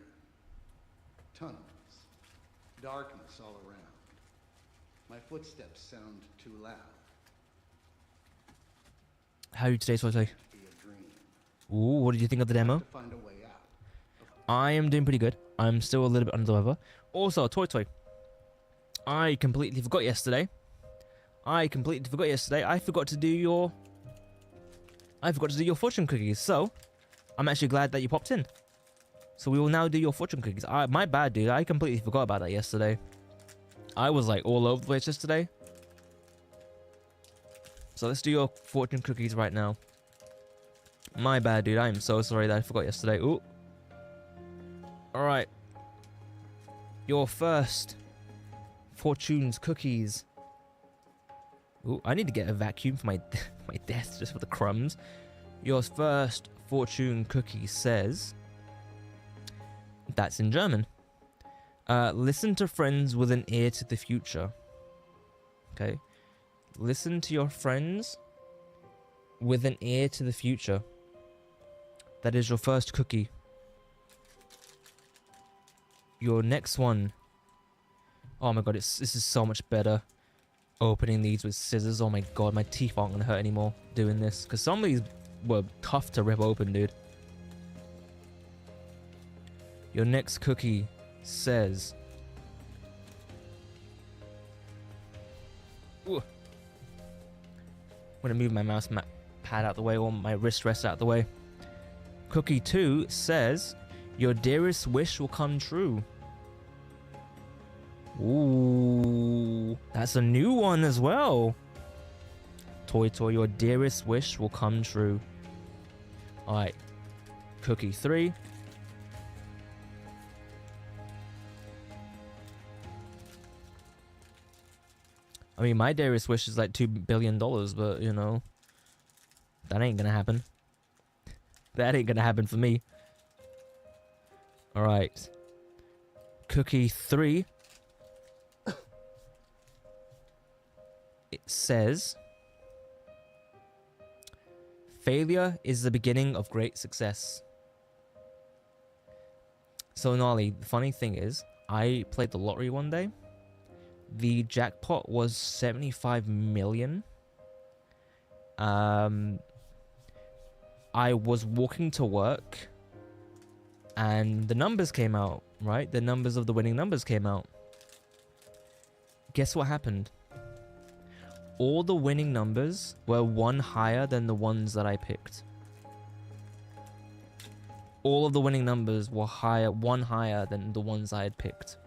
Tunnels. Darkness all around. My footsteps sound too loud. How are you today, Toy Toy? Be a dream. Ooh, what did you think of the demo? To find a way out. I am doing pretty good. I'm still a little bit under the weather. Also, Toy Toy. I completely forgot yesterday. I forgot to do your fortune cookies. So, I'm actually glad that you popped in. So we will now do your fortune cookies. My bad, dude. I completely forgot about that yesterday. I was like all over the place yesterday. So let's do your fortune cookies right now. My bad, dude. I am so sorry that I forgot yesterday. Ooh. Alright. Your first fortune's cookies. Ooh, I need to get a vacuum for my my desk just for the crumbs. Your first fortune cookie says... That's in German. Listen to friends with an ear to the future. Okay. Listen to your friends with an ear to the future. That is your first cookie. Your next one. Oh my god, this is so much better. Opening these with scissors. Oh my god, my teeth aren't gonna hurt anymore doing this. Because some of these were tough to rip open, dude. Your next cookie says... Ooh. I'm gonna move my mouse pad out the way, or my wrist rest out the way. Cookie 2 says, your dearest wish will come true. Ooh, that's a new one as well. Toy Toy, your dearest wish will come true. Alright. Cookie 3. I mean, my dearest wish is like $2 billion, but, you know, that ain't gonna happen. That ain't gonna happen for me. Alright. Cookie 3. It says, failure is the beginning of great success. So, Nolly, the funny thing is, I played the lottery one day. The jackpot was 75 million. I was walking to work And the numbers came out, right? The numbers of the winning numbers came out. Guess what happened? All the winning numbers were one higher than the ones that I picked. All of the winning numbers were one higher than the ones I had picked.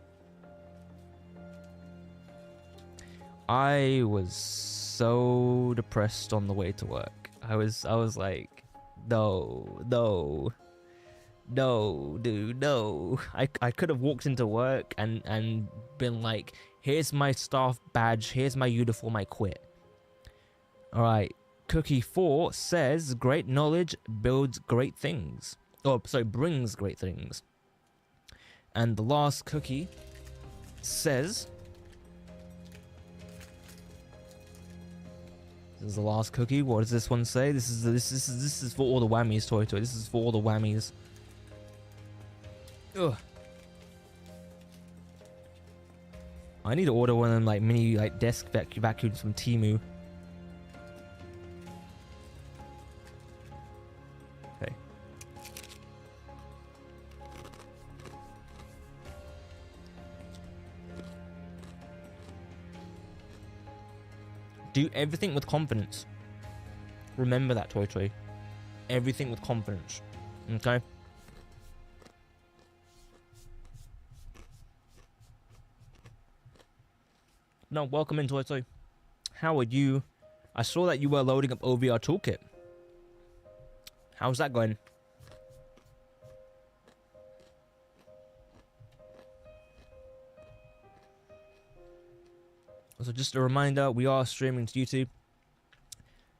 I was so depressed on the way to work. I was like, no, dude, no. I could have walked into work and been like, here's my staff badge, here's my uniform, I quit. Alright, Cookie 4 says, great knowledge builds great things. Oh, sorry, brings great things. And the last cookie says, this is the last cookie. What does this one say? This is for all the whammies, Toy. This is for all the whammies. Ugh. I need to order one of them like mini like desk vacuums from Temu. Okay. Do everything with confidence. Remember that, Toy. Everything with confidence. Okay? No, welcome in, Toy. How are you? I saw that you were loading up OVR Toolkit. How's that going? So just a reminder, we are streaming to YouTube.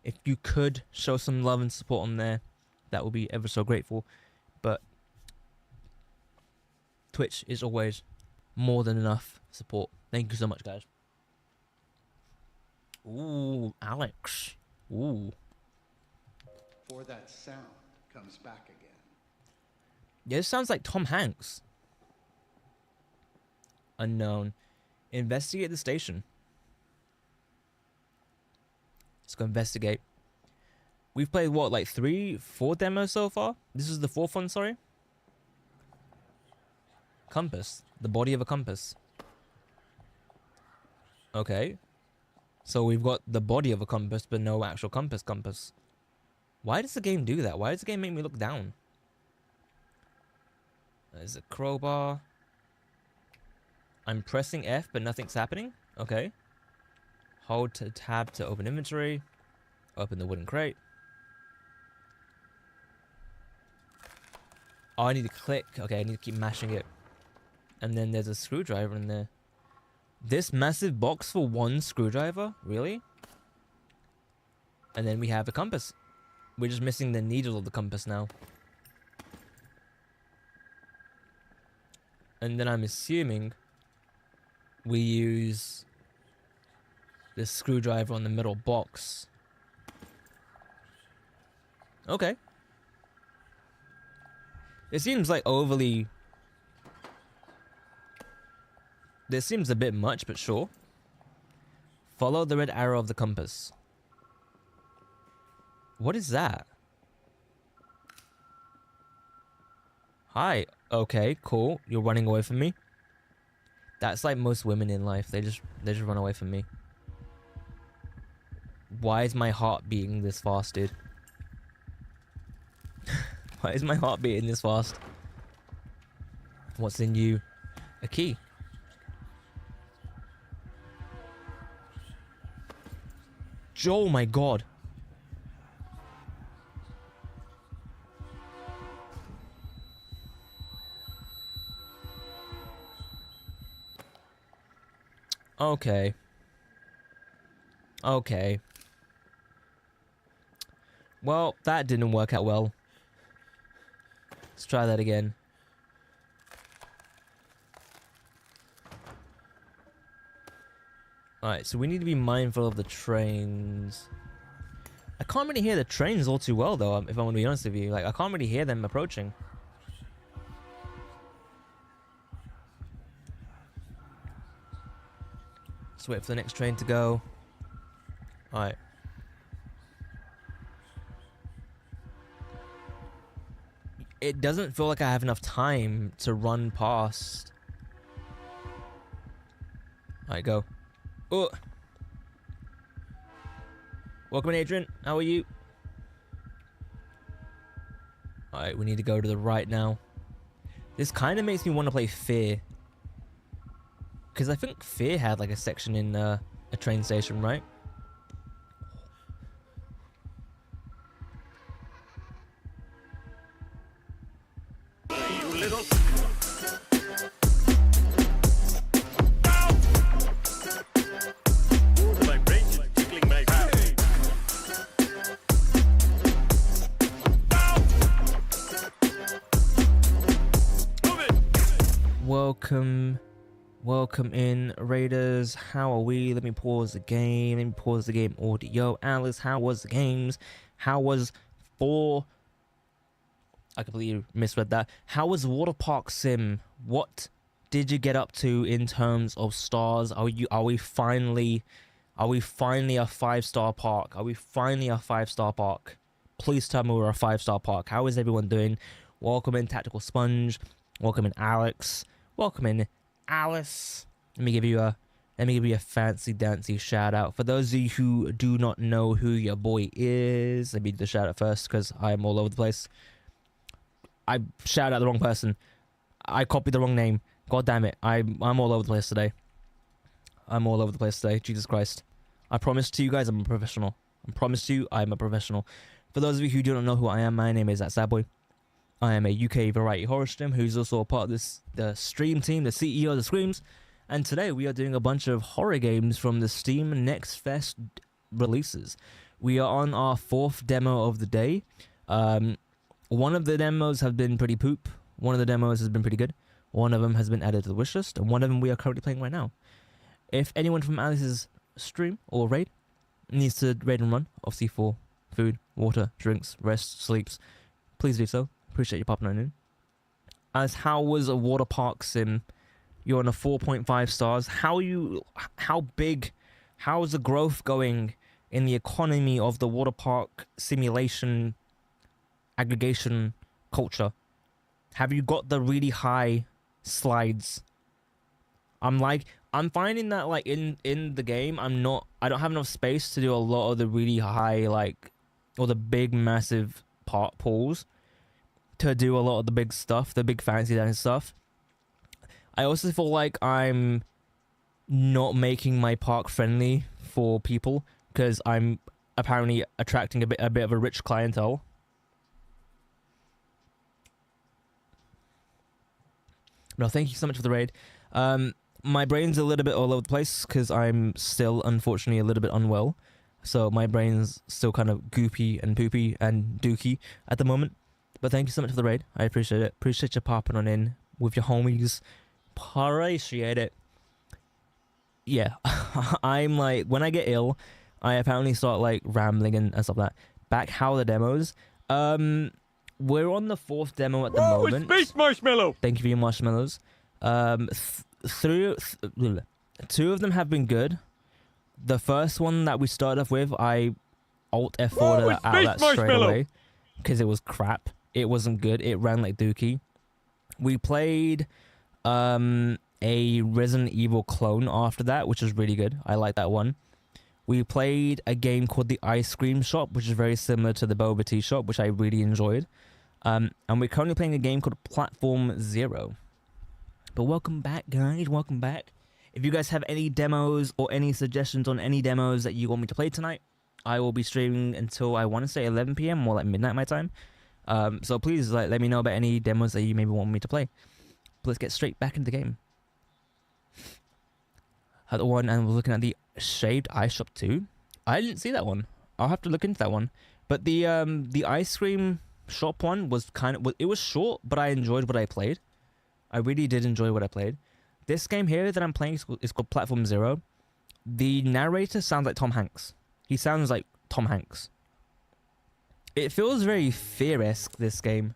If you could show some love and support on there, that would be ever so grateful. But Twitch is always more than enough support. Thank you so much, guys. Ooh, Alex. Ooh. For that sound comes back again. Yeah, this sounds like Tom Hanks. Unknown. Investigate the station. Let's go investigate. We've played what, like 4 demos so far? This is the 4th one, sorry. Compass. The body of a compass. Okay. So we've got the body of a compass, but no actual compass. Why does the game do that? Why does the game make me look down? There's a crowbar. I'm pressing F, but nothing's happening. Okay. Hold to tab to open inventory. Open the wooden crate. Oh, I need to click. Okay, I need to keep mashing it. And then there's a screwdriver in there. This massive box for 1 screwdriver? Really? And then we have a compass. We're just missing the needle of the compass now. And then I'm assuming we use this screwdriver on the middle box. Okay. It seems like overly... This seems a bit much, but sure. Follow the red arrow of the compass. What is that? Hi. Okay, cool. You're running away from me. That's like most women in life. They just run away from me. Why is my heart beating this fast, dude? Why is my heart beating this fast? What's in you? A key. Oh my god. Okay. Okay. Well, that didn't work out well. Let's try that again. Alright, so we need to be mindful of the trains. I can't really hear the trains all too well, though, if I'm going to be honest with you. Like, I can't really hear them approaching. Let's wait for the next train to go. Alright. it doesn't feel like I have enough time to run past. Alright, go. Oh. Welcome in, Adrian. How are you? Alright, we need to go to the right now. This kind of makes me want to play Fear. Because I think Fear had like a section in a train station, right? You little. My brain is tickling my face. Move it. Welcome in, Raiders. How are we? Let me pause the game. Let me pause the game audio. Alice, how was the games? How was I completely misread that. How was Water Park Sim? What did you get up to in terms of stars? Are we finally a 5-star park? Are we finally a 5-star park? Please tell me we're a 5-star park. How is everyone doing? Welcome in, Tactical Sponge. Welcome in, Alex. Welcome in, Alice. Let me give you a fancy dancy shout out. For those of you who do not know who your boy is, let me do the shout out first because I'm all over the place. I shouted out the wrong person. I copied the wrong name. God damn it. I'm all over the place today. Jesus Christ. I promise to you guys I'm a professional. I promise to you I'm a professional. For those of you who do not know who I am, my name is Sadboy. I am a UK variety horror stream who's also a part of the stream team, the CEO of the Screams. And today we are doing a bunch of horror games from the Steam Next Fest releases. We are on our 4th demo of the day. One of the demos have been pretty poop. One of the demos has been pretty good. One of them has been added to the wishlist, and one of them we are currently playing right now. If anyone from Alice's stream or raid needs to raid and run, obviously for food, water, drinks, rest, sleeps, please do so. Appreciate you popping on in. As how was a Water Park Sim? You're on a 4.5 stars. How is the growth going in the economy of the water park simulation aggregation culture? Have you got the really high slides? I'm finding that like in the game I don't have enough space to do a lot of the really high or the big massive pools to do a lot of the big stuff, the big fancy dance stuff. I also feel like I'm not making my park friendly for people because I'm apparently attracting a bit of a rich clientele. No, thank you so much for the raid. My brain's a little bit all over the place because I'm still, unfortunately, a little bit unwell. So my brain's still kind of goopy and poopy and dookie at the moment. But thank you so much for the raid. I appreciate it. Appreciate you popping on in with your homies. Appreciate it. Yeah, I'm like, when I get ill, I apparently start like rambling and stuff like that. Back how the demos. We're on the 4th demo at the Whoa, moment. it's Space Marshmallow. Thank you for your marshmallows. Two of them have been good. The first one that we started off with, I Alt F4'd Whoa, out it's that Space straight Marshmallow. away because it was crap. It wasn't good. It ran like dookie. We played a Resident Evil clone after that, which was really good. I like that one. We played a game called The Ice Cream Shop, which is very similar to the Boba Tea Shop, which I really enjoyed. And we're currently playing a game called Platform Zero. But welcome back, guys. Welcome back. If you guys have any demos or any suggestions on any demos that you want me to play tonight, I will be streaming until I want to say 11 p.m. more like midnight my time. So please let me know about any demos that you maybe want me to play. But let's get straight back into the game. Had the one and we're looking at the Shaved Ice Shop 2. I didn't see that one. I'll have to look into that one. But the ice cream shop one was it was short, but I enjoyed what I played. I really did enjoy what I played. This game here that I'm playing is called Platform Zero. The narrator sounds like Tom Hanks. He sounds like Tom Hanks. It feels very Fear-esque, this game.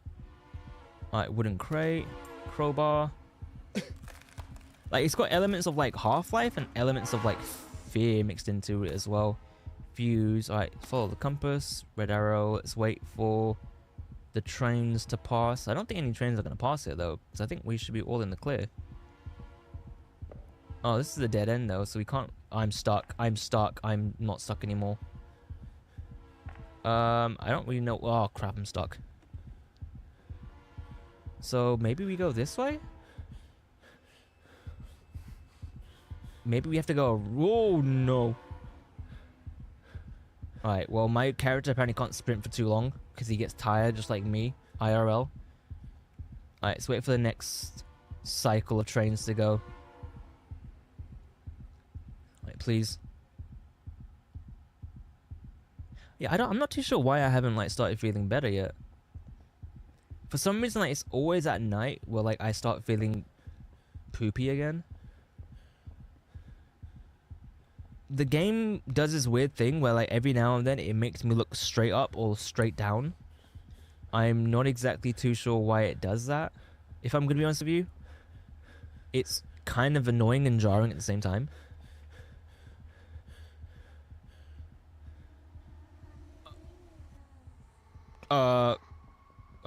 Alright, wooden crate, crowbar. Like, it's got elements of like Half-Life and elements of like Fear mixed into it as well. Fuse. Alright, follow the compass. Red arrow. Let's wait for the trains to pass. I don't think any trains are going to pass it though, because I think we should be all in the clear. Oh, this is a dead end though, so we can't. I'm stuck. I'm stuck. I'm not stuck anymore. I don't really know. Oh crap, I'm stuck. So maybe we go this way? Maybe we have to go. Oh no. Alright, well my character apparently can't sprint for too long because he gets tired just like me, IRL. Alright, let's wait for the next cycle of trains to go. Alright, please. Yeah, I'm not too sure why I haven't like started feeling better yet. For some reason, like it's always at night where like I start feeling poopy again. The game does this weird thing where like every now and then it makes me look straight up or straight down. I'm not exactly too sure why it does that. If I'm gonna be honest with you, it's kind of annoying and jarring at the same time.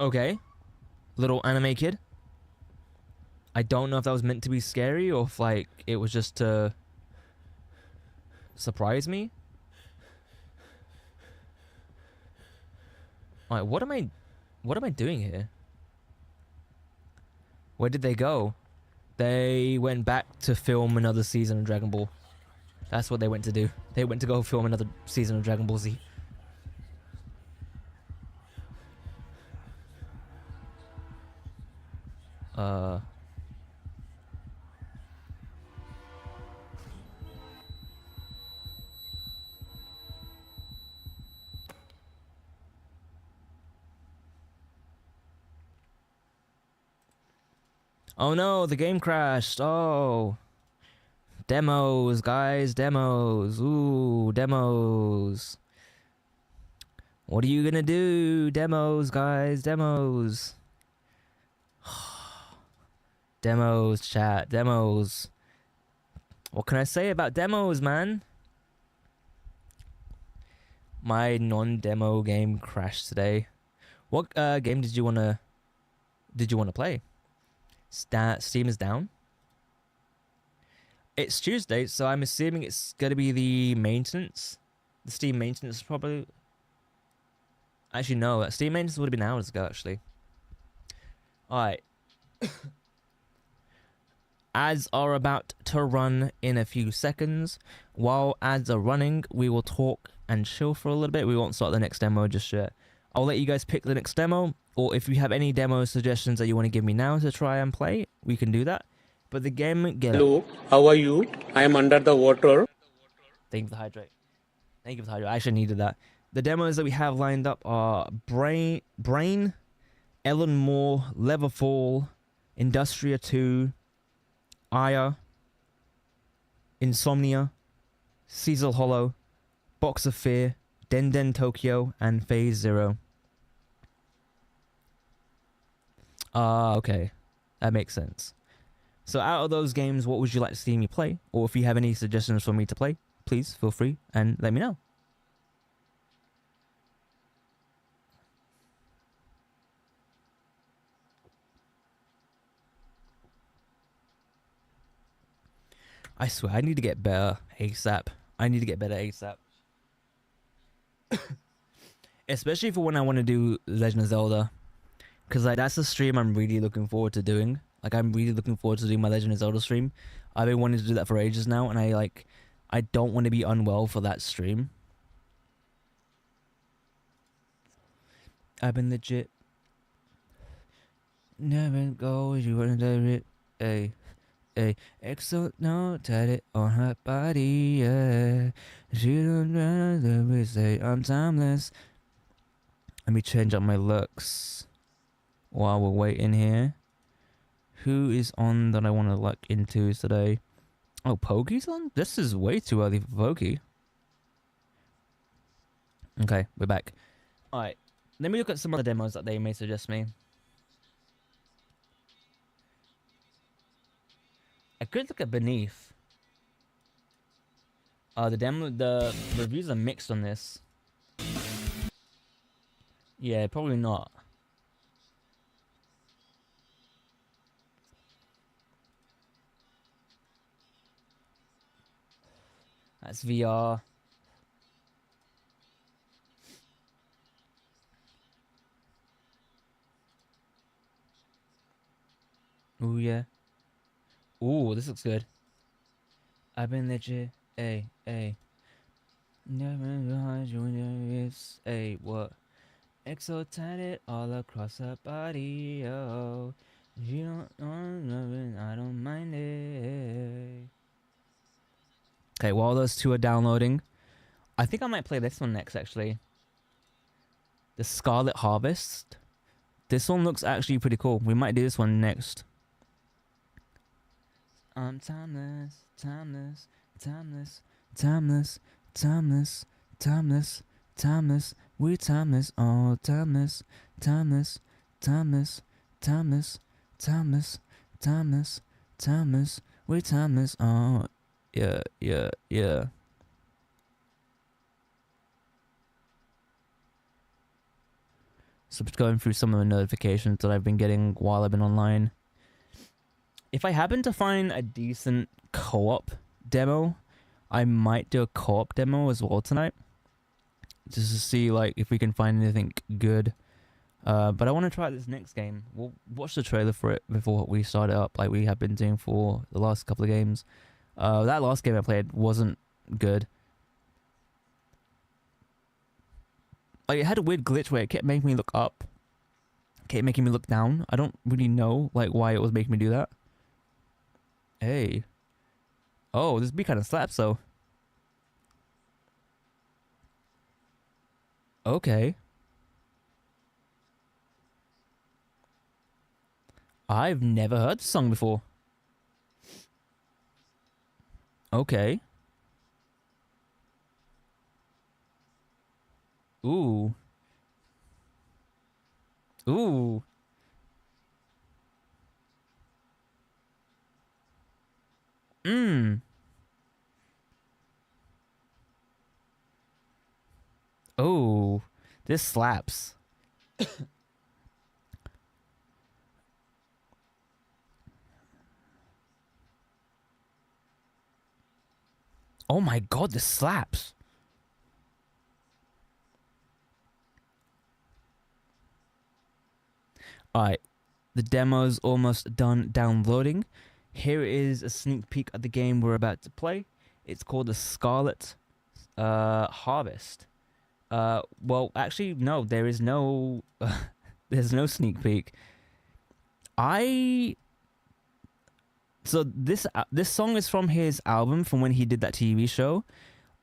Okay. Little anime kid. I don't know if that was meant to be scary or if like it was just to surprise me. Alright, what am I doing here? Where did they go? They went back to film another season of Dragon Ball. That's what they went to do. They went to go film another season of Dragon Ball Z. Oh no, the game crashed. Oh. Demos, guys, demos. Ooh, demos. What are you gonna do? Demos, guys, demos. Demos, chat, demos. What can I say about demos, man? My non-demo game crashed today. What game did you wanna play? Steam is down. It's Tuesday, so I'm assuming it's gonna be the maintenance. The Steam maintenance probably. Actually, no. Steam maintenance would have been hours ago. Actually. All right. Ads are about to run in a few seconds. While ads are running, we will talk and chill for a little bit. We won't start the next demo just yet. I'll let you guys pick the next demo, or if you have any demo suggestions that you want to give me now to try and play, we can do that. But the game... Hello, how are you? I am under the water. Thank you for the hydrate. Thank you for the hydrate. I actually needed that. The demos that we have lined up are Brain, Ellen Moore, Leverfall, Industria 2, Aya, Insomnia, Cecil Hollow, Box of Fear, Den Tokyo, and Phase Zero. Okay. That makes sense. So out of those games, what would you like to see me play? Or if you have any suggestions for me to play, please feel free and let me know. I swear, I need to get better ASAP. I need to get better ASAP. Especially for when I want to do Legend of Zelda. Because like, that's a stream I'm really looking forward to doing. Like, I'm really looking forward to doing my Legend of Zelda stream. I've been wanting to do that for ages now. And I don't want to be unwell for that stream. I've been legit. Never go, you wanna do it. Hey. Exo no tatted on her body, yeah. She don't rather say I'm timeless. Let me change up my looks while we're waiting here. Who is on that I want to look into today? Oh, Pokey's on? This is way too early for Pokey. Okay, we're back. Alright, let me look at some other demos that they may suggest me. I could look at Beneath. The reviews are mixed on this. Yeah, probably not. That's VR. Ooh, yeah. Ooh, this looks good. I've been legit. Hey, hey. Never behind you in your hips. Hey, what? Exotated all across her body, oh. You don't want nothing, I don't mind it. Okay, while those two are downloading, I think I might play this one next, actually. The Scarlet Harvest. This one looks actually pretty cool. We might do this one next. I'm timeless, timeless, timeless, timeless, timeless, timeless, timeless. We timeless, oh, timeless, timeless, timeless, timeless, timeless, timeless, timeless. We timeless, oh, yeah, yeah, yeah. So just going through some of the notifications that I've been getting while I've been online. If I happen to find a decent co-op demo, I might do a co-op demo as well tonight. Just to see like if we can find anything good. But I want to try this next game. We'll watch the trailer for it before we start it up, like we have been doing for the last couple of games. That last game I played wasn't good. Like it had a weird glitch where it kept making me look up, kept making me look down. I don't really know like why it was making me do that. Hey. Oh, this beat kind of slaps though. Okay. I've never heard this song before. Okay. Ooh. Ooh. Mmm. Oh, this slaps. Oh my god, this slaps. Alright, the demo's almost done downloading. Here is a sneak peek at the game we're about to play. It's called the Scarlet Harvest. Well, actually, no, there is no, there's no sneak peek. So this song is from his album from when he did that TV show.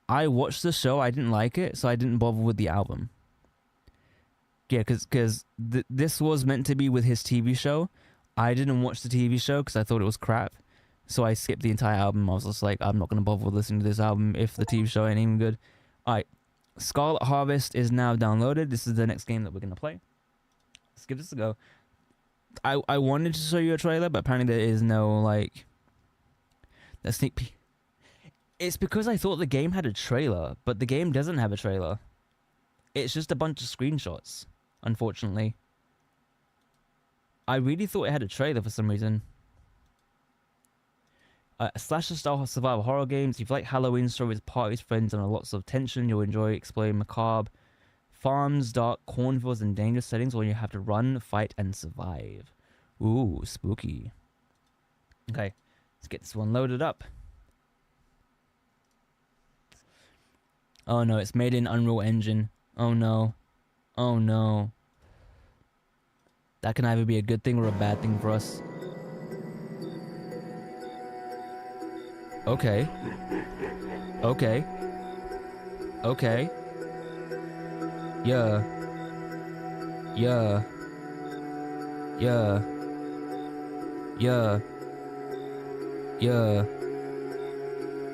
I watched the show, I didn't like it, so I didn't bother with the album. Yeah, because this was meant to be with his TV show. I didn't watch the TV show because I thought it was crap. So I skipped the entire album. I was just like, I'm not going to bother with listening to this album if the TV show ain't even good. Alright, Scarlet Harvest is now downloaded. This is the next game that we're going to play. Let's give this a go. I wanted to show you a trailer, but apparently there is no, like, a sneak peek. It's because I thought the game had a trailer, but the game doesn't have a trailer. It's just a bunch of screenshots, unfortunately. I really thought it had a trailer for some reason. Slasher-style survival horror games. If you like Halloween stories, parties, friends, and lots of tension, you'll enjoy exploring macabre farms, dark cornfields, and dangerous settings where you have to run, fight, and survive. Ooh, spooky. Okay, let's get this one loaded up. Oh no, it's made in Unreal Engine. Oh no. Oh no. That can either be a good thing or a bad thing for us. Okay. Okay. Okay. Yeah. Yeah. Yeah. Yeah. Yeah.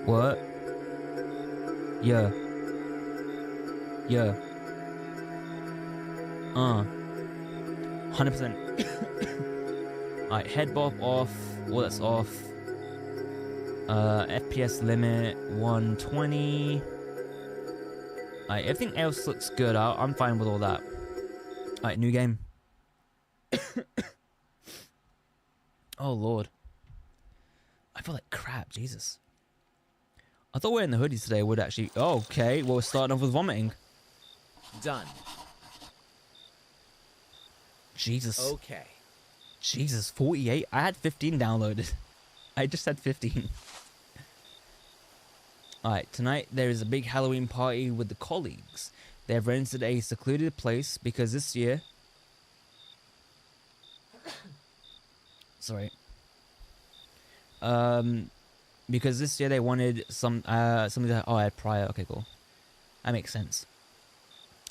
What? Yeah. Yeah. 100%. Alright, head bob off. All that's off. FPS limit 120. Alright, everything else looks good. I'm fine with all that. Alright, new game. Oh lord. I feel like crap, Jesus. I thought wearing the hoodies today would actually... Oh, okay, well, we're starting off with vomiting. Done. Jesus. Okay. Jesus, 48? I had 15 downloaded. I just had 15. Alright, tonight there is a big Halloween party with the colleagues. They have rented a secluded place because this year... Sorry. Because this year they wanted something that... Oh, I had prior. Okay, cool. That makes sense.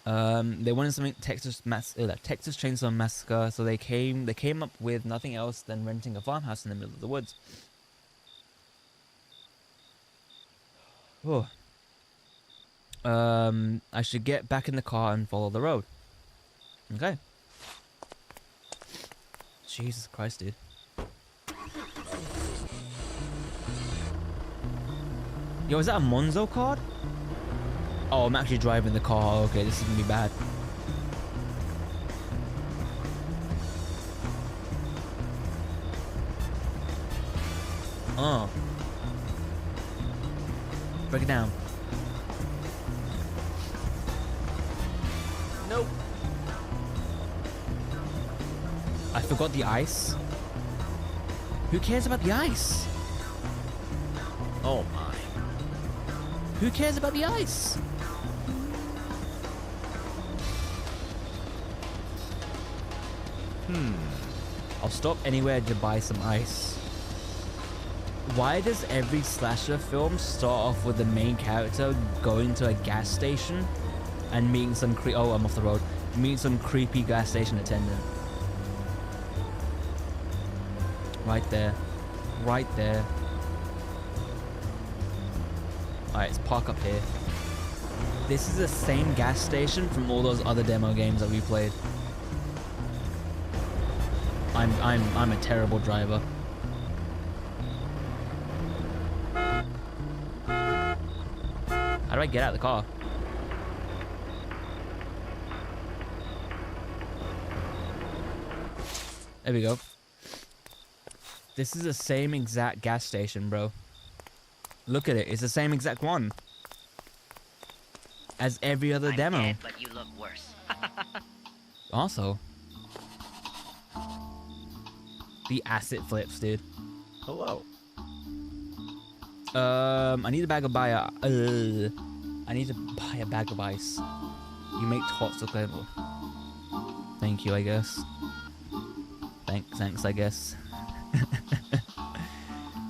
They wanted something Texas Chainsaw Massacre, so they came up with nothing else than renting a farmhouse in the middle of the woods. Oh. I should get back in the car and follow the road. Okay. Jesus Christ, dude. Yo, is that a Monzo card? Oh, I'm actually driving the car. Okay, this is gonna be bad. Oh. Break it down. Nope. I forgot the ice. Who cares about the ice? Oh my. Who cares about the ice? I'll stop anywhere to buy some ice. Why does every slasher film start off with the main character going to a gas station and meeting some oh, I'm off the road. Meeting some creepy gas station attendant. Right there. Right there. Alright, let's park up here. This is the same gas station from all those other demo games that we played. I'm a terrible driver. How do I get out of the car? There we go. This is the same exact gas station, bro. Look at it. It's the same exact one as every other I'm demo. dead, but you look worse. Also, the asset flips, dude. Hello. I need a bag of I need to buy a bag of ice. You make tots look level. Thank you, I guess. Thanks, I guess.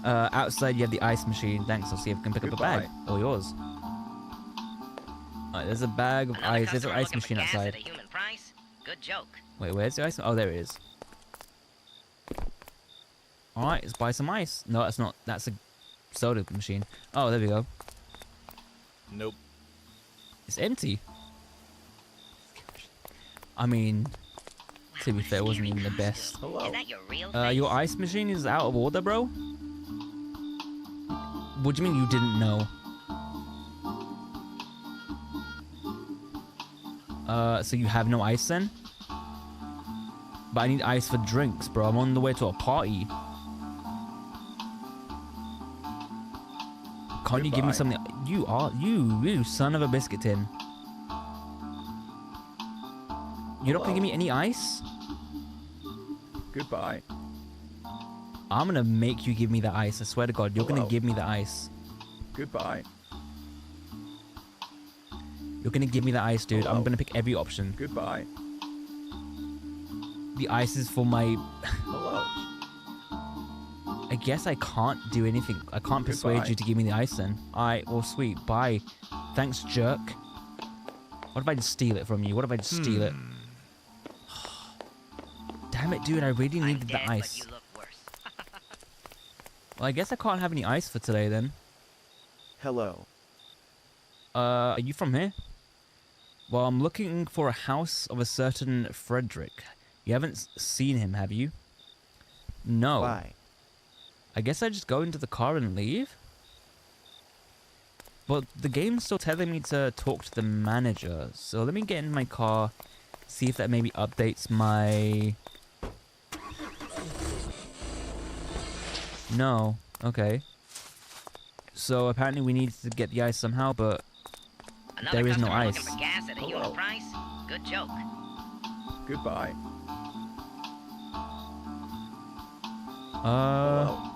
Outside you have the ice machine. Thanks, I'll see if I can pick up a bag. All yours. Alright, there's a bag of Another ice. There's an customer ice looking for machine gas outside. at a human price? Good joke. Wait, where's the ice? Oh, there it is. Alright, let's buy some ice. No, that's not. That's a soda machine. Oh, there we go. Nope. It's empty. I mean, to be fair, it wasn't even the best. Hello. Is that your real face? Your ice machine is out of order, bro? What do you mean you didn't know? So you have no ice then? But I need ice for drinks, bro. I'm on the way to a party. Can't you give me Goodbye. something? You son of a biscuit tin. You're not gonna give me any ice? Goodbye. I'm gonna make you give me the ice. I swear to God, you're gonna Hello. give me the ice. Goodbye. You're gonna give me the ice, dude. I'm Hello. gonna pick every option. Goodbye. The ice is for my... Hello. I guess I can't do anything. I can't persuade Goodbye. you to give me the ice then. Alright, well, sweet. Bye. Thanks, jerk. What if I just steal it from you? What if I just steal it? Damn it, dude. I really I'm needed dead, the but ice. you look worse. Well, I guess I can't have any ice for today then. Hello. Are you from here? Well, I'm looking for a house of a certain Frederick. You haven't seen him, have you? No. Bye. I guess I just go into the car and leave? But the game's still telling me to talk to the manager. So let me get in my car, see if that maybe updates my... No. Okay. So apparently we need to get the ice somehow, but Another there is no customer ice. looking for gas at a Hello. human price? Good joke. Goodbye. Uh, Hello.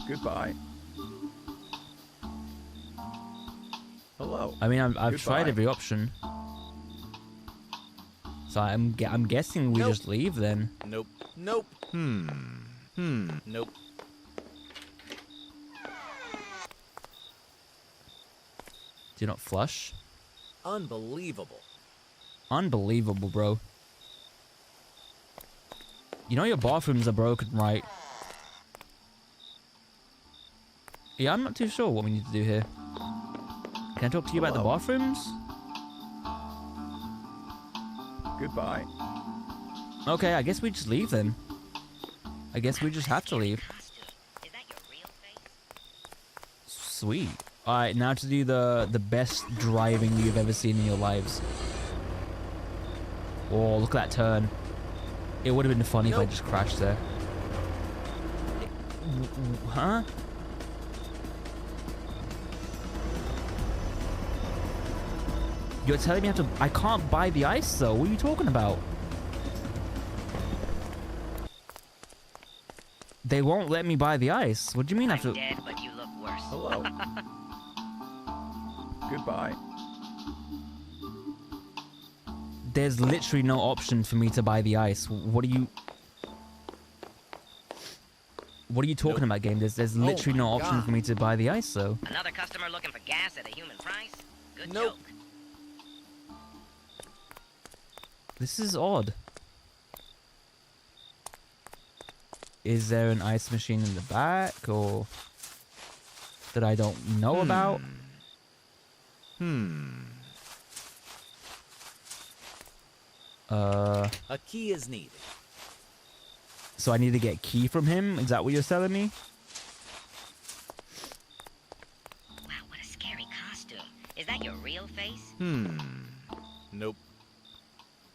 Goodbye. Hello. I mean, I've tried Goodbye. every option. So I'm guessing we Nope. just leave then. Nope. Nope. Nope. Do not flush. Unbelievable. Unbelievable, bro. You know your bathrooms are broken, right? Yeah, I'm not too sure what we need to do here. Can I talk to you about the Hello. bathrooms? Goodbye. Okay, I guess we just leave then. I guess we just have to leave. Costume. Is that your real face? Sweet. Alright, now to do the best driving you've ever seen in your lives. Oh, look at that turn. It would have been funny if I Nope. just crashed there. Huh? You're telling me I can't buy the ice though? What are you talking about? They won't let me buy the ice. What do you mean I have I'm to? dead, but you look worse. Hello. Goodbye. There's literally no option for me to buy the ice. What are you talking Nope. about, game? There's literally my no option God. for me to buy the ice though. Another customer looking for gas at a human price? Good Nope. joke. This is odd. Is there an ice machine in the back or that I don't know about? A key is needed. So I need to get a key from him? Is that what you're telling me? Wow, what a scary costume. Is that your real face? Nope.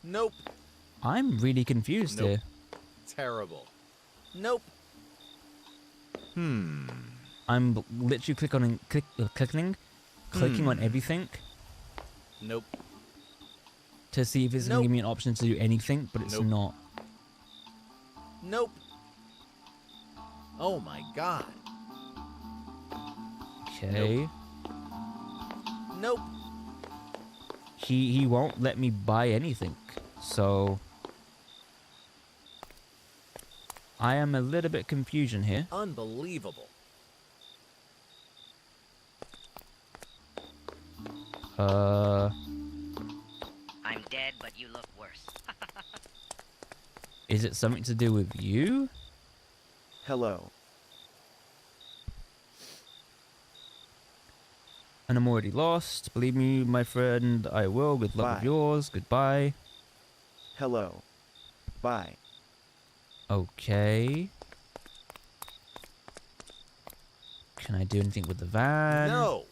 Nope. I'm really confused Nope. here. Terrible. Nope. I'm literally clicking on everything Nope. to see if it's gonna Nope. give me an option to do anything, but it's Nope. not. Nope. Oh my god. Okay. Nope. He won't let me buy anything. So I am a little bit confusion here. Unbelievable. I'm dead, but you look worse. Is it something to do with you? Hello. And I'm already lost. Believe me, my friend, I will. Good luck with Bye. yours. Goodbye. Hello. Bye. Okay. Can I do anything with the van? No.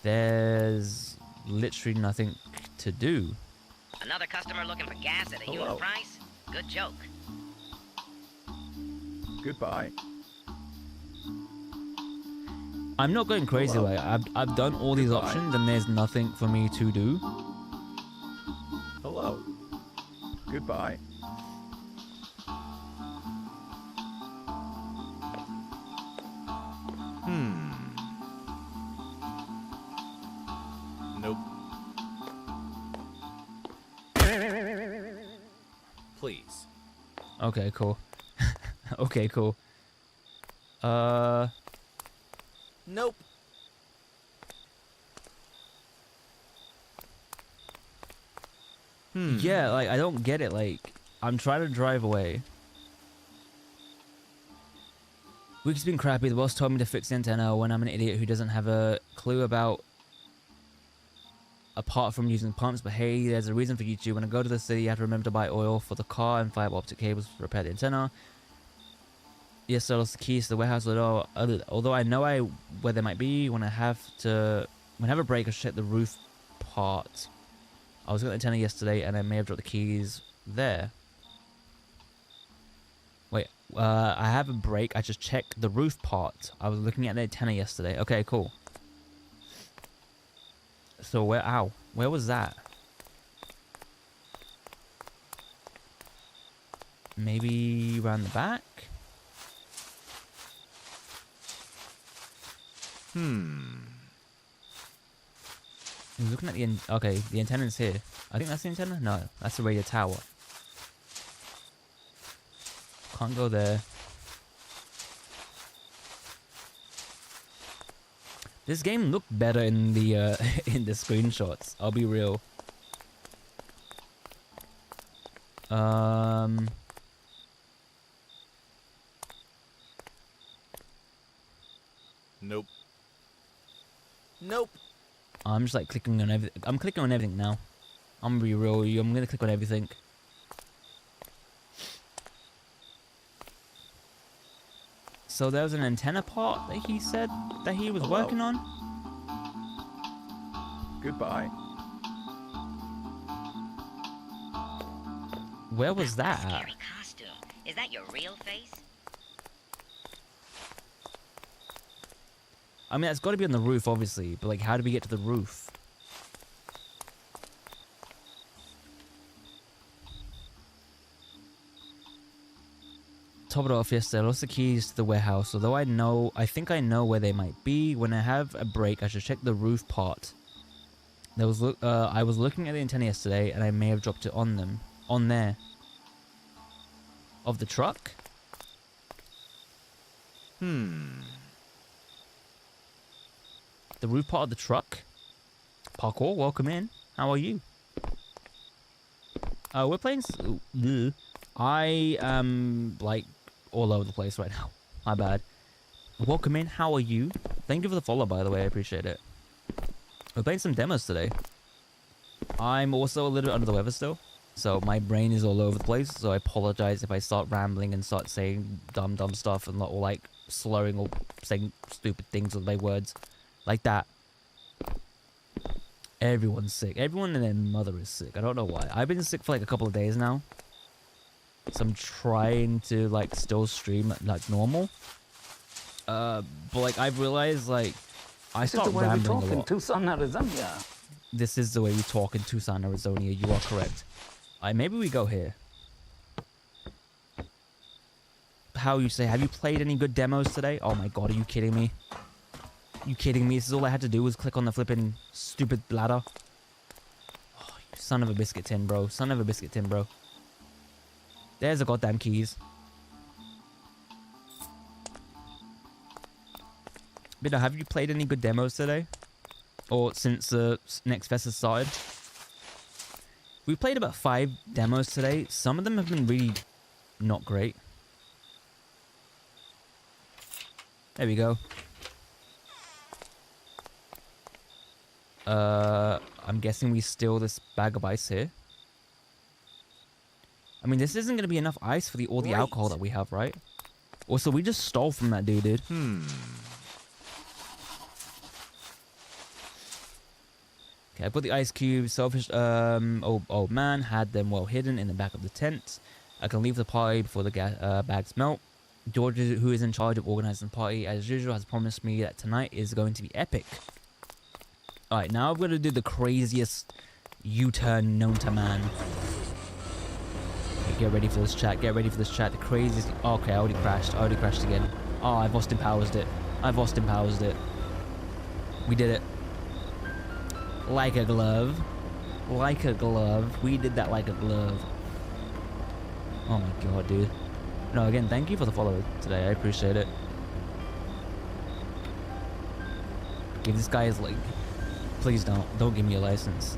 There's literally nothing to do. Another customer looking for gas at a human Hello. price? Good joke. Goodbye. I'm not going crazy. Hello. Like I've done all these Goodbye. options and there's nothing for me to do. Hello. Goodbye. Nope. Please. Okay, cool. Okay, cool. Nope. Yeah, like I don't get it. Like I'm trying to drive away. Week's been crappy. The boss told me to fix the antenna when I'm an idiot who doesn't have a clue about apart from using pumps. But hey, there's a reason for YouTube. When I go to the city, I have to remember to buy oil for the car and fiber optic cables to repair the antenna. Yes, I lost the keys to the warehouse. Although I know where they might be when I have a break, I should check the roof part. I was at the antenna yesterday and I may have dropped the keys there. Wait, I have a break. I just checked the roof part. I was looking at the antenna yesterday. Okay, cool. So where was that? Maybe around the back? I'm looking at the okay, the antenna's here. I think that's the antenna? No, that's the radio tower. Can't go there. This game looked better in the in the screenshots. I'll be real. Nope. Nope. I'm just like clicking on everything. I'm clicking on everything now. I'm gonna be real with you. I'm gonna click on everything. So there was an antenna part that he said that he was Hello. working on. Goodbye. Wow, Where was what a that at? scary costume. Is that your real face? I mean, it's got to be on the roof, obviously. But like, how do we get to the roof? Top it off yesterday. I lost the keys to the warehouse. Although I think I know where they might be. When I have a break, I should check the roof part. I was looking at the antenna yesterday, and I may have dropped it on there. Of the truck? The roof part of the truck? Parkour, welcome in. How are you? We're playing... I am, like, all over the place right now. My bad. Welcome in. How are you? Thank you for the follow, by the way. I appreciate it. We're playing some demos today. I'm also a little under the weather still. So my brain is all over the place. So I apologize if I start rambling and start saying dumb stuff and not all like slurring or saying stupid things with my words. Like that. Everyone's sick. Everyone and their mother is sick. I don't know why. I've been sick for like a couple of days now. So I'm trying to like still stream like normal. But like I've realized like I start rambling a lot. Tucson, Arizona. This is the way we talk in Tucson, Arizona. You are correct. Maybe we go here. How you say? Have you played any good demos today? Oh my god, are you kidding me? You kidding me? This is all I had to do was click on the flipping stupid ladder. Oh, you son of a biscuit tin, bro. Son of a biscuit tin, bro. There's the goddamn keys. But now, have you played any good demos today? Or since the next fest has started? We played about 5 demos today. Some of them have been really not great. There we go. I'm guessing we steal this bag of ice here. I mean, this isn't going to be enough ice for all the alcohol that we have, right? Also, we just stole from that dude. Okay, I put the ice cubes. Selfish, old man had them well hidden in the back of the tent. I can leave the party before the bags melt. George, who is in charge of organizing the party, as usual, has promised me that tonight is going to be epic. Alright, now I'm going to do the craziest U-turn known to man. Okay, get ready for this chat. Get ready for this chat. The craziest... Okay, I already crashed. I already crashed again. Oh, I've Austin Powers it. I've Austin Powers it. We did it. Like a glove. Like a glove. We did that like a glove. Oh my god, dude. No, again, thank you for the follow today. I appreciate it. Give this guy his like... Please don't give me a license.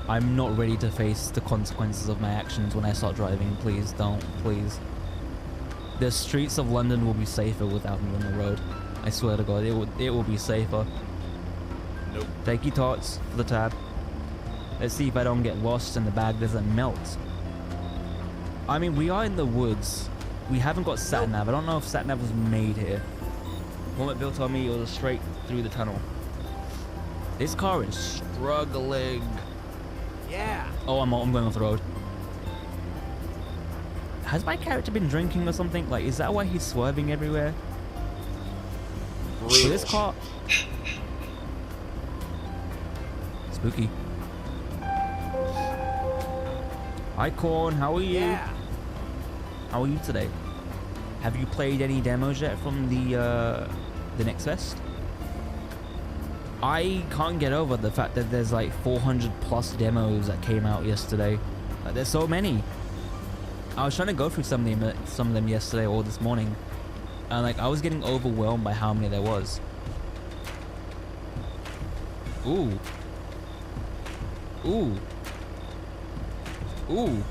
I'm not ready to face the consequences of my actions when I start driving. Please don't, please. The streets of London will be safer without me on the road. I swear to God, it will be safer. Nope. Thank you, Tots, for the tab. Let's see if I don't get lost and the bag doesn't melt. I mean, we are in the woods. We haven't got sat-nav. I don't know if sat-nav was made here. Moment Bill told me it was straight through the tunnel. This car is struggling. Yeah. Oh, I'm going off the road. Has my character been drinking or something? Like, is that why he's swerving everywhere? So this car... Spooky. Hi, Corn. How are you? How are you today? Have you played any demos yet from the Next Fest? I can't get over the fact that there's like 400 plus demos that came out yesterday. Like, there's so many. I was trying to go through some of them yesterday or this morning, and like I was getting overwhelmed by how many there was. Ooh. Ooh. Ooh.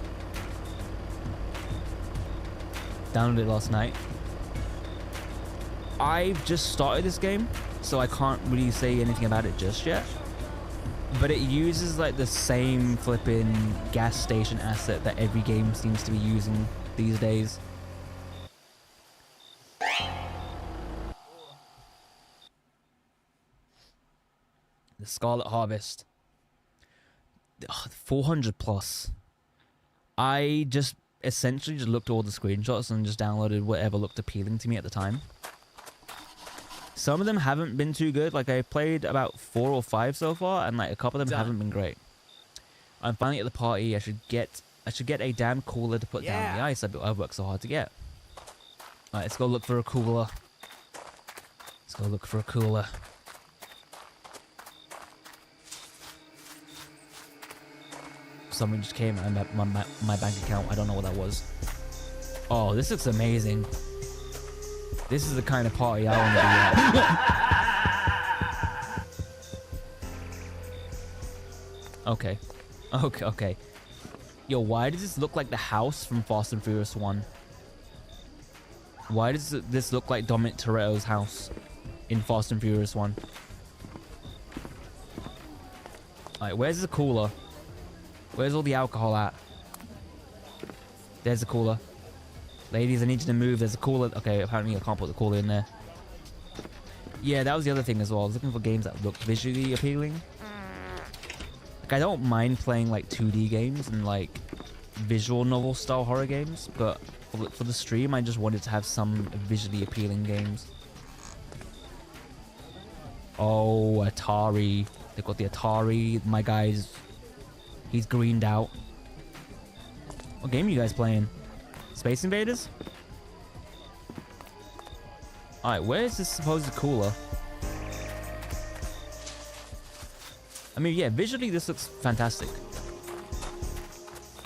Downloaded it last night. I've just started this game, so I can't really say anything about it just yet. But it uses like the same flipping gas station asset that every game seems to be using these days. The Scarlet Harvest. 400 plus. I just essentially just looked at all the screenshots and just downloaded whatever looked appealing to me at the time. Some of them haven't been too good. Like, I played about 4 or 5 so far, and like a couple of them haven't been great. I'm finally at the party. I should get a damn cooler to put down the ice I've worked so hard to get. Alright, let's go look for a cooler. Let's go look for a cooler. Someone just came and my bank account. I don't know what that was. Oh, this looks amazing. This is the kind of party I want to be at. Okay. Yo, why does this look like the house from Fast and Furious 1? Why does this look like Dominic Toretto's house in Fast and Furious 1? Alright, where's the cooler? Where's all the alcohol at? There's the cooler. Ladies, I need you to move. There's a cooler. Okay, apparently I can't put the cooler in there. Yeah, that was the other thing as well. I was looking for games that looked visually appealing. Like, I don't mind playing like 2D games and like visual novel style horror games, but for the stream, I just wanted to have some visually appealing games. Oh, Atari. They got the Atari. My guy's... He's greened out. What game are you guys playing? Space Invaders? Alright, where's this supposed cooler? I mean, yeah, visually this looks fantastic.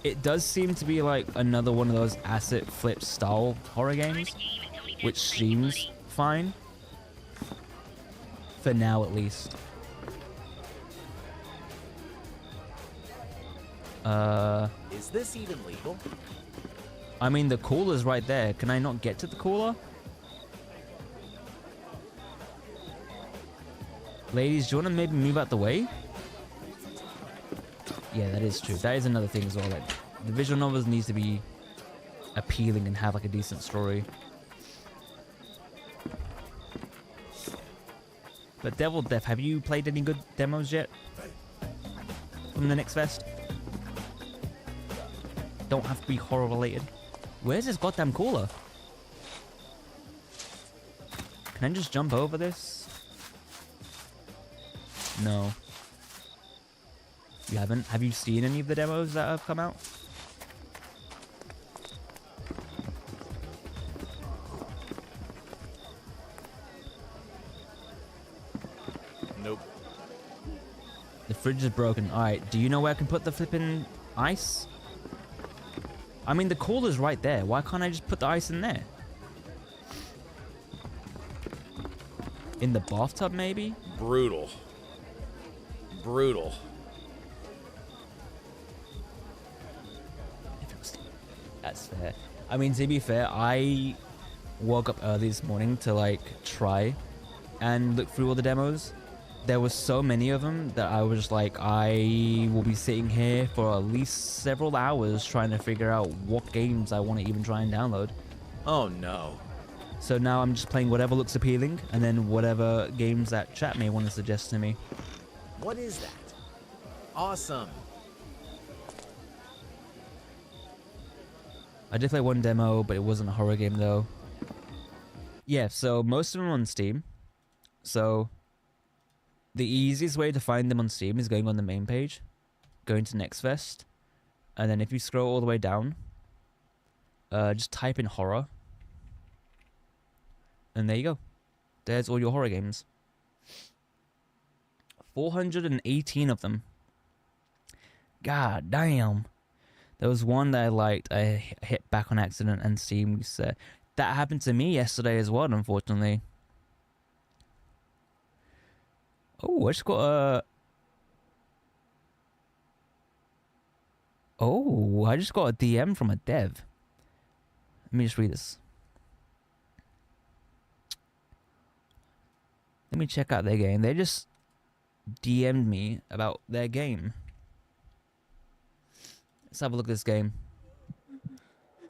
It does seem to be like another one of those asset flip style horror games, which seems fine. For now, at least. Is this even legal? I mean, the cooler's right there. Can I not get to the cooler? Ladies, do you want to maybe move out the way? Yeah, that is true. That is another thing as well. Like, the visual novels needs to be appealing and have like a decent story. But Devil Death, have you played any good demos yet? From the Next Fest? Don't have to be horror related. Where's this goddamn cooler? Can I just jump over this? No. You haven't? Have you seen any of the demos that have come out? Nope. The fridge is broken. Alright, do you know where I can put the flipping ice? I mean, the cooler's right there. Why can't I just put the ice in there? In the bathtub, maybe? Brutal. Brutal. That's fair. I mean, to be fair, I woke up early this morning to, like, try and look through all the demos. There were so many of them that I was like, I will be sitting here for at least several hours trying to figure out what games I want to even try and download. Oh no. So now I'm just playing whatever looks appealing, and then whatever games that chat may want to suggest to me. What is that? Awesome. I did play one demo, but it wasn't a horror game though. Yeah, so most of them are on Steam. So the easiest way to find them on Steam is going on the main page, going to Nextfest, and then if you scroll all the way down, just type in horror, and there you go. There's all your horror games. 418 of them. God damn. There was one that I liked. I hit back on accident, and Steam said that happened to me yesterday as well, unfortunately. Oh, I just got a... Oh, I just got a DM from a dev. Let me just read this. Let me check out their game. They just DM'd me about their game. Let's have a look at this game.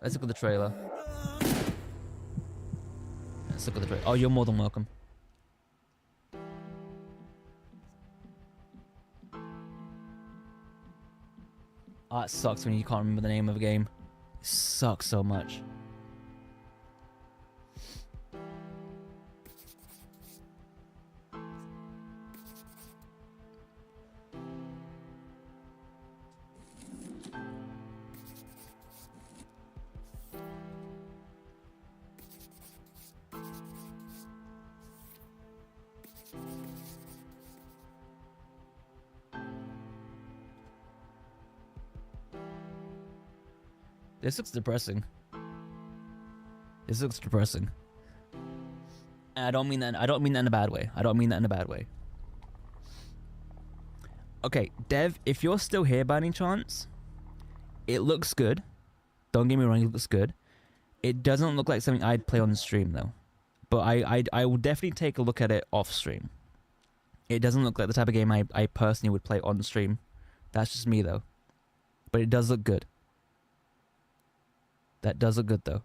Let's look at the trailer. Let's look at the trailer. Oh, you're more than welcome. Oh, it sucks when you can't remember the name of a game. It sucks so much. This looks depressing. This looks depressing. And I don't mean that. I don't mean that in a bad way. I don't mean that in a bad way. Okay, Dev, if you're still here by any chance, it looks good. Don't get me wrong, it looks good. It doesn't look like something I'd play on the stream though. But I will definitely take a look at it off stream. It doesn't look like the type of game I personally would play on stream. That's just me though. But it does look good. That does look good though.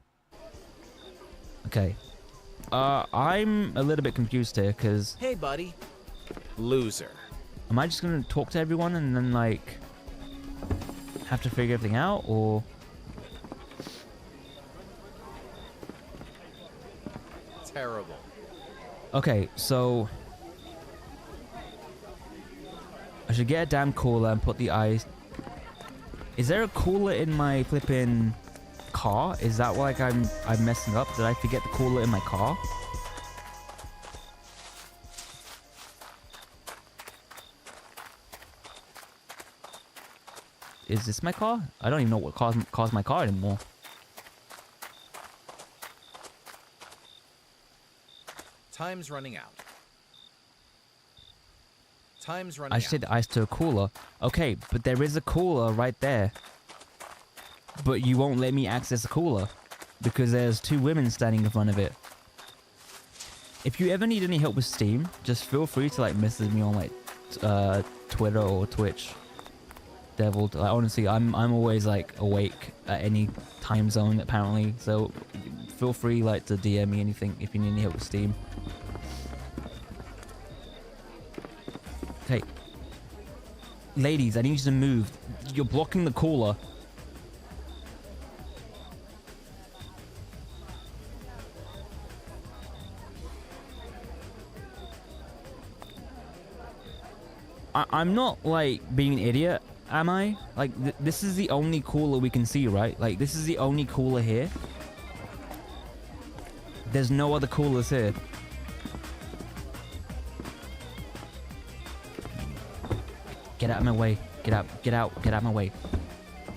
Okay. I'm a little bit confused here because... Hey, buddy. Loser. Am I just going to talk to everyone and then, like, have to figure everything out, or... Terrible. Okay, so... I should get a damn cooler and put the ice... Is there a cooler in my flipping... car? Is that like I'm messing up? Did I forget the cooler in my car? Is this my car? I don't even know what cars my car anymore. Time's running out. Time's running I out. said ice to a cooler. Okay, but there is a cooler right there. But you won't let me access the cooler because there's two women standing in front of it. If you ever need any help with Steam, just feel free to like message me on like Twitter or Twitch. Devil, like, honestly, I'm always like awake at any time zone apparently. So feel free like to DM me anything if you need any help with Steam. Okay, ladies, I need you to move. You're blocking the cooler. I'm not like being an idiot, am I? Like this is the only cooler we can see, right? Like this is the only cooler here. There's no other coolers here. Get out of my way. Get out of my way.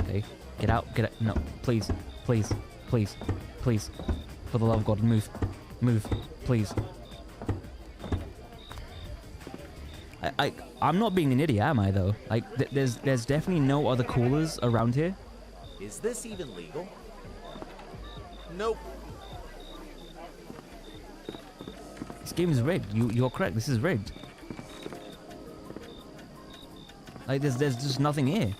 Okay, get out, no, please, please, please, please. For the love of God, move, please. I'm not being an idiot, am I though? Like, there's definitely no other coolers around here. Is this even legal? Nope. This game is rigged. You're correct. This is rigged. Like, there's just nothing here.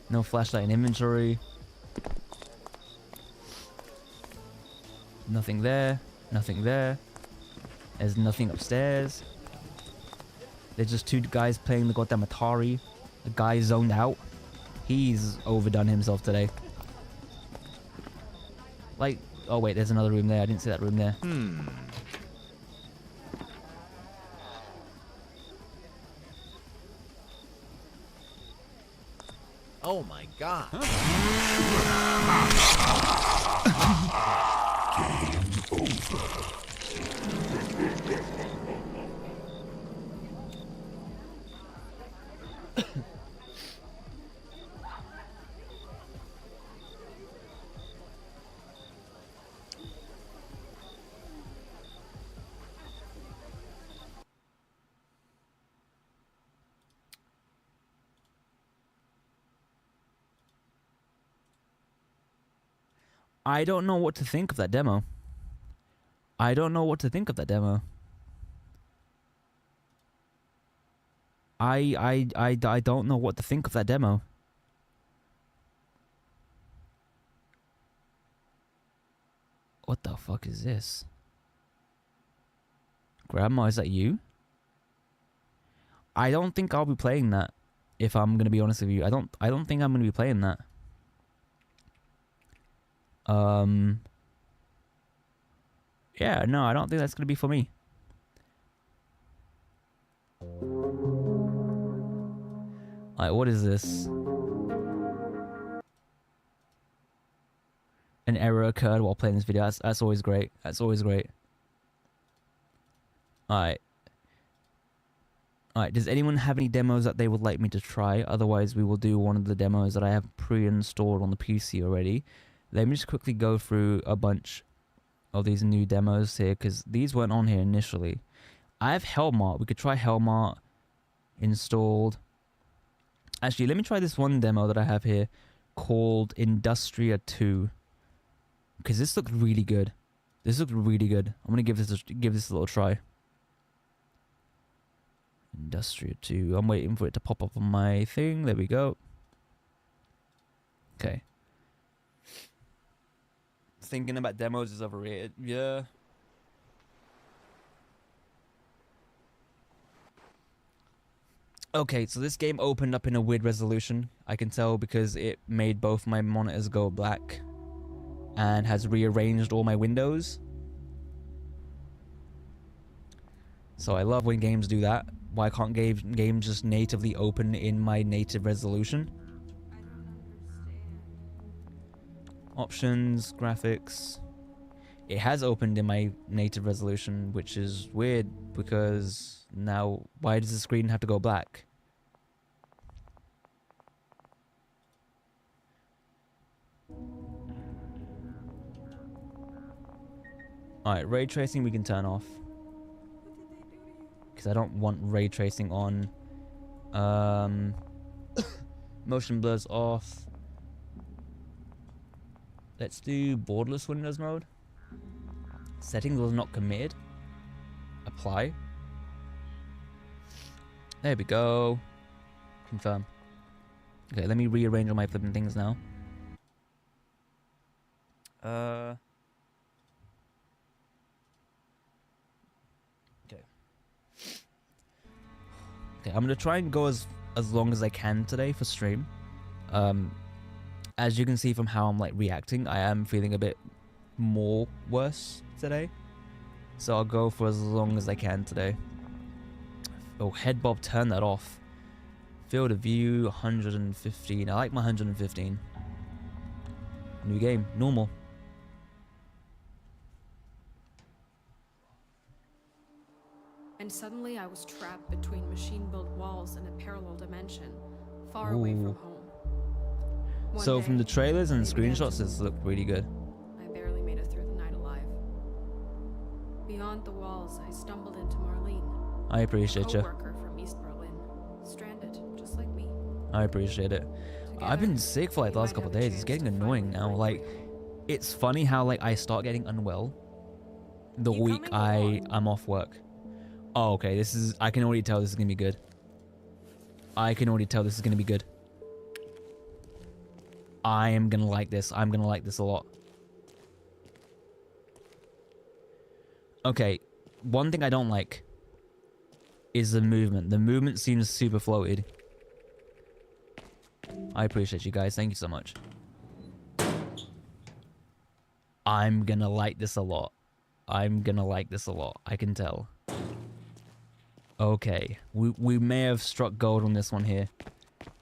No flashlight in inventory. Nothing there. Nothing there. There's nothing upstairs. There's just two guys playing the goddamn Atari. The guy zoned out. He's overdone himself today. Like, oh wait, there's another room there. I didn't see that room there. Oh my god. I don't know what to think of that demo. I don't know what to think of that demo. I don't know what to think of that demo. What the fuck is this? Grandma, is that you? I don't think I'll be playing that. If I'm gonna be honest with you, I don't think I'm gonna be playing that. Yeah, no, I don't think that's gonna be for me. Like, what is this? An error occurred while playing this video. That's always great. That's always great. Alright. Alright, does anyone have any demos that they would like me to try? Otherwise, we will do one of the demos that I have pre-installed on the PC already. Let me just quickly go through a bunch of these new demos here, because these weren't on here initially. I have Hellmart. We could try Hellmart installed. Actually, let me try this one demo that I have here called Industria 2. Because this looked really good. This looked really good. I'm going to give this a little try. Industria 2. I'm waiting for it to pop up on my thing. There we go. Okay. Thinking about demos is overrated. Yeah. Okay, so this game opened up in a weird resolution. I can tell because it made both my monitors go black and has rearranged all my windows. So I love when games do that. Why can't games just natively open in my native resolution? Options, graphics. It has opened in my native resolution, which is weird because now why does the screen have to go black? Alright, ray tracing we can turn off. Because I don't want ray tracing on. Motion blur's off. Let's do borderless windows mode. Settings was not committed. Apply. There we go. Confirm. Okay, let me rearrange all my flipping things now. Okay. Okay, I'm gonna try and go as long as I can today for stream. As you can see from how I'm like reacting, I am feeling a bit more worse today. So I'll go for as long as I can today. Oh, head bob, turn that off. Field of view, 115. I like my 115. New game, normal. And suddenly I was trapped between machine-built walls in a parallel dimension, far away from home. One So day, from the trailers and I began screenshots, to this looked really good. I barely made it through the night alive. Beyond the walls, I stumbled into Marlene, I appreciate you. co-worker from East Berlin, stranded just like me. I appreciate it. I've been sick for like the we last might couple of have a days. It's chance getting to annoying finally now. find Like, it's funny how like I start getting unwell the You week coming along? I'm off work. Oh, okay. This is. I can already tell this is gonna be good. I can already tell this is gonna be good. I am gonna like this. I'm gonna like this a lot. Okay, one thing I don't like is the movement. The movement seems super floated. I appreciate you guys. Thank you so much. I'm gonna like this a lot. I'm gonna like this a lot. I can tell. Okay. We may have struck gold on this one here.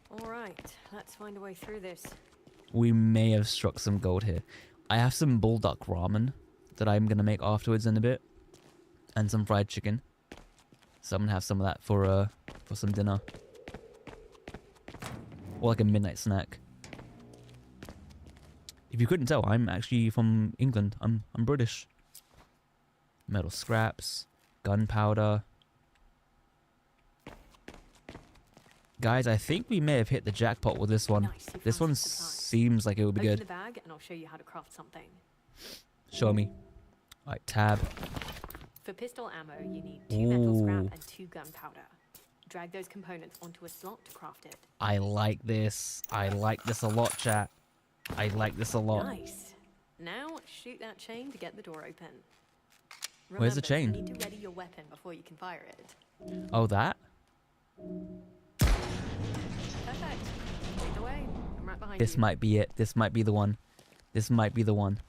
All right, let's find a way through this. We may have struck some gold here. I have some bulldog ramen that I'm gonna make afterwards in a bit. And some fried chicken. So I'm gonna have some of that for some dinner. Or like a midnight snack. If you couldn't tell, I'm actually from England. I'm British. Metal scraps, gunpowder. Guys, I think we may have hit the jackpot with this one. Nice, you This found one some supplies. seems like it would be Open good. the bag and I'll show you how to craft something. Show me. Alright, tab. For pistol ammo, you need 2 metal scrap Ooh. and 2 gunpowder. Drag those components onto a slot to craft it. I like this. I like this a lot, chat. I like this a lot. Nice. Now shoot that chain to get the door open. Where's the chain? You need to ready your weapon before you can fire it. Oh, that? Perfect. Lead the way. I'm right behind This you. might be it. This might be the one. This might be the one.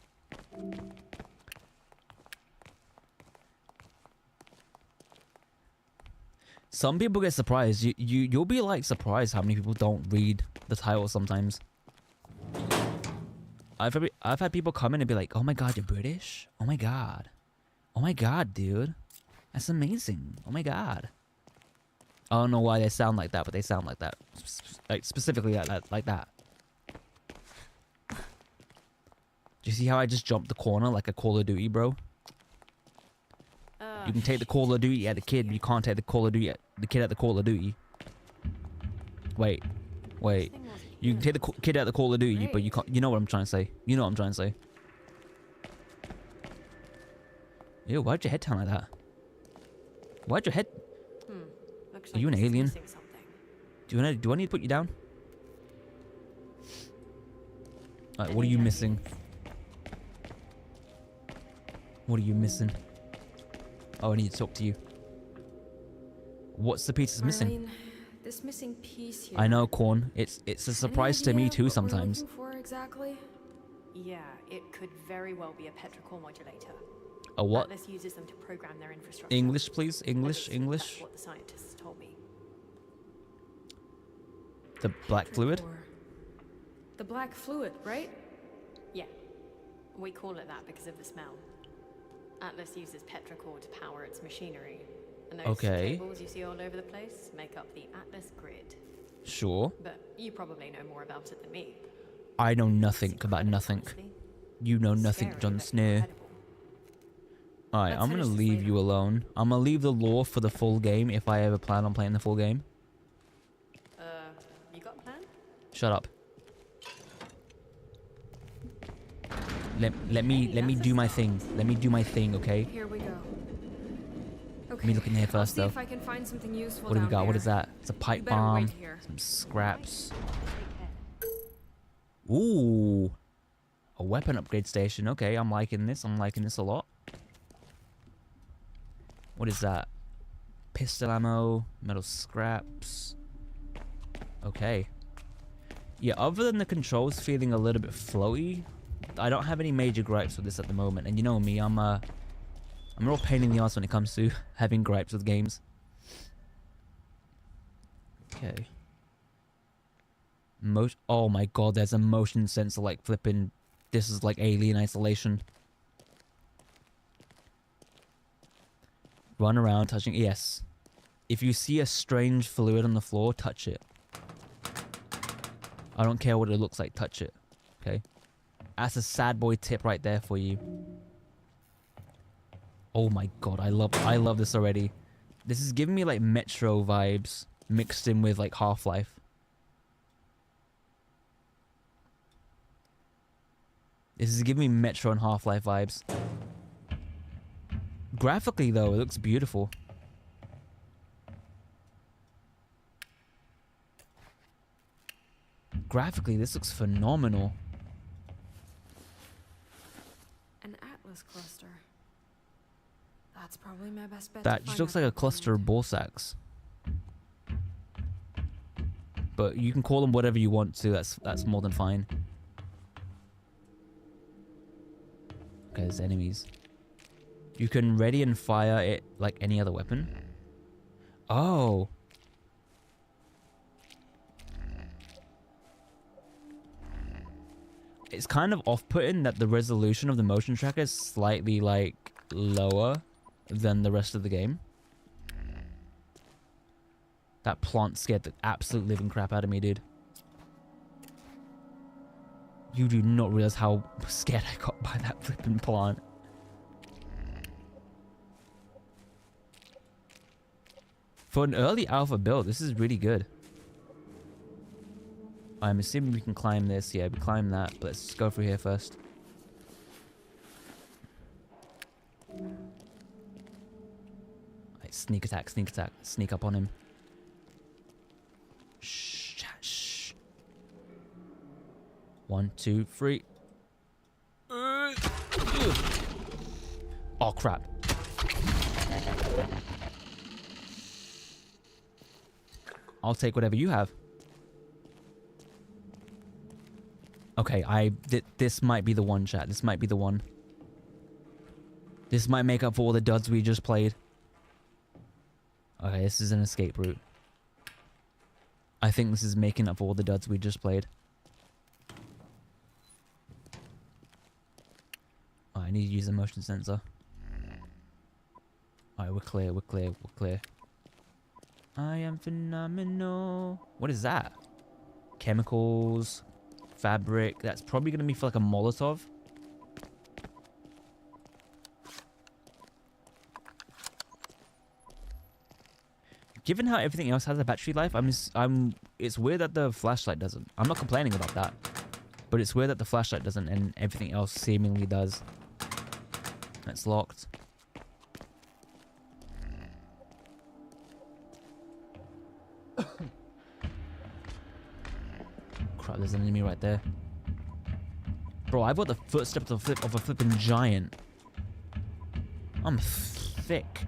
Some people get surprised. You'll be like surprised how many people don't read the title sometimes. I've had people come in and be like, "Oh my god, you're British? Oh my god. Oh my god, dude. That's amazing. Oh my god." I don't know why they sound like that, but they sound like that. Like specifically like that. Do you see how I just jumped the corner like a Call of Duty, bro? You can take the Call of Duty at the kid, but you can't take the Call of Duty at the kid at the Call of Duty. Wait. You can take the kid at the Call of Duty, but you can't. You know what I'm trying to say. You know what I'm trying to say. Ew, why'd your head turn like that? Why'd your head? Looks Are you an this is alien? missing something. Do I need to put you down? Alright, what are you missing? What are you missing? Oh, I need to talk to you. What's the piece that's missing? Marlene, this missing piece here. I know, Corn. It's a surprise to me too sometimes. What we're looking for exactly? Yeah, it could very well be a petrichor modulator. A what? Atlas uses them to program their infrastructure. English, please. At English, least English. That's what the scientists told me. The black fluid. The black fluid, right? Yeah, we call it that because of the smell. Atlas uses petrichor to power its machinery. And those Okay. cables you see all over the place make up the Atlas grid. Sure. But you probably know more about it than me. I know nothing about nothing. Honestly. You know nothing, Scary, Jon but Snow. incredible. Alright, Let's I'm gonna finish this leave later. you alone. I'm gonna leave the lore for the full game if I ever plan on playing the full game. You got a plan? Shut up. Let me do my thing. Let me do my thing, okay? Here we go. Okay. Let me look in here I'll first see though. if I can find something useful What do we down got? What here. is that? It's a pipe You better bomb. wait here. Some scraps. Take care. Ooh. A weapon upgrade station. Okay, I'm liking this. I'm liking this a lot. What is that? Pistol ammo, metal scraps. Okay. Yeah, other than the controls feeling a little bit floaty, I don't have any major gripes with this at the moment. And you know me, I'm a real pain in the ass when it comes to having gripes with games. Okay. Oh my god, there's a motion sensor like flipping. This is like Alien Isolation. Run around touching. Yes. If you see a strange fluid on the floor, touch it. I don't care what it looks like, touch it. Okay? That's a sad boy tip right there for you. Oh my god, I love this already. This is giving me like Metro vibes mixed in with like Half-Life. This is giving me Metro and Half-Life vibes. Graphically though, it looks beautiful. Graphically, this looks phenomenal. An Atlas cluster. That's probably my best bet. That to just find looks like a cluster of ball sacks. But you can call them whatever you want to. That's more than fine. Okay, there's enemies. You can ready and fire it like any other weapon. Oh. It's kind of off-putting that the resolution of the motion tracker is slightly like lower than the rest of the game. That plant scared the absolute living crap out of me, dude. You do not realize how scared I got by that flipping plant. For an early alpha build, this is really good. I'm assuming we can climb this. Yeah, we climb that. But let's just go through here first. Right, sneak attack, sneak attack. Sneak up on him. Shh, chat, shh. 1, 2, 3. Oh, crap. I'll take whatever you have. Okay, this might be the one, chat. This might be the one. This might make up for all the duds we just played. Okay, this is an escape route. I think this is making up for all the duds we just played. Oh, I need to use a motion sensor. Alright, we're clear, we're clear, we're clear. I am phenomenal. What is that? Chemicals, fabric. That's probably going to be for like a Molotov. Given how everything else has a battery life, it's weird that the flashlight doesn't. I'm not complaining about that. But it's weird that the flashlight doesn't and everything else seemingly does. It's locked. Crap, there's an enemy right there. Bro, I've got the footsteps of a flipping giant. I'm thick.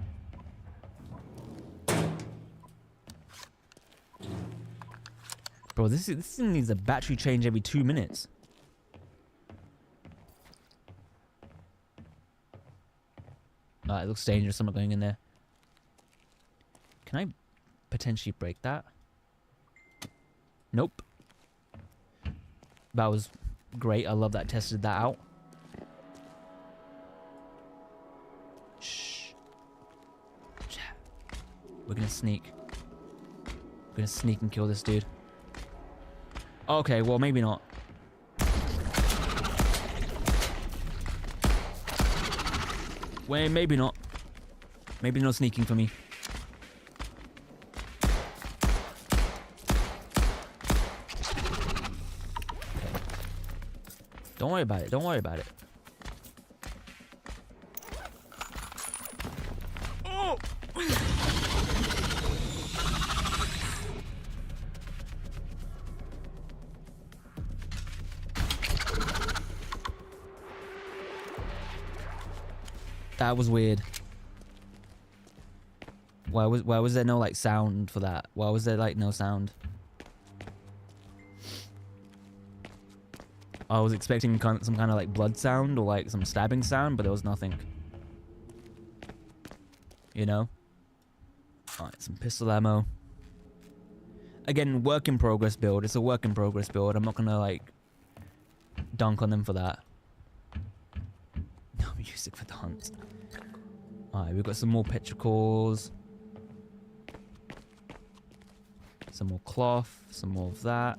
Bro, this thing needs a battery change every 2 minutes. It looks dangerous. I'm not going in there. Can I potentially break that? Nope. That was great. I love that I tested that out. Shh. We're gonna sneak. We're gonna sneak and kill this dude. Okay, well, maybe not. Wait, maybe not. Maybe no sneaking for me. Don't worry about it. Don't worry about it. Oh! That was weird. Why was there no like sound for that? Why was there like no sound? I was expecting some kind of like blood sound or like some stabbing sound, but there was nothing. You know? Alright, some pistol ammo. Again, work in progress build. It's a work in progress build. I'm not gonna like dunk on them for that. No music for the hunt. Alright, we've got some more petricles. Some more cloth. Some more of that.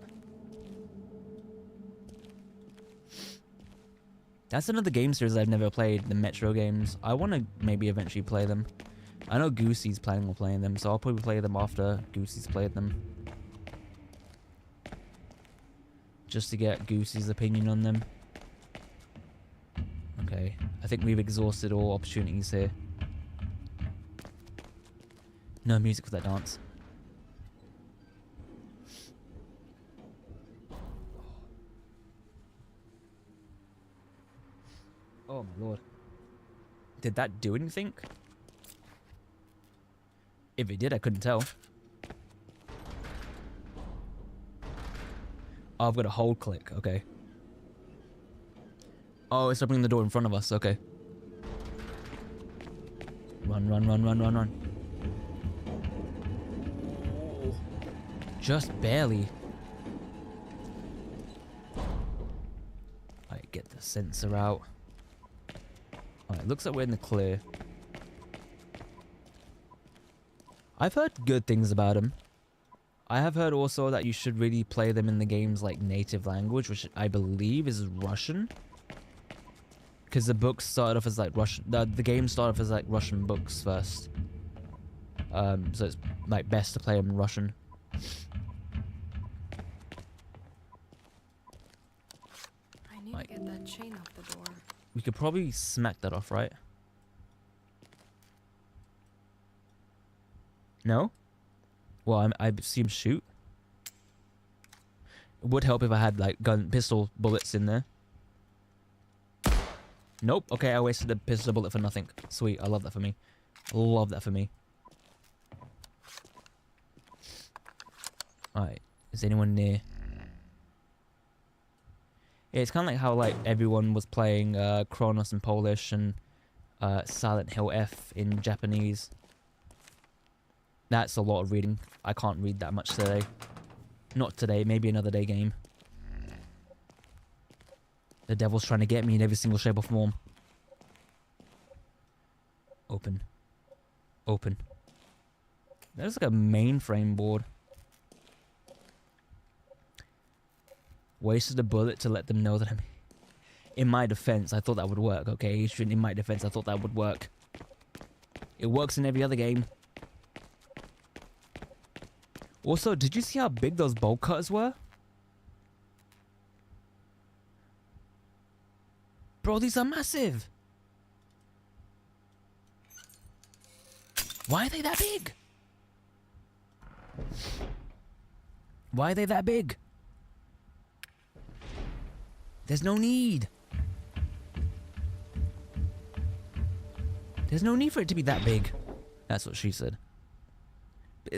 That's another game series I've never played, the Metro games. I want to maybe eventually play them. I know Goosey's planning on playing them, so I'll probably play them after Goosey's played them. Just to get Goosey's opinion on them. Okay, I think we've exhausted all opportunities here. No music for that dance. Oh my lord. Did that do anything? If it did, I couldn't tell. Oh, I've got a hold click. Okay. Oh, it's opening the door in front of us. Okay. Run, run, run, run, run, run. Oh, just barely. Alright, get the sensor out. Alright, looks like we're in the clear. I've heard good things about him. I have heard also that you should really play them in the game's like native language, which I believe is Russian. Because the books started off as like Russian. The game started off as like Russian books first. So it's like best to play them in Russian. I need to get that chain off the door. We could probably smack that off, right? No? Well, I see him shoot. It would help if I had like pistol bullets in there. Nope. Okay, I wasted a pistol bullet for nothing. Sweet. I love that for me. Love that for me. Alright. Is anyone near? Yeah, it's kind of like how like everyone was playing Kronos in Polish and Silent Hill F in Japanese. That's a lot of reading. I can't read that much today. Not today, maybe another day game. The devil's trying to get me in every single shape or form. Open. Open. There's like a mainframe board. Wasted a bullet to let them know that I'm... In my defense, I thought that would work, okay? In my defense, I thought that would work. It works in every other game. Also, did you see how big those bolt cutters were? Bro, these are massive. Why are they that big? Why are they that big? There's no need. There's no need for it to be that big. That's what she said.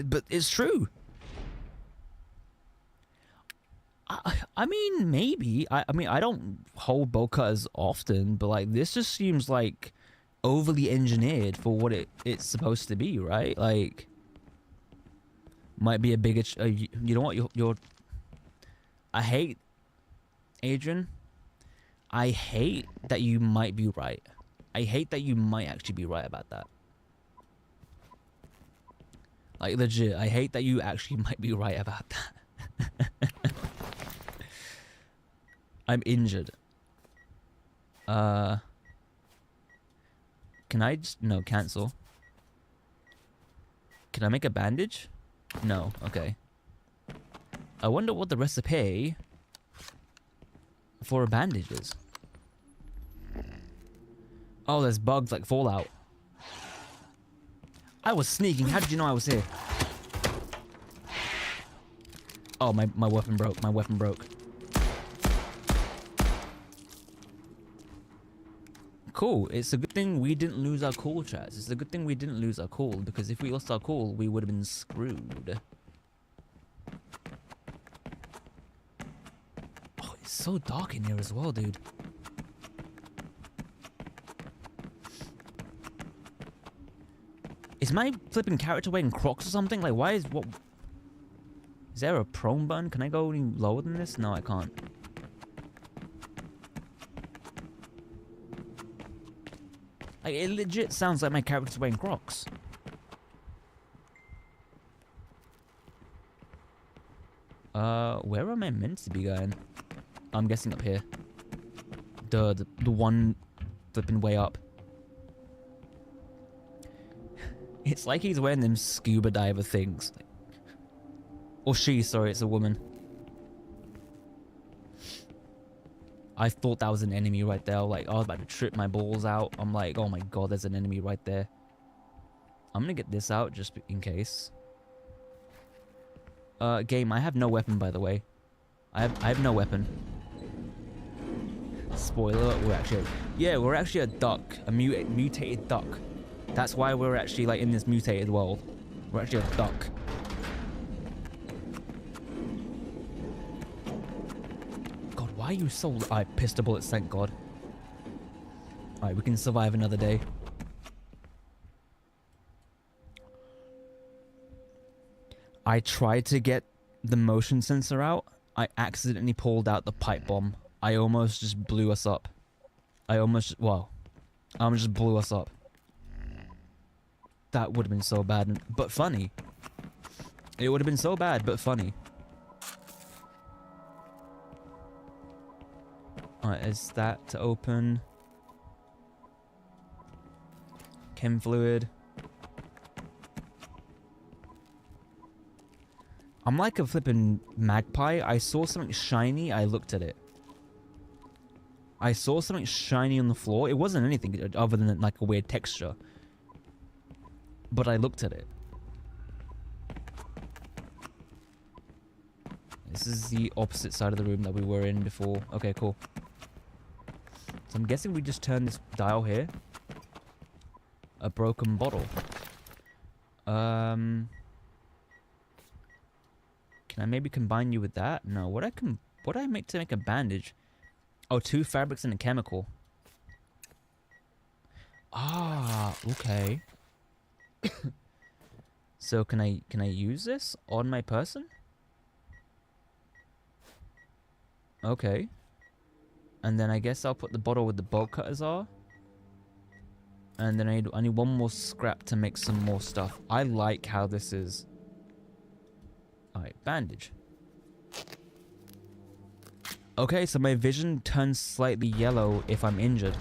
But it's true. I mean, maybe. I mean, I don't hold bolt cutters often, but like this just seems like overly engineered for what it's supposed to be, right? Like, might be a bigger. You know what? You're. I hate, Adrian. I hate that you might be right. I hate that you might actually be right about that. Like legit, I hate that you actually might be right about that. I'm injured. Can I just... No, cancel. Can I make a bandage? No, okay. I wonder what the recipe for a bandage is. Oh, there's bugs like Fallout. I was sneaking. How did you know I was here? Oh, my weapon broke. My weapon broke. Cool. It's a good thing we didn't lose our cool, chats. It's a good thing we didn't lose our cool, because if we lost our cool, we would have been screwed. Oh, it's so dark in here as well, dude. Is my flipping character wearing Crocs or something? Like, why is... what? Is there a prone button? Can I go any lower than this? No, I can't. Like, it legit sounds like my character's wearing Crocs. Where am I meant to be going? I'm guessing up here. The one flipping way up. It's like he's wearing them scuba diver things. Or she, sorry, it's a woman. I thought that was an enemy right there. Like, I was about to trip my balls out. I'm like, oh my god, there's an enemy right there. I'm gonna get this out just in case. Game, I have no weapon, by the way. I have no weapon. Spoiler, we're actually a duck. A mutated duck. That's why we're actually like in this mutated world. We're actually a duck. are you so... I pissed a bullet, thank God. Alright, we can survive another day. I tried to get the motion sensor out. I accidentally pulled out the pipe bomb. I almost just blew us up. I almost just blew us up. That would have been so bad, but funny. It would have been so bad, but funny. Alright, is that to open? Chem fluid. I'm like a flippin' magpie. I saw something shiny, I looked at it. I saw something shiny on the floor. It wasn't anything other than like a weird texture. But I looked at it. This is the opposite side of the room that we were in before. Okay, cool. So I'm guessing we just turn this dial here. A broken bottle. Can I maybe combine you with that? No. What I make to make a bandage? Oh, 2 fabrics and a chemical. Ah, okay. So can I use this on my person? Okay. And then I guess I'll put the bottle with the bolt cutters are. And then I need one more scrap to make some more stuff. I like how this is. Alright, bandage. Okay, so my vision turns slightly yellow if I'm injured.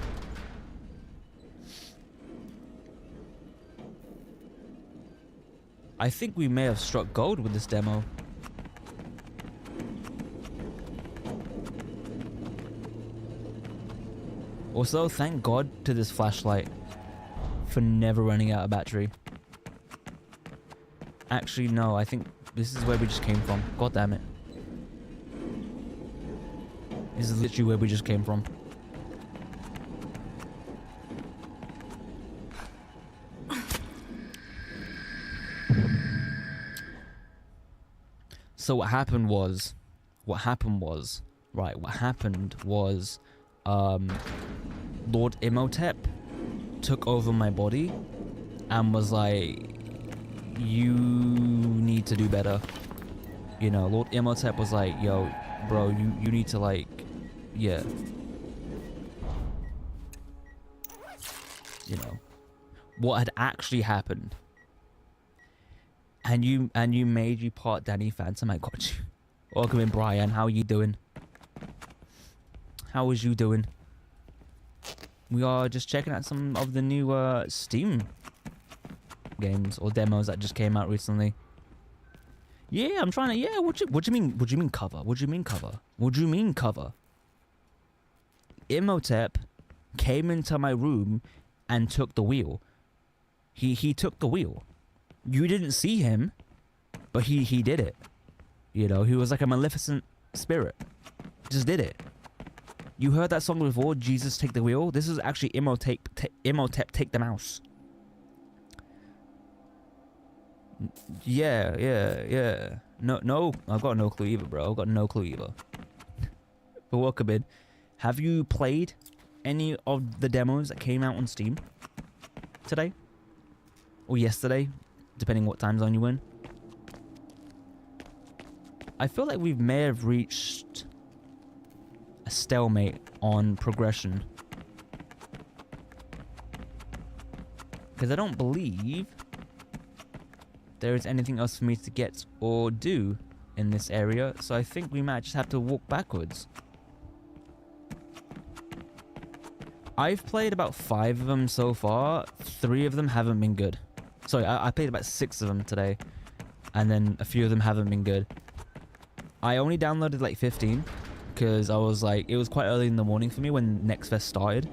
I think we may have struck gold with this demo. Also, thank God to this flashlight for never running out of battery. Actually, no, I think this is where we just came from. God damn it. This is literally where we just came from. So what happened was, Lord Imhotep took over my body and was like, you need to do better. You know, Lord Imhotep was like, yo, bro, you need to like, yeah. You know, what had actually happened. And you made you part Danny Phantom. I got you. Welcome in, Brian. How are you doing? How is you doing? We are just checking out some of the new Steam games or demos that just came out recently. Yeah, I'm trying to. Yeah, what you mean? What do you mean cover? What do you mean cover? What do you mean cover? Imhotep came into my room and took the wheel. He took the wheel. You didn't see him, but he did it. You know, he was like a maleficent spirit. Just did it. You heard that song before, Jesus Take the Wheel? This is actually Imhotep Take the Mouse. Yeah. No, I've got no clue either, bro. I've got no clue either. But welcome in. Have you played any of the demos that came out on Steam today? Or yesterday? Depending what time zone you're in. I feel like we may have reached a stalemate on progression. Because I don't believe there is anything else for me to get or do in this area. So I think we might just have to walk backwards. I've played about 5 of them so far. 3 of them haven't been good. Sorry, I played about 6 of them today. And then a few of them haven't been good. I only downloaded like 15. Because I was like, it was quite early in the morning for me when Next Fest started.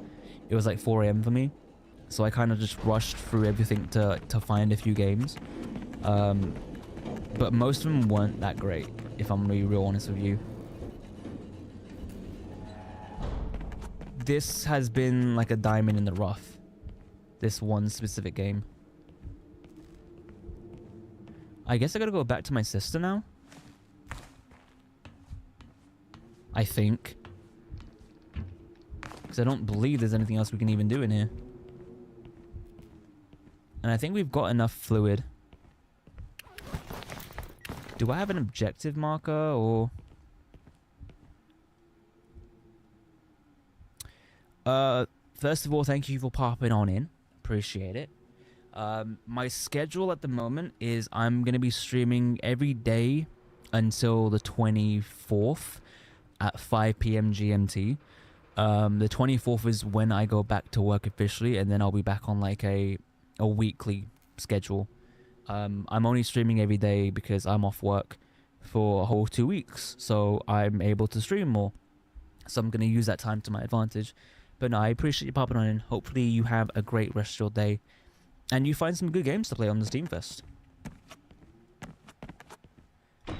It was like 4 AM for me. So I kind of just rushed through everything to find a few games. But most of them weren't that great, if I'm really real honest with you. This has been like a diamond in the rough. This one specific game. I guess I gotta go back to my sister now. I think. Because I don't believe there's anything else we can even do in here. And I think we've got enough fluid. Do I have an objective marker or... First of all, thank you for popping on in. Appreciate it. My schedule at the moment is I'm going to be streaming every day until the 24th at 5 p.m. GMT. The 24th is when I go back to work officially, and then I'll be back on like a weekly schedule. I'm only streaming every day because I'm off work for a whole 2 weeks, so I'm able to stream more. So I'm going to use that time to my advantage. But no, I appreciate you popping on in. Hopefully you have a great rest of your day, and you find some good games to play on the Steam Fest.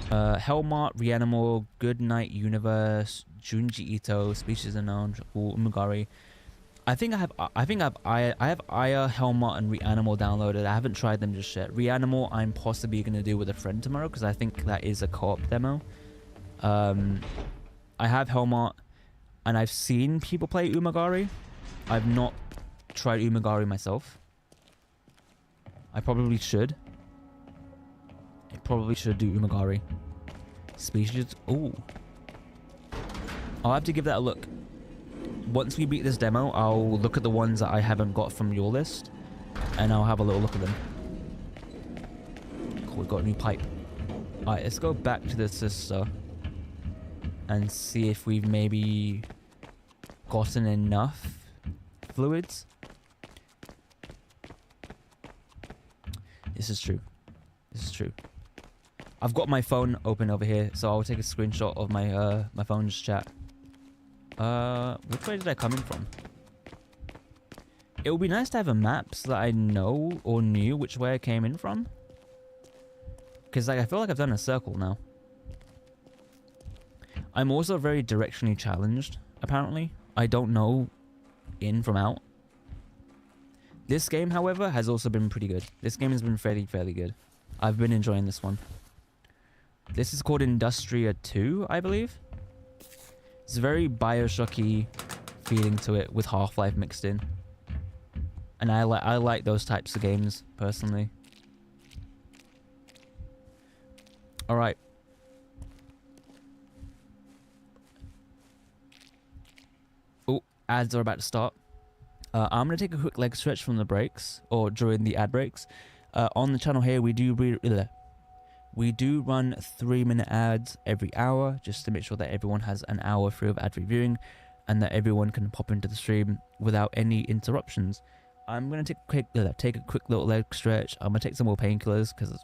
Hellmart, Reanimal, Goodnight Universe, Junji Ito, Species Unknown, Umagari. I have Aya, Hellmart, and Reanimal downloaded. I haven't tried them just yet. Reanimal, I'm possibly gonna do with a friend tomorrow because I think that is a co-op demo. I have Hellmart, and I've seen people play Umagari. I've not tried Umagari myself. I probably should. I probably should do Umagari. Species. Ooh. I'll have to give that a look. Once we beat this demo, I'll look at the ones that I haven't got from your list, and I'll have a little look at them. Cool, we got a new pipe. Alright, let's go back to the sister and see if we've maybe gotten enough fluids. This is true. This is true. I've got my phone open over here, so I'll take a screenshot of my my phone's chat. Which way did I come in from? It would be nice to have a map so that I know or knew which way I came in from. Because like I feel like I've done a circle now. I'm also very directionally challenged, apparently. I don't know in from out. This game, however, has also been pretty good. This game has been fairly good. I've been enjoying this one. This is called Industria 2, I believe. It's a very Bioshocky feeling to it with Half-Life mixed in. And I like those types of games, personally. Alright. Oh, ads are about to start. I'm going to take a quick leg stretch from the breaks, or during the ad breaks. On the channel here, we do run 3-minute ads every hour, just to make sure that everyone has an hour free of ad-free viewing, and that everyone can pop into the stream without any interruptions. I'm going to take a quick little leg stretch. I'm going to take some more painkillers, because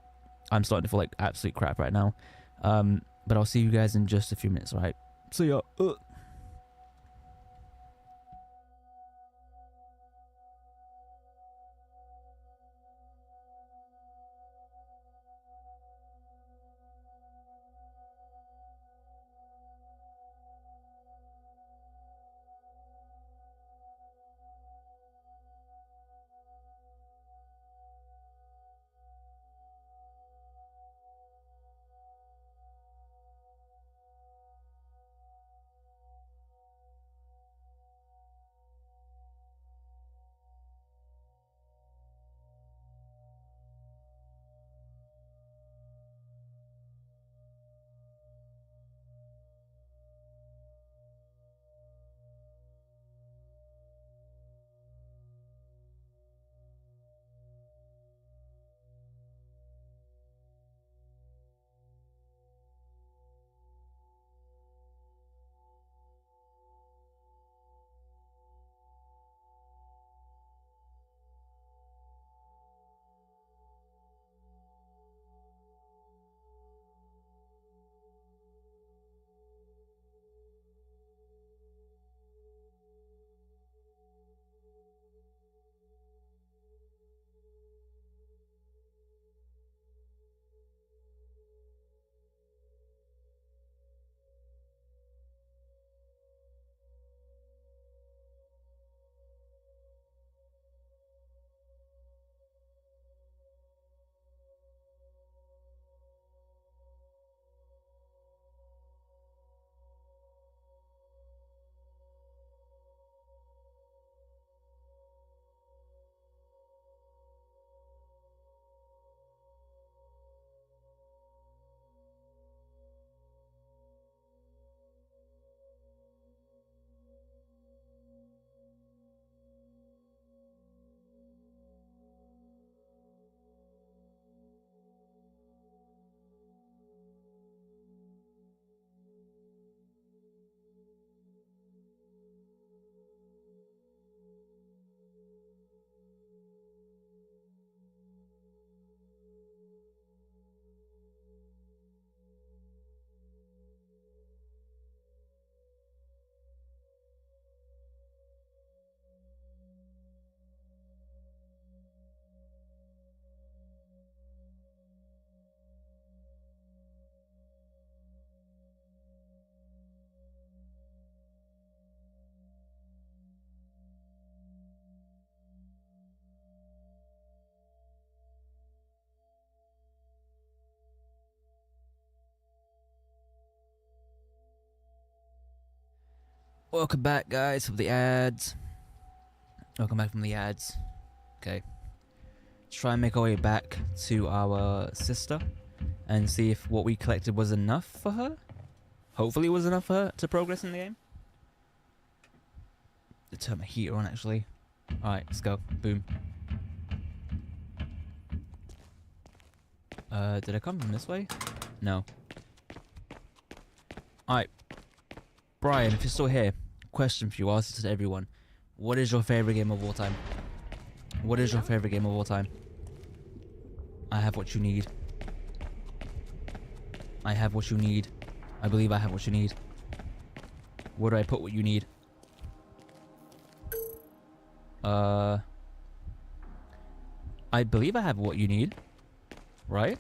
I'm starting to feel like absolute crap right now. But I'll see you guys in just a few minutes, right? See ya. Welcome back, guys, from the ads. Welcome back from the ads. Okay. Let's try and make our way back to our sister and see if what we collected was enough for her. Hopefully it was enough for her to progress in the game. Let's turn my heater on, actually. Alright, let's go. Boom. Did I come from this way? No. Alright. Brian, if you're still here, question for you, I'll ask it to everyone. What is your favorite game of all time? What is your favorite game of all time? I have what you need. I have what you need. I believe I have what you need. Where do I put what you need? I believe I have what you need. Right?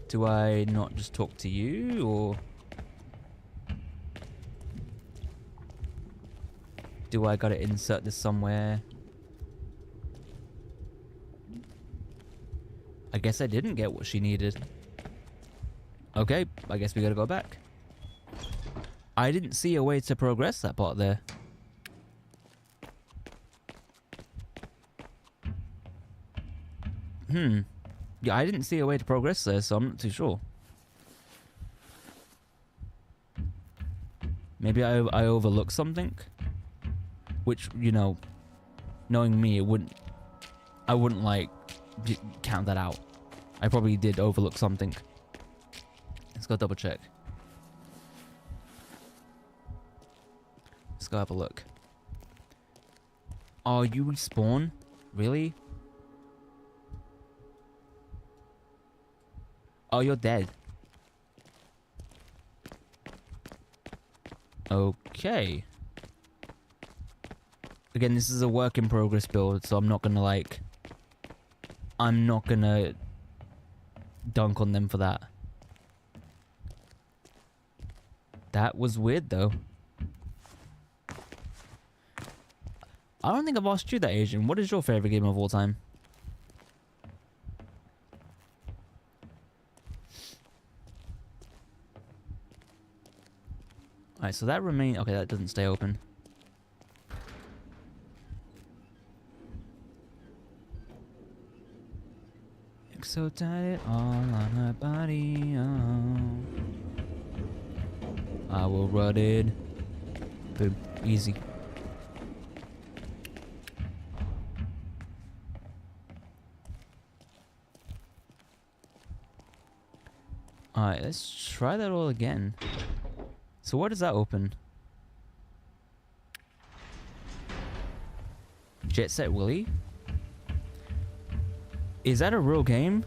Do I not just talk to you, or do I gotta insert this somewhere? I guess I didn't get what she needed. Okay, I guess we gotta go back. I didn't see a way to progress that part there. Yeah, I didn't see a way to progress there, so I'm not too sure. Maybe I overlooked something, which, you know, knowing me, I wouldn't like count that out. I probably did overlook something. Let's go double check. Let's go have a look. Oh, you respawn? Really? Oh, you're dead. Okay. Again, this is a work in progress build, so I'm not gonna dunk on them for that. That was weird, though. I don't think I've asked you that, Asian. What is your favorite game of all time? Alright, so that remains... Okay, that doesn't stay open. So tight all on her body, oh. I will run it. Boom. Easy. Alright, let's try that all again. So what does that open? Jet Set Willy? Is that a real game?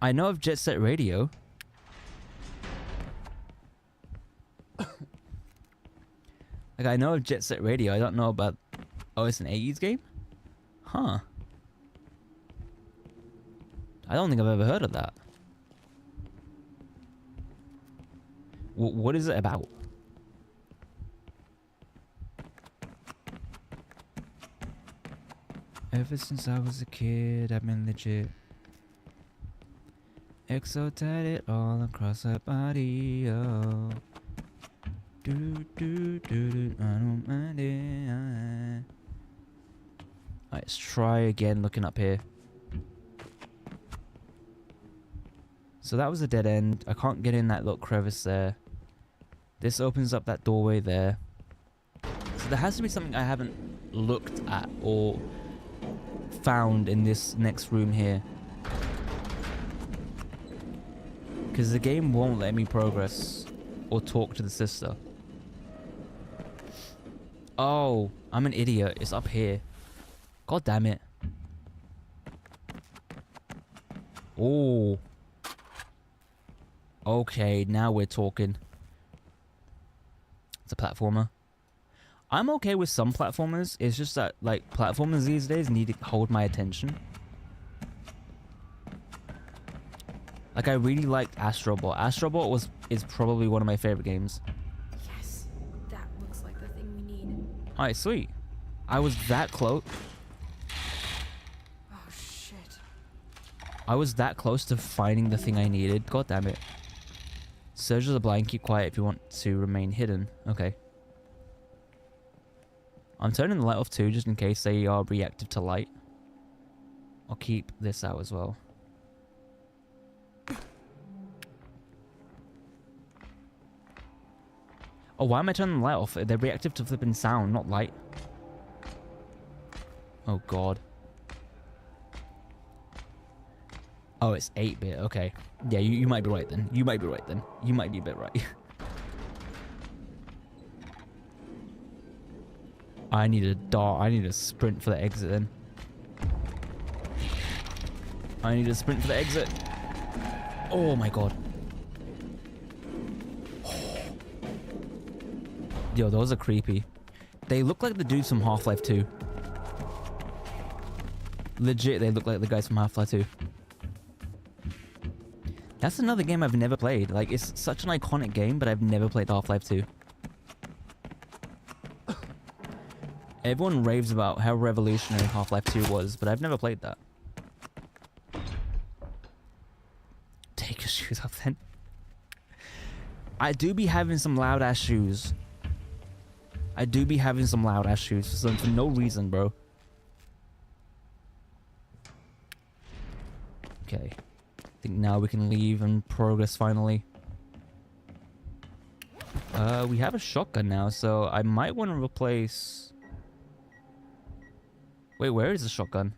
I know of Jet Set Radio. Like, I know of Jet Set Radio. I don't know about... Oh, it's an 80s game? Huh. I don't think I've ever heard of that. What is it about? Ever since I was a kid, I've been legit. Exo tatted all across her body, oh. Do do do do, I don't mind it. Alright, let's try again looking up here. So that was a dead end. I can't get in that little crevice there. This opens up that doorway there. So there has to be something I haven't looked at or found in this next room here. Because the game won't let me progress or talk to the sister. Oh, I'm an idiot. It's up here. God damn it. Oh. Okay, now we're talking. It's a platformer. I'm okay with some platformers. It's just that, like, platformers these days need to hold my attention. Like, I really liked Astrobot. Astrobot is probably one of my favorite games. Yes, that looks like the thing we need. Alright, sweet. I was that close. Oh shit. I was that close to finding the thing I needed. God damn it. Surge of the blind, keep quiet if you want to remain hidden. Okay. I'm turning the light off too, just in case they are reactive to light. I'll keep this out as well. Oh, why am I turning the light off? They're reactive to flipping sound, not light. Oh, God. Oh, it's 8-bit. Okay. Yeah, you might be right then. You might be right then. You might be a bit right. I need a dart. I need a sprint for the exit then. I need a sprint for the exit. Oh my god. Yo, those are creepy. They look like the dudes from Half-Life 2. Legit, they look like the guys from Half-Life 2. That's another game I've never played. Like, it's such an iconic game, but I've never played Half-Life 2. Everyone raves about how revolutionary Half-Life 2 was, but I've never played that. Take your shoes off then. I do be having some loud ass shoes. I do be having some loud ass shoes for no reason, bro. Okay. I think now we can leave and progress finally. We have a shotgun now, so I might want to replace... Wait, where is the shotgun?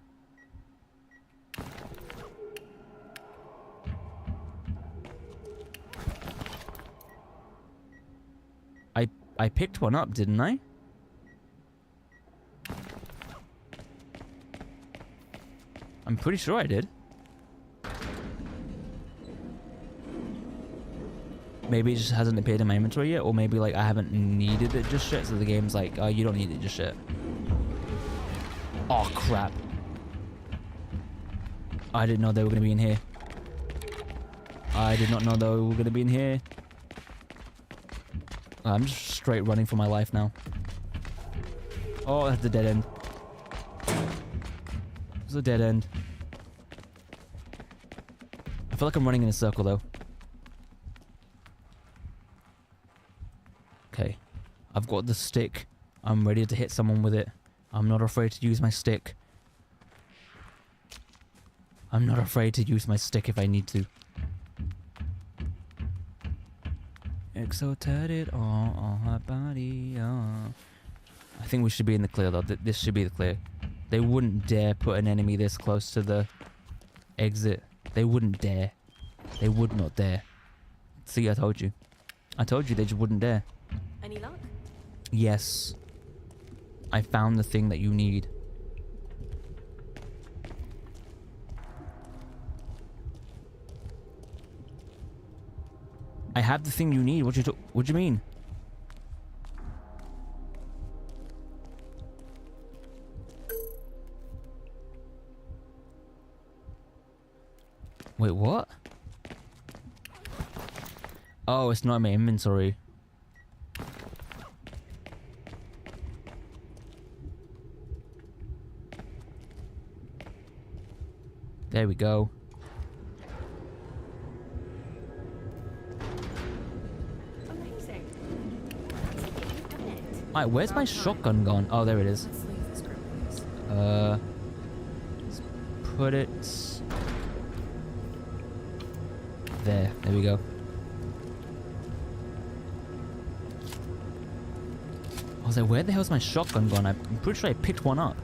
I picked one up, didn't I? I'm pretty sure I did. Maybe it just hasn't appeared in my inventory yet, or maybe like I haven't needed it just yet, so the game's like, oh, you don't need it just yet. Oh crap. I didn't know they were gonna be in here. I did not know they were gonna be in here. I'm just straight running for my life now. Oh, that's the dead end. It's a dead end. I feel like I'm running in a circle though. Okay. I've got the stick. I'm ready to hit someone with it. I'm not afraid to use my stick. I'm not afraid to use my stick if I need to. Exo tatted on her body. I think we should be in the clear though. This should be the clear. They wouldn't dare put an enemy this close to the exit. They wouldn't dare. They would not dare. See, I told you. I told you they just wouldn't dare. Any luck? Yes. I found the thing that you need. I have the thing you need. What do you mean? Wait, what? Oh, it's not in my inventory. There we go. Amazing. Alright, where's my shotgun gone? Oh, there it is. Let's leave this group, please. Let's put it there. There we go. I was like, where the hell's my shotgun gone? I'm pretty sure I picked one up.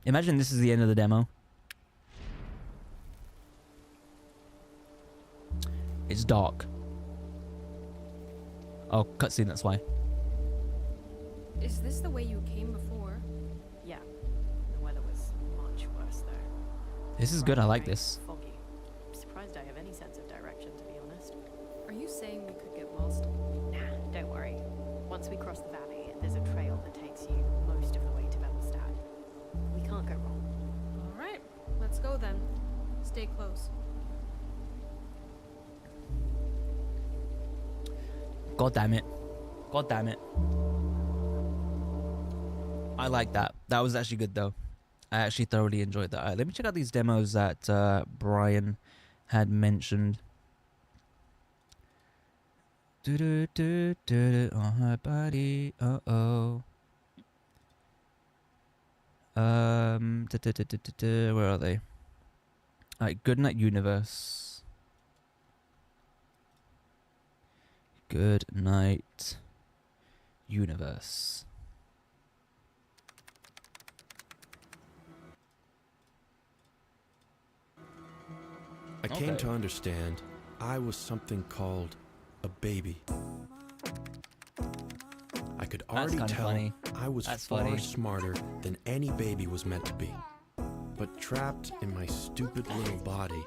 Imagine this is the end of the demo. It's dark. Oh, cutscene, that's why. Is this the way you came before? Yeah. The weather was much worse though. This is good, I like this. Foggy. I'm surprised I have any sense of direction, to be honest. Are you saying we could get lost? Nah, don't worry. Once we cross the valley, there's a trail that takes you most of the way to Velostad. We can't go wrong. Alright, let's go then. Stay close. God damn it. God damn it. I like that. That was actually good though. I actually thoroughly enjoyed that. Let me check out these demos that Brian had mentioned. Do do do do on her body. Oh. Where are they? Alright, Goodnight Universe. Good Night Universe. I came to understand I was something called a baby. I could already tell I was far smarter than any baby was meant to be. But trapped in my stupid little body,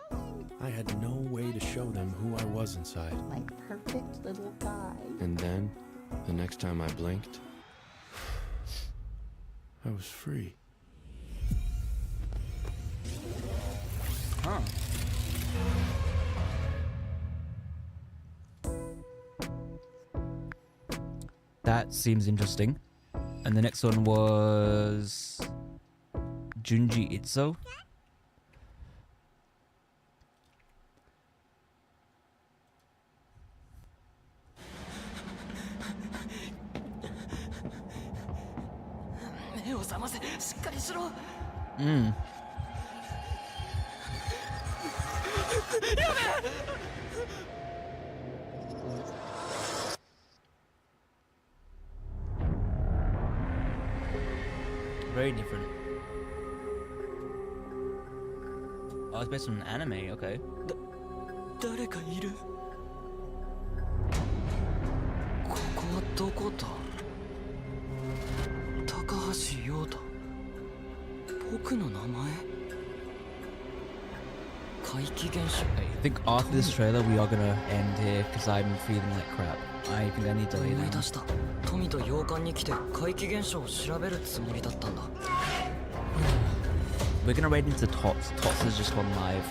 I had no way to show them who I was inside. My perfect little guy. And then, the next time I blinked, I was free. Huh. That seems interesting. And the next one was Junji Itzo. Very different. Oh, it's based on an anime, okay. 誰かいるここはどこだ高橋陽太僕の名前怪奇現象 I think after this trailer we are gonna end here because I'm feeling like crap. I think I need to lay 思い down. 出した富と洋館に来て怪奇現象を調べるつもりだったんだ We're gonna raid into Tots. Tots has just gone live.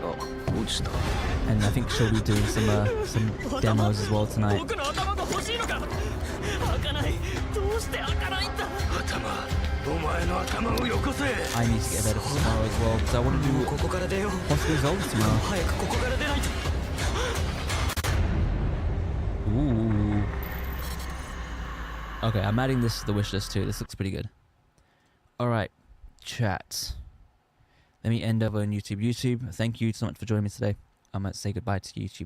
Oh, 落ちた And I think she'll be doing some demos as well tonight. 僕の頭が欲しいのか開かないどうして開かないんだ頭お前の頭をよこせ I need to get better for tomorrow as well because I want to do ここから出よう possible results tomorrow. 早くここから出ないと Ooh. Okay, I'm adding this to the wish list too. This looks pretty good. Alright, chat. Let me end over on YouTube. YouTube, thank you so much for joining me today. I'm going to say goodbye to YouTube.